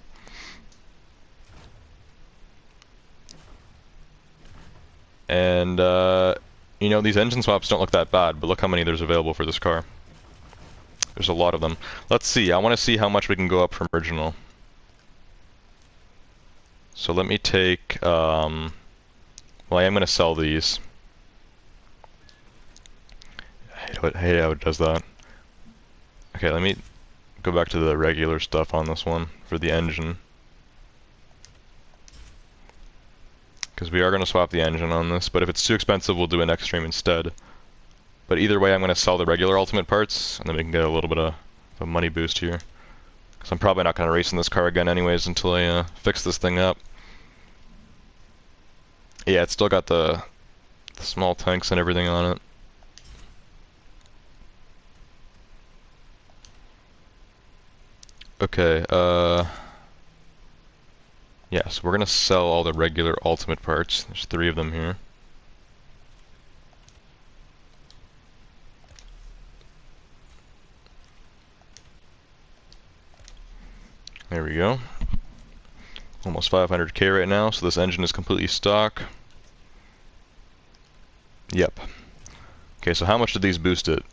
And you know, these engine swaps don't look that bad, but look how many there's available for this car. There's a lot of them. Let's see. I want to see how much we can go up from original. So let me take, well, I am going to sell these. I hate how it does that. Okay, let me go back to the regular stuff on this one for the engine. Because we are going to swap the engine on this, but if it's too expensive, we'll do an extreme instead. But either way, I'm going to sell the regular ultimate parts, and then we can get a little bit of a money boost here. Because I'm probably not going to race in this car again anyways until I fix this thing up. Yeah, it's still got the small tanks and everything on it. Okay, yeah, so we're gonna sell all the regular ultimate parts. There's 3 of them here. There we go. Almost 500k right now, so this engine is completely stock. Yep. Okay, so how much did these boost it?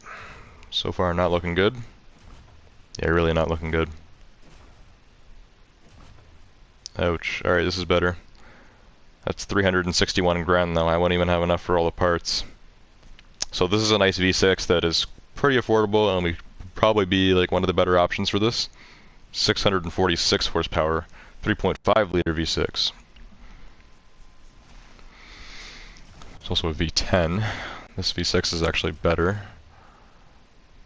So far, not looking good. Yeah, really not looking good. Ouch. Alright, this is better. That's 361 grand though. I won't even have enough for all the parts. So this is a nice V6 that is pretty affordable, and would probably be like one of the better options for this. 646 horsepower, 3.5 liter V6. There's also a V10. This V6 is actually better.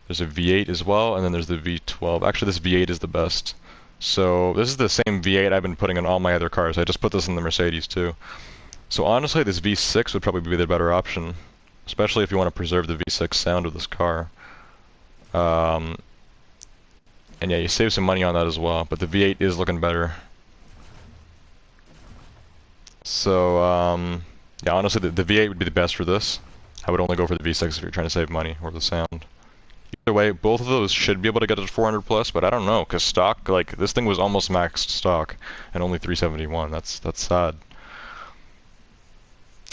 There's a V8 as well, and then there's the V12. Actually, this V8 is the best. So this is the same V8 I've been putting in all my other cars. I just put this in the Mercedes too. So honestly, this V6 would probably be the better option, especially if you want to preserve the V6 sound of this car. And yeah, you save some money on that as well, but the V8 is looking better. So yeah, honestly, the V8 would be the best for this. I would only go for the V6 if you're trying to save money, or the sound. Either way, both of those should be able to get it to 400 plus, but I don't know, because stock, like, this thing was almost maxed stock, and only 371. That's sad.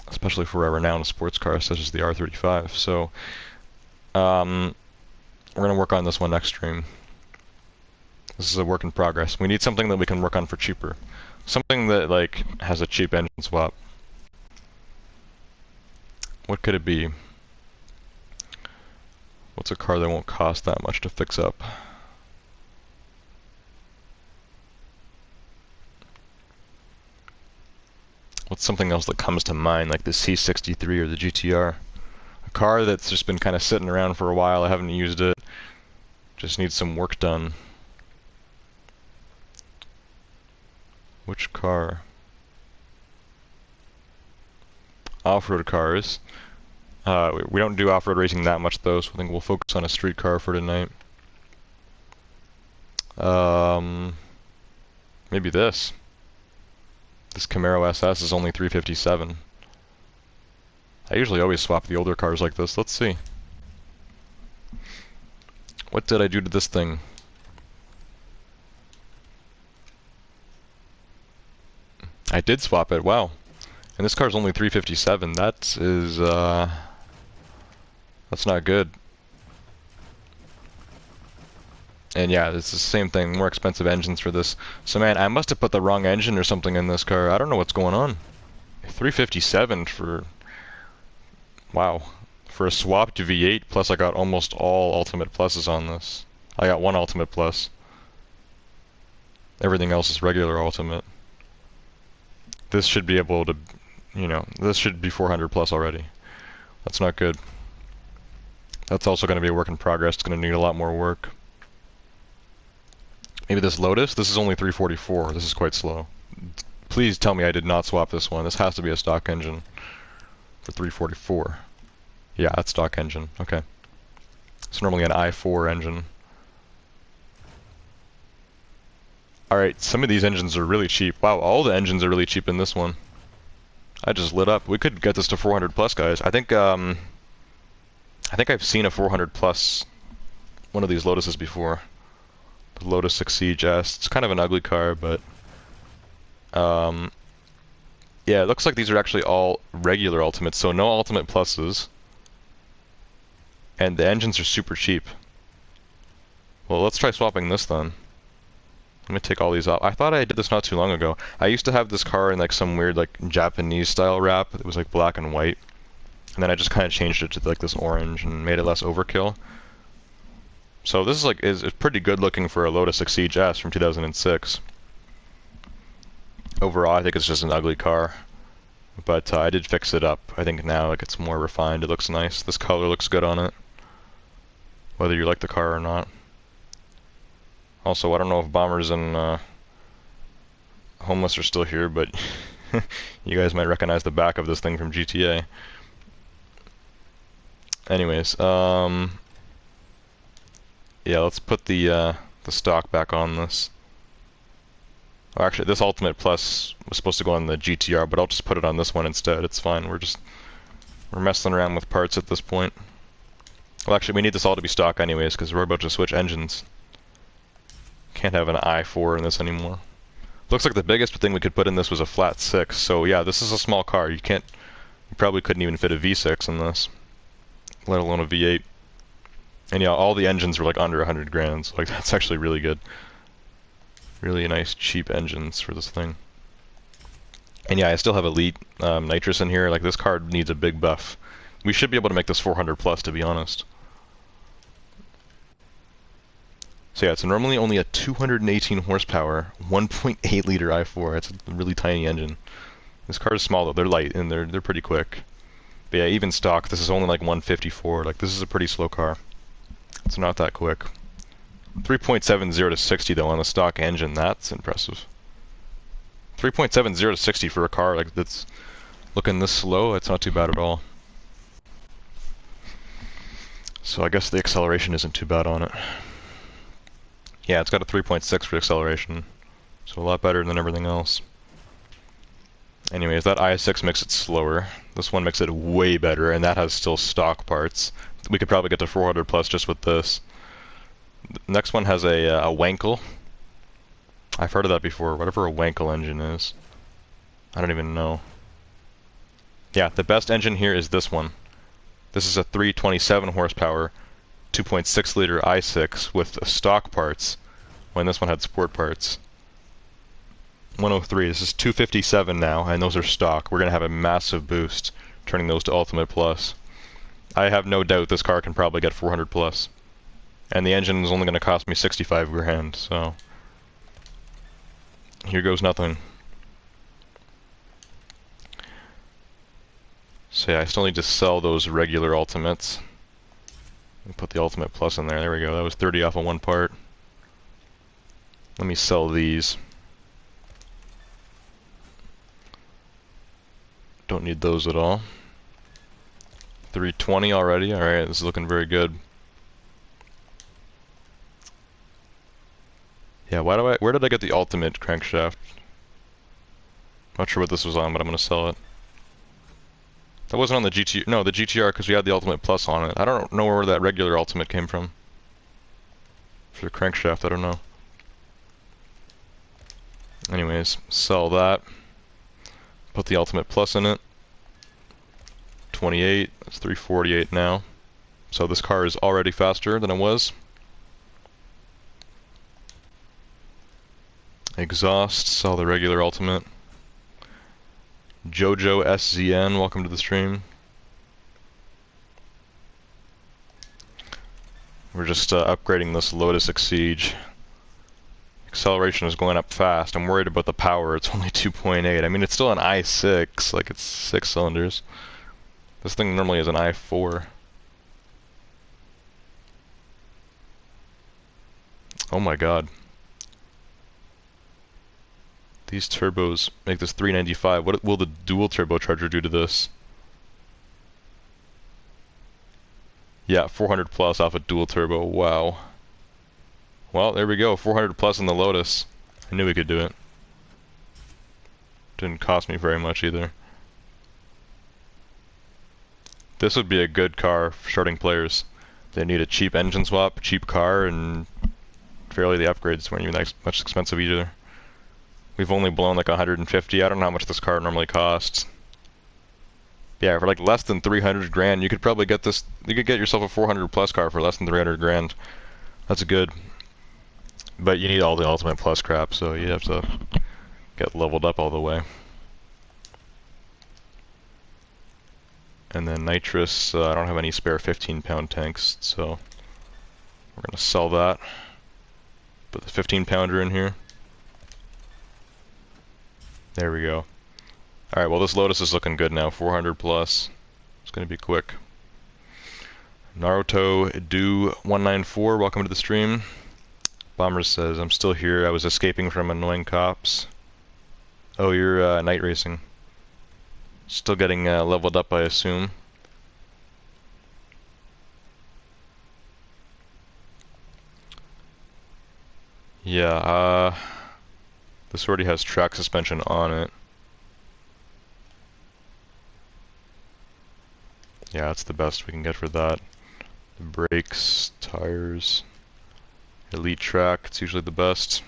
Especially for a renowned sports car such as the R35. So, we're going to work on this one next stream. This is a work in progress. We need something that we can work on for cheaper. Something that, like, has a cheap engine swap. What could it be? What's a car that won't cost that much to fix up? What's something else that comes to mind, like the C63 or the GTR? A car that's just been kind of sitting around for a while, I haven't used it, just needs some work done. Which car? Off-road cars. We don't do off-road racing that much though, so I think we'll focus on a street car for tonight. Maybe this. This Camaro SS is only 357. I usually always swap the older cars like this. Let's see. What did I do to this thing? I did swap it, wow. And this car's only 357. That is, that's not good. And yeah, it's the same thing, more expensive engines for this. So man, I must have put the wrong engine or something in this car. I don't know what's going on. 357 for... Wow. For a swapped V8, plus I got almost all Ultimate Pluses on this. I got one Ultimate Plus. Everything else is regular Ultimate. This should be able to, you know, this should be 400 plus already. That's not good. That's also going to be a work in progress. It's going to need a lot more work. Maybe this Lotus? This is only 344. This is quite slow. Please tell me I did not swap this one. This has to be a stock engine for 344. Yeah, that's stock engine. Okay. It's normally an i4 engine. Alright, some of these engines are really cheap. Wow, all the engines are really cheap in this one. I just lit up. We could get this to 400 plus, guys. I think I've seen a 400 plus one of these Lotuses before. The Lotus Exige S. It's kind of an ugly car, but yeah, it looks like these are actually all regular Ultimates, so no Ultimate Pluses. And the engines are super cheap. Well, let's try swapping this then. Let me take all these off. I thought I did this not too long ago. I used to have this car in like some weird like Japanese style wrap. It was like black and white. And then I just kind of changed it to like this orange and made it less overkill. So this is like is pretty good looking for a Lotus Exige S from 2006. Overall, I think it's just an ugly car. But I did fix it up. I think now like it's more refined. It looks nice. This color looks good on it. Whether you like the car or not. Also, I don't know if Bombers and Homeless are still here, but you guys might recognize the back of this thing from GTA. Anyways, yeah, let's put the stock back on this. Oh, actually, this Ultimate Plus was supposed to go on the GTR, but I'll just put it on this one instead. It's fine. We're messing around with parts at this point. Well, actually, we need this all to be stock anyways, because we're about to switch engines. Can't have an i4 in this anymore. Looks like the biggest thing we could put in this was a flat 6. So yeah, this is a small car. You probably couldn't even fit a V6 in this, let alone a V8. And yeah, all the engines were like under 100 grand. So like that's actually really good. Really nice cheap engines for this thing. And yeah, I still have Elite nitrous in here. Like this car needs a big buff. We should be able to make this 400 plus, to be honest. So yeah, it's normally only a 218 horsepower, 1.8 liter i4. It's a really tiny engine. This car is small though. They're light and they're pretty quick. But yeah, even stock, this is only like 154. Like, this is a pretty slow car. It's not that quick. 3.70 to 60 though on the stock engine, that's impressive. 3.70 to 60 for a car like that's looking this slow, it's not too bad at all. So I guess the acceleration isn't too bad on it. Yeah, it's got a 3.6 for acceleration, so a lot better than everything else. Anyways, that i6 makes it slower. This one makes it way better, and that has still stock parts. We could probably get to 400 plus just with this. The next one has a Wankel. I've heard of that before, whatever a Wankel engine is. I don't even know. Yeah, the best engine here is this one. This is a 327 horsepower, 2.6 liter i6 with stock parts, when this one had sport parts. 103, this is 257 now, and those are stock. We're going to have a massive boost, turning those to Ultimate Plus. I have no doubt this car can probably get 400 plus. And the engine is only going to cost me 65 grand, so here goes nothing. So yeah, I still need to sell those regular Ultimates. Put the Ultimate Plus in there. There we go. That was 30 off of one part. Let me sell these. Don't need those at all. 320 already. Alright, this is looking very good. Yeah, where did I get the Ultimate crankshaft? Not sure what this was on, but I'm gonna sell it. That wasn't on the GTR. No, the GTR, because we had the Ultimate Plus on it. I don't know where that regular Ultimate came from. For the crankshaft, I don't know. Anyways, sell that. Put the Ultimate Plus in it. 28, that's 348 now. So this car is already faster than it was. Exhaust, sell the regular Ultimate. Jojo SZN, welcome to the stream. We're just upgrading this Lotus Exige. Acceleration is going up fast. I'm worried about the power. It's only 2.8. I mean, it's still an i6, like it's 6 cylinders. This thing normally is an i4. Oh my god. These turbos make this 395. What will the dual turbocharger do to this? Yeah, 400 plus off a dual turbo. Wow. Well, there we go. 400 plus in the Lotus. I knew we could do it. Didn't cost me very much either. This would be a good car for starting players. They need a cheap engine swap, cheap car, and fairly the upgrades weren't even that much expensive either. We've only blown like 150. I don't know how much this car normally costs. Yeah, for like less than 300 grand, you could probably get this. You could get yourself a 400 plus car for less than 300 grand. That's good. But you need all the Ultimate Plus crap, so you have to get leveled up all the way. And then nitrous, I don't have any spare 15-pound tanks, so we're gonna sell that. Put the 15-pounder in here. There we go. Alright, well this Lotus is looking good now, 400 plus. It's gonna be quick. Naruto Do 194, welcome to the stream. Bomber says, I'm still here, I was escaping from annoying cops. Oh, you're night racing. Still getting leveled up, I assume. Yeah, this already has track suspension on it. Yeah, that's the best we can get for that. The brakes, tires, elite track, it's usually the best.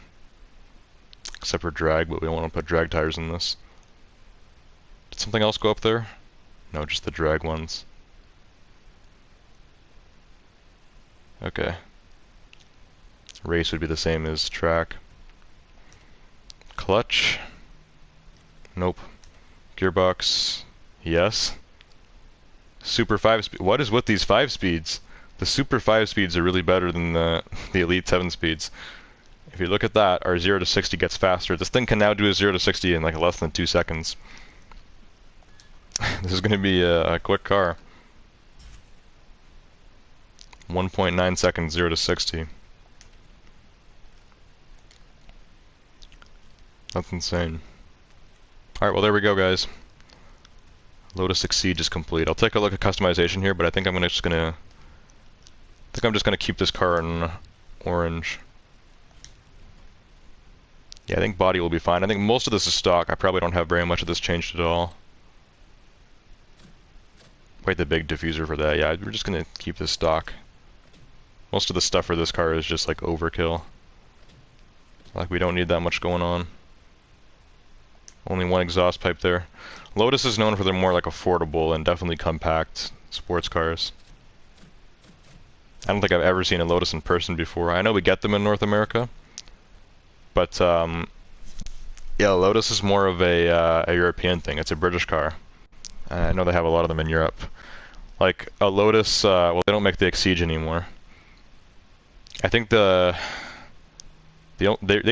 Except for drag, but we don't want to put drag tires in this. Did something else go up there? No, just the drag ones. Okay. Race would be the same as track. Clutch? Nope. Gearbox? Yes. Super 5-speed. What is with these 5-speeds? The Super 5-speeds are really better than the Elite 7-speeds. If you look at that, our 0 to 60 gets faster. This thing can now do a 0 to 60 in like less than 2 seconds. This is going to be a quick car. 1.9 seconds, 0 to 60. That's insane. Alright, well there we go, guys. Lotus Exceed is complete. I'll take a look at customization here, but I think I'm just gonna keep this car in orange. Yeah, I think body will be fine. I think most of this is stock. I probably don't have very much of this changed at all. Quite the big diffuser for that. Yeah, we're just gonna keep this stock. Most of the stuff for this car is just like overkill. Like we don't need that much going on. Only one exhaust pipe there. Lotus is known for their more like affordable and definitely compact sports cars. I don't think I've ever seen a Lotus in person before. I know we get them in North America, but yeah, Lotus is more of a European thing. It's a British car. I know they have a lot of them in Europe. Like a Lotus, well, they don't make the Exige anymore. I think they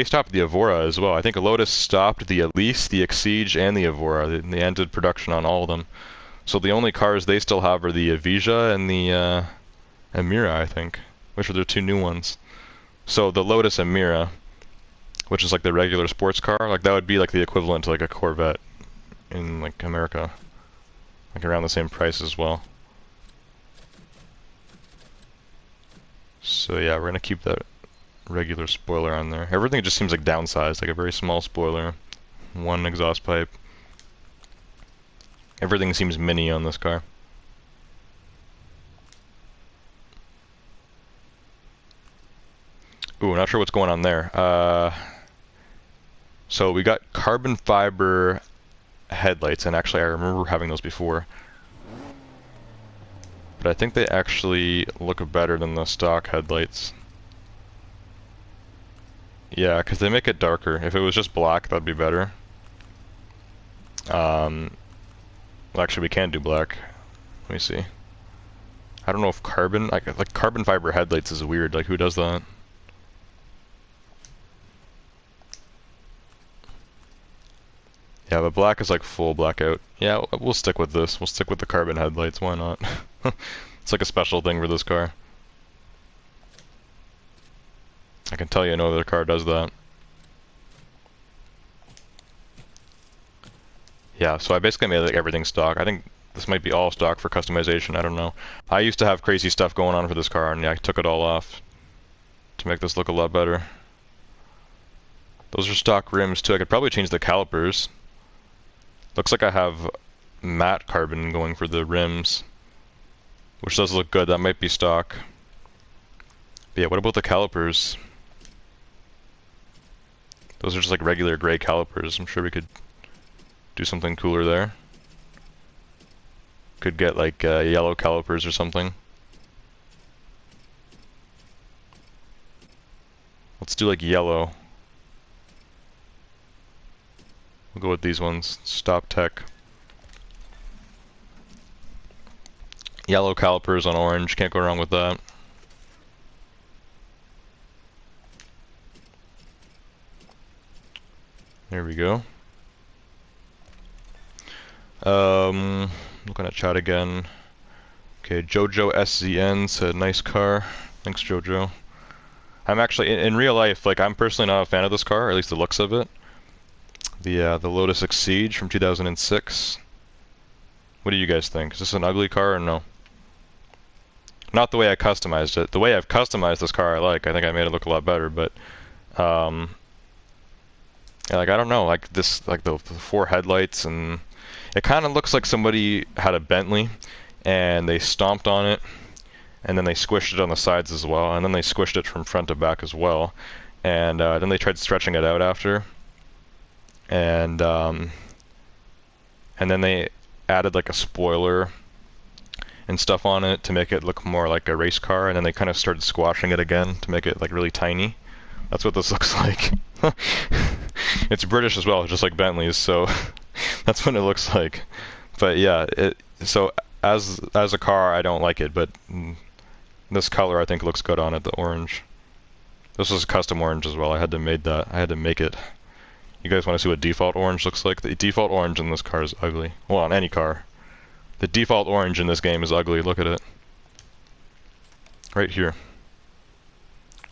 stopped the Evora as well. I think a Lotus stopped the Elise, the Exige, and the Evora. They ended production on all of them. So the only cars they still have are the Evija and the Emira, I think, which are their two new ones. So the Lotus Emira, which is like the regular sports car, like that would be like the equivalent to like a Corvette in like America, like around the same price as well. So yeah, we're gonna keep that regular spoiler on there. Everything just seems like downsized, like a very small spoiler, one exhaust pipe. Everything seems mini on this car. Ooh, not sure what's going on there. So we got carbon fiber headlights, and actually I remember having those before. But I think they actually look better than the stock headlights. Yeah, because they make it darker. If it was just black, that'd be better. Well, actually, we can do black. Let me see. I don't know if carbon, like carbon fiber headlights is weird. Like, who does that? Yeah, but black is like full blackout. Yeah, we'll stick with this. We'll stick with the carbon headlights. Why not? It's like a special thing for this car. I can tell you no other car does that. Yeah, so I basically made like everything stock. I think this might be all stock for customization. I don't know. I used to have crazy stuff going on for this car, and yeah, I took it all off to make this look a lot better. Those are stock rims too. I could probably change the calipers. Looks like I have matte carbon going for the rims, which does look good. That might be stock. But yeah, what about the calipers? Those are just like regular gray calipers. I'm sure we could do something cooler there. Could get like yellow calipers or something. Let's do like yellow. We'll go with these ones. Stop Tech. Yellow calipers on orange. Can't go wrong with that. There we go. Looking at chat again. Okay, Jojo SZN said nice car. Thanks, Jojo. I'm actually in real life, like I'm personally not a fan of this car, or at least the looks of it. The Lotus Exige from 2006. What do you guys think? Is this an ugly car or no? Not the way I customized it. The way I've customized this car I like. I think I made it look a lot better, but yeah, like I don't know, like this, like the four headlights, and it kind of looks like somebody had a Bentley and they stomped on it, and then they squished it on the sides as well, and then they squished it from front to back as well, and then they tried stretching it out after, and then they added like a spoiler and stuff on it to make it look more like a race car, and then they kind of started squashing it again to make it like really tiny. That's what this looks like. It's British as well, just like Bentley's, so that's what it looks like. But yeah, so as a car, I don't like it, but this color I think looks good on it, the orange. This was custom orange as well. I had to make it. You guys want to see what default orange looks like? The default orange in this car is ugly. Well, on any car. The default orange in this game is ugly. Look at it. Right here.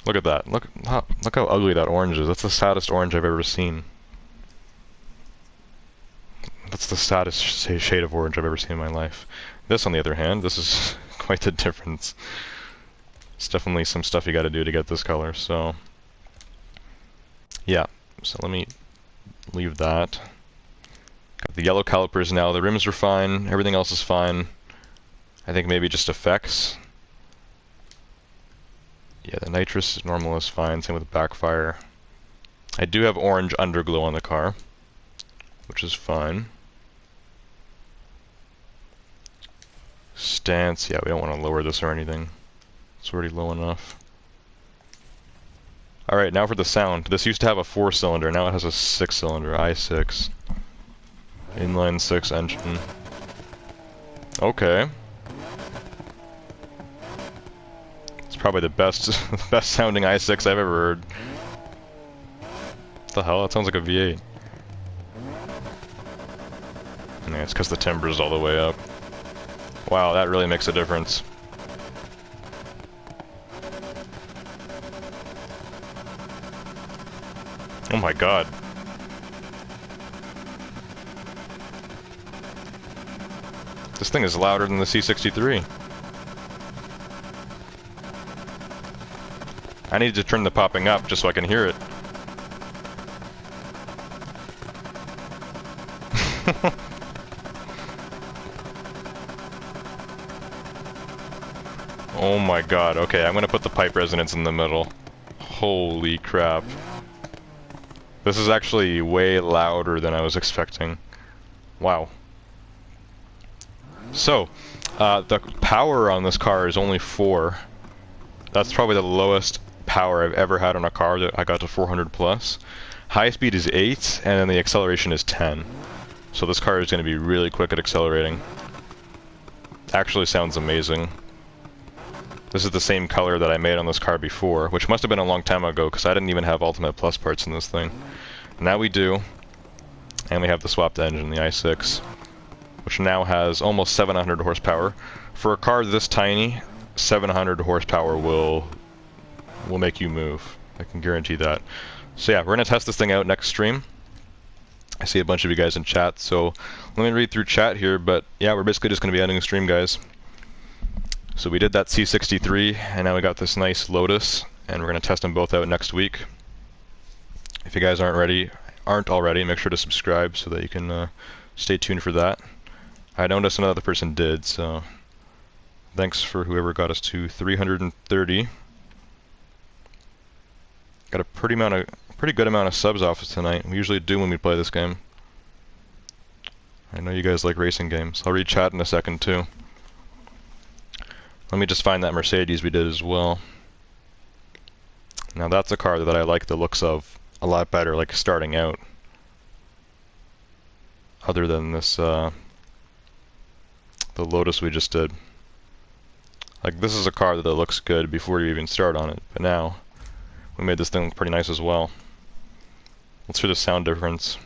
Look at that. Look how ugly that orange is. That's the saddest orange I've ever seen. That's the saddest shade of orange I've ever seen in my life. This, on the other hand, this is quite the difference. It's definitely some stuff you gotta do to get this color, so... yeah, so let me leave that. Got the yellow calipers now, the rims are fine, everything else is fine. I think maybe just effects. Yeah, the nitrous normal is fine, same with the backfire. I do have orange underglow on the car, which is fine. Stance, yeah, we don't want to lower this or anything. It's already low enough. Alright, now for the sound. This used to have a 4-cylinder, now it has a 6-cylinder, i6. Inline 6 engine. Okay. It's probably the best best sounding i6 I've ever heard. What the hell? That sounds like a V8. Yeah, it's because the timbre is all the way up. Wow, that really makes a difference. Oh my god. This thing is louder than the C63. I need to turn the popping up just so I can hear it. Oh my god, okay, I'm gonna put the pipe resonance in the middle. Holy crap. This is actually way louder than I was expecting. Wow. So, the power on this car is only 4. That's probably the lowest power I've ever had on a car that I got to 400 plus. High speed is 8, and then the acceleration is 10. So this car is going to be really quick at accelerating. Actually sounds amazing. This is the same color that I made on this car before, which must have been a long time ago because I didn't even have Ultimate Plus parts in this thing. Now we do, and we have the swapped engine, the i6, which now has almost 700 horsepower. For a car this tiny, 700 horsepower will make you move. I can guarantee that. So yeah, we're going to test this thing out next stream. I see a bunch of you guys in chat, so let me read through chat here, but yeah, we're basically just going to be ending the stream, guys. So we did that C63, and now we got this nice Lotus, and we're going to test them both out next week. If you guys aren't already, make sure to subscribe so that you can stay tuned for that. I noticed another person did, so thanks for whoever got us to 330. Got a pretty good amount of subs off us tonight. We usually do when we play this game. I know you guys like racing games. I'll read chat in a second too. Let me just find that Mercedes we did as well. Now that's a car that I like the looks of a lot better, like starting out. Other than this, the Lotus we just did. Like this is a car that looks good before you even start on it, but now we made this thing look pretty nice as well. Let's hear the sound difference.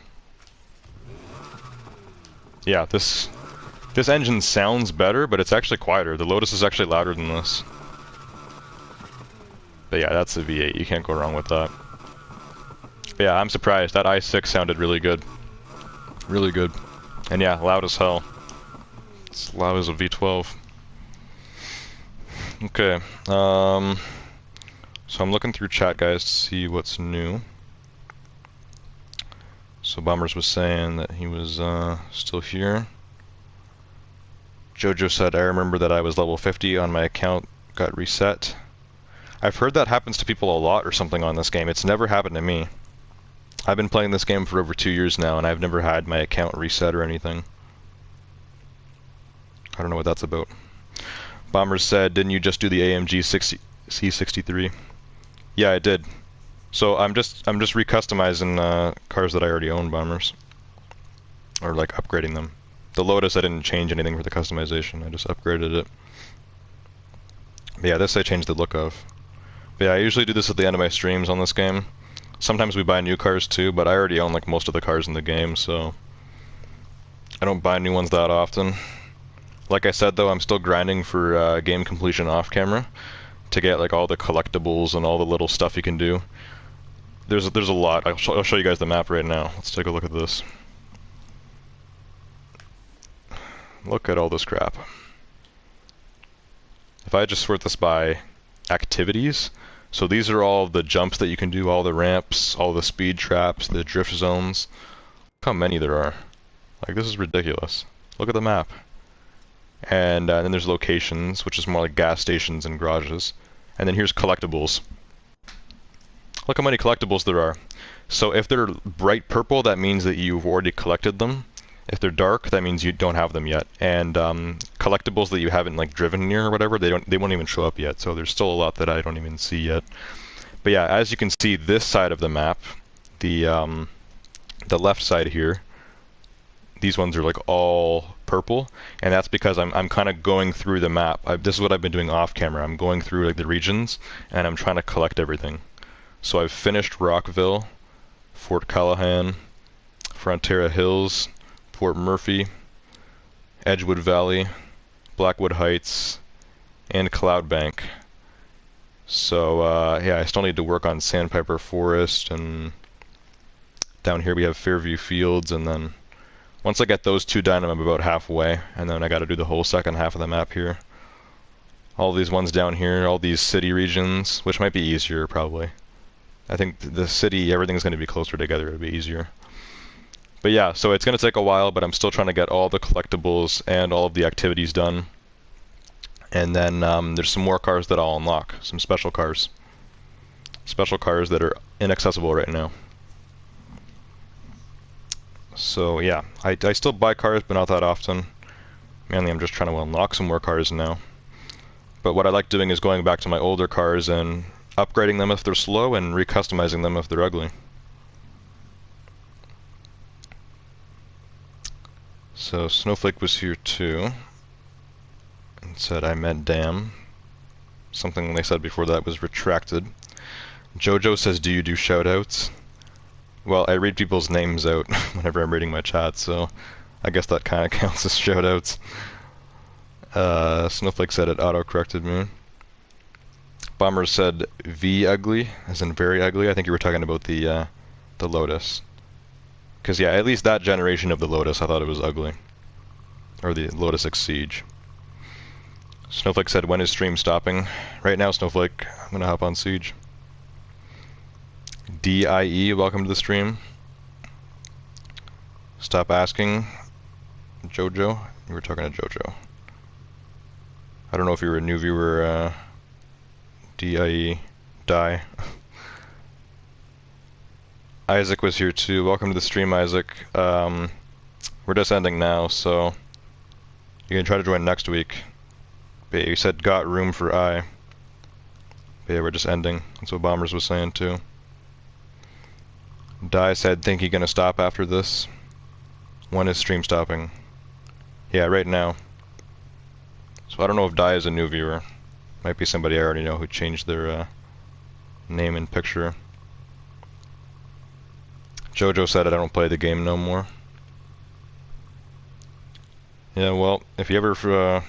Yeah, this engine sounds better, but it's actually quieter. The Lotus is actually louder than this. But yeah, that's a V8. You can't go wrong with that. But yeah, I'm surprised. That i6 sounded really good. Really good. And yeah, loud as hell. It's loud as a V12. Okay. So I'm looking through chat, guys, to see what's new. So Bombers was saying that he was still here. Jojo said, I remember that I was level 50 on my account, got reset. I've heard that happens to people a lot or something on this game. It's never happened to me. I've been playing this game for over 2 years now, and I've never had my account reset or anything. I don't know what that's about. Bombers said, didn't you just do the AMG C63? Yeah, I did. So I'm just recustomizing cars that I already own, Bombers. Or like upgrading them. The Lotus, I didn't change anything for the customization, I just upgraded it. But yeah, this I changed the look of. But yeah, I usually do this at the end of my streams on this game. Sometimes we buy new cars too, but I already own like most of the cars in the game, so I don't buy new ones that often. Like I said though, I'm still grinding for game completion off camera to get like all the collectibles and all the little stuff you can do. There's a lot. I'll show you guys the map right now. Let's take a look at this. Look at all this crap. If I just sort this by activities, so these are all the jumps that you can do, all the ramps, all the speed traps, the drift zones. Look how many there are. Like, this is ridiculous. Look at the map. And then there's locations, which is more like gas stations and garages. And then here's collectibles. Look how many collectibles there are. So if they're bright purple, that means that you've already collected them. If they're dark, that means you don't have them yet. And collectibles that you haven't like driven near or whatever, they won't even show up yet. So there's still a lot that I don't even see yet. But yeah, as you can see, this side of the map, the left side here, these ones are like all purple, and that's because I'm kind of going through the map. This is what I've been doing off camera. I'm going through like the regions, and I'm trying to collect everything. So I've finished Rockville, Fort Callahan, Frontera Hills, Port Murphy, Edgewood Valley, Blackwood Heights, and Cloudbank. So yeah, I still need to work on Sandpiper Forest, and down here we have Fairview Fields, and then once I get those two done, I'm about halfway, and then I got to do the whole second half of the map here. All these ones down here, all these city regions, which might be easier probably. I think the city, everything's going to be closer together, it'll be easier. But yeah, so it's going to take a while, but I'm still trying to get all the collectibles and all of the activities done. And then there's some more cars that I'll unlock, some special cars. Special cars that are inaccessible right now. So yeah, I still buy cars, but not that often. Mainly I'm just trying to unlock some more cars now. But what I like doing is going back to my older cars and upgrading them if they're slow and recustomizing them if they're ugly. So Snowflake was here too and said I meant damn. Something they said before that was retracted. Jojo says, do you do shoutouts? Well, I read people's names out whenever I'm reading my chat, so I guess that kind of counts as shoutouts. Snowflake said it auto-corrected me. Bomber said V ugly, as in very ugly. I think you were talking about the Lotus. Because yeah, at least that generation of the Lotus, I thought it was ugly. Or the Lotus X Siege. Snowflake said, when is stream stopping? Right now, Snowflake, I'm gonna hop on Siege. DIE, welcome to the stream. Stop asking. Jojo, you were talking to Jojo. I don't know if you were a new viewer, DIE, die. Isaac was here too. Welcome to the stream, Isaac. We're just ending now, so you can try to join next week. But yeah, you said got room for I. But yeah, we're just ending. That's what Bombers was saying too. Die said, think he gonna stop after this? When is stream stopping? Yeah, right now. So I don't know if Die is a new viewer. Might be somebody I already know who changed their name and picture. Jojo said I don't play the game no more. Yeah, well, if you ever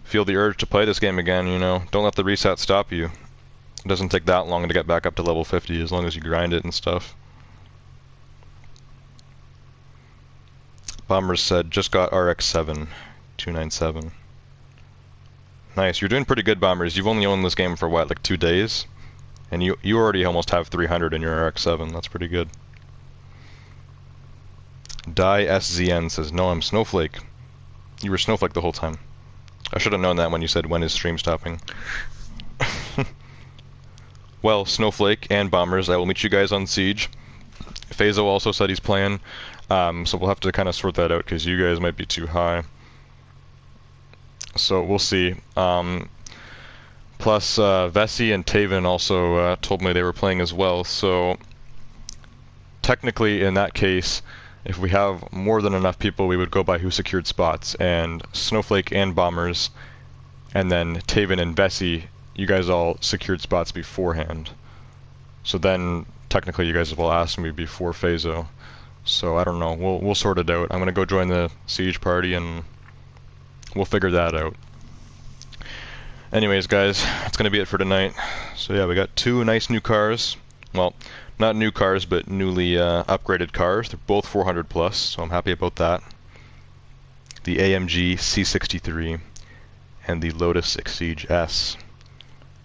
feel the urge to play this game again, you know, don't let the reset stop you. It doesn't take that long to get back up to level 50 as long as you grind it and stuff. Bombers said, just got RX-7, 297. Nice, you're doing pretty good, Bombers. You've only owned this game for what, like 2 days? And you already almost have 300 in your RX-7, that's pretty good. Die SZN says, no, I'm Snowflake. You were Snowflake the whole time. I should have known that when you said, when is stream stopping? Well, Snowflake and Bombers, I will meet you guys on Siege. Phaso also said he's playing. So we'll have to kind of sort that out because you guys might be too high. So we'll see. Plus, Vessi and Taven also told me they were playing as well. So technically, in that case, if we have more than enough people, we would go by who secured spots. And Snowflake and Bombers, and then Taven and Vessi, you guys all secured spots beforehand. So then, technically, you guys will ask me before Phaso. So I don't know. We'll sort it out. I'm gonna go join the Siege party and we'll figure that out. Anyways, guys, that's going to be it for tonight. So yeah, we got two nice new cars. Well, not new cars, but newly upgraded cars. They're both 400 plus, so I'm happy about that. The AMG C63 and the Lotus Exige S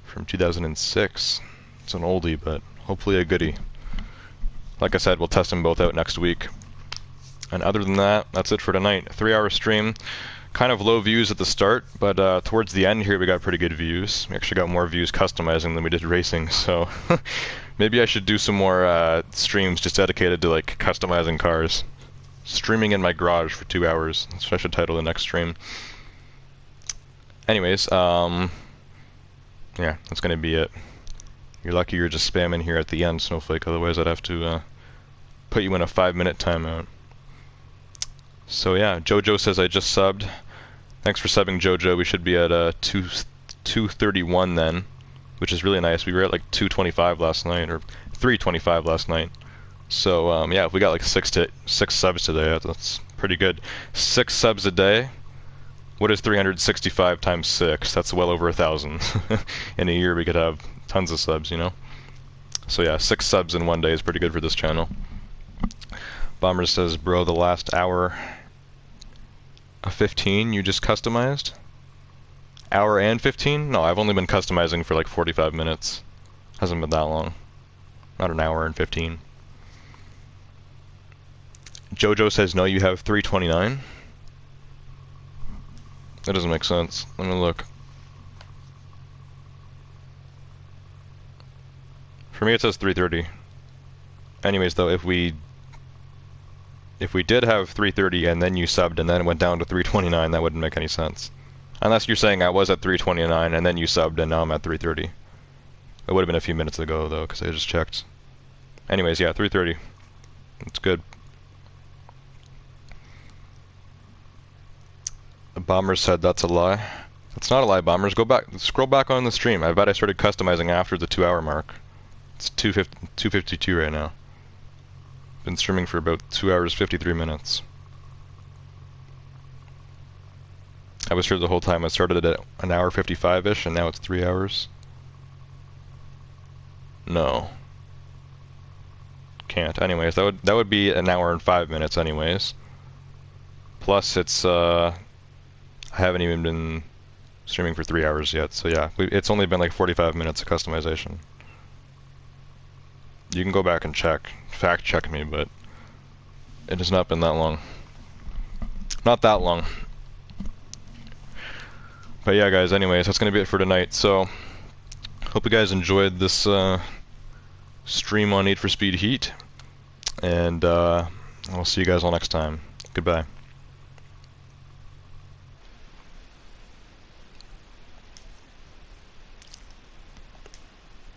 from 2006. It's an oldie, but hopefully a goodie. Like I said, we'll test them both out next week. And other than that, that's it for tonight. A 3-hour stream. Kind of low views at the start, but towards the end here we got pretty good views. We actually got more views customizing than we did racing, so maybe I should do some more streams just dedicated to like customizing cars. Streaming in my garage for 2 hours. That's what I should title the next stream. Anyways, yeah, that's gonna be it. You're lucky you're just spamming here at the end, Snowflake, otherwise I'd have to put you in a 5-minute timeout. So yeah, Jojo says I just subbed. Thanks for subbing, Jojo. We should be at 231 then, which is really nice. We were at like 225 last night, or 325 last night. So yeah, if we got like 6 subs today, that's pretty good. 6 subs a day. What is 365 times 6? That's well over 1,000. In a year we could have tons of subs, you know? So yeah, 6 subs in one day is pretty good for this channel. Bomber says, bro, the last hour of 15 you just customized? Hour and 15? No, I've only been customizing for like 45 minutes. Hasn't been that long. Not an hour and 15. Jojo says, no, you have 329. That doesn't make sense. Let me look. For me it says 330. Anyways though, if we did have 330 and then you subbed and then it went down to 329, that wouldn't make any sense. Unless you're saying I was at 329 and then you subbed and now I'm at 330. It would have been a few minutes ago though, because I just checked. Anyways, yeah, 330. It's good. The Bomber said that's a lie. It's not a lie, Bombers. Go back, scroll back on the stream. I bet I started customizing after the 2-hour mark. It's 2:52 right now. Been streaming for about 2 hours 53 minutes. I was here the whole time. I started at 1 hour 55-ish and now it's 3 hours. No. Can't. Anyways, that would be 1 hour and 5 minutes anyways. Plus it's I haven't even been streaming for 3 hours yet, so yeah, it's only been like 45 minutes of customization. You can go back and check, fact check me, but it has not been that long. Not that long. But yeah, guys, anyways, that's going to be it for tonight. So, hope you guys enjoyed this stream on Need for Speed Heat. And I'll see you guys all next time. Goodbye.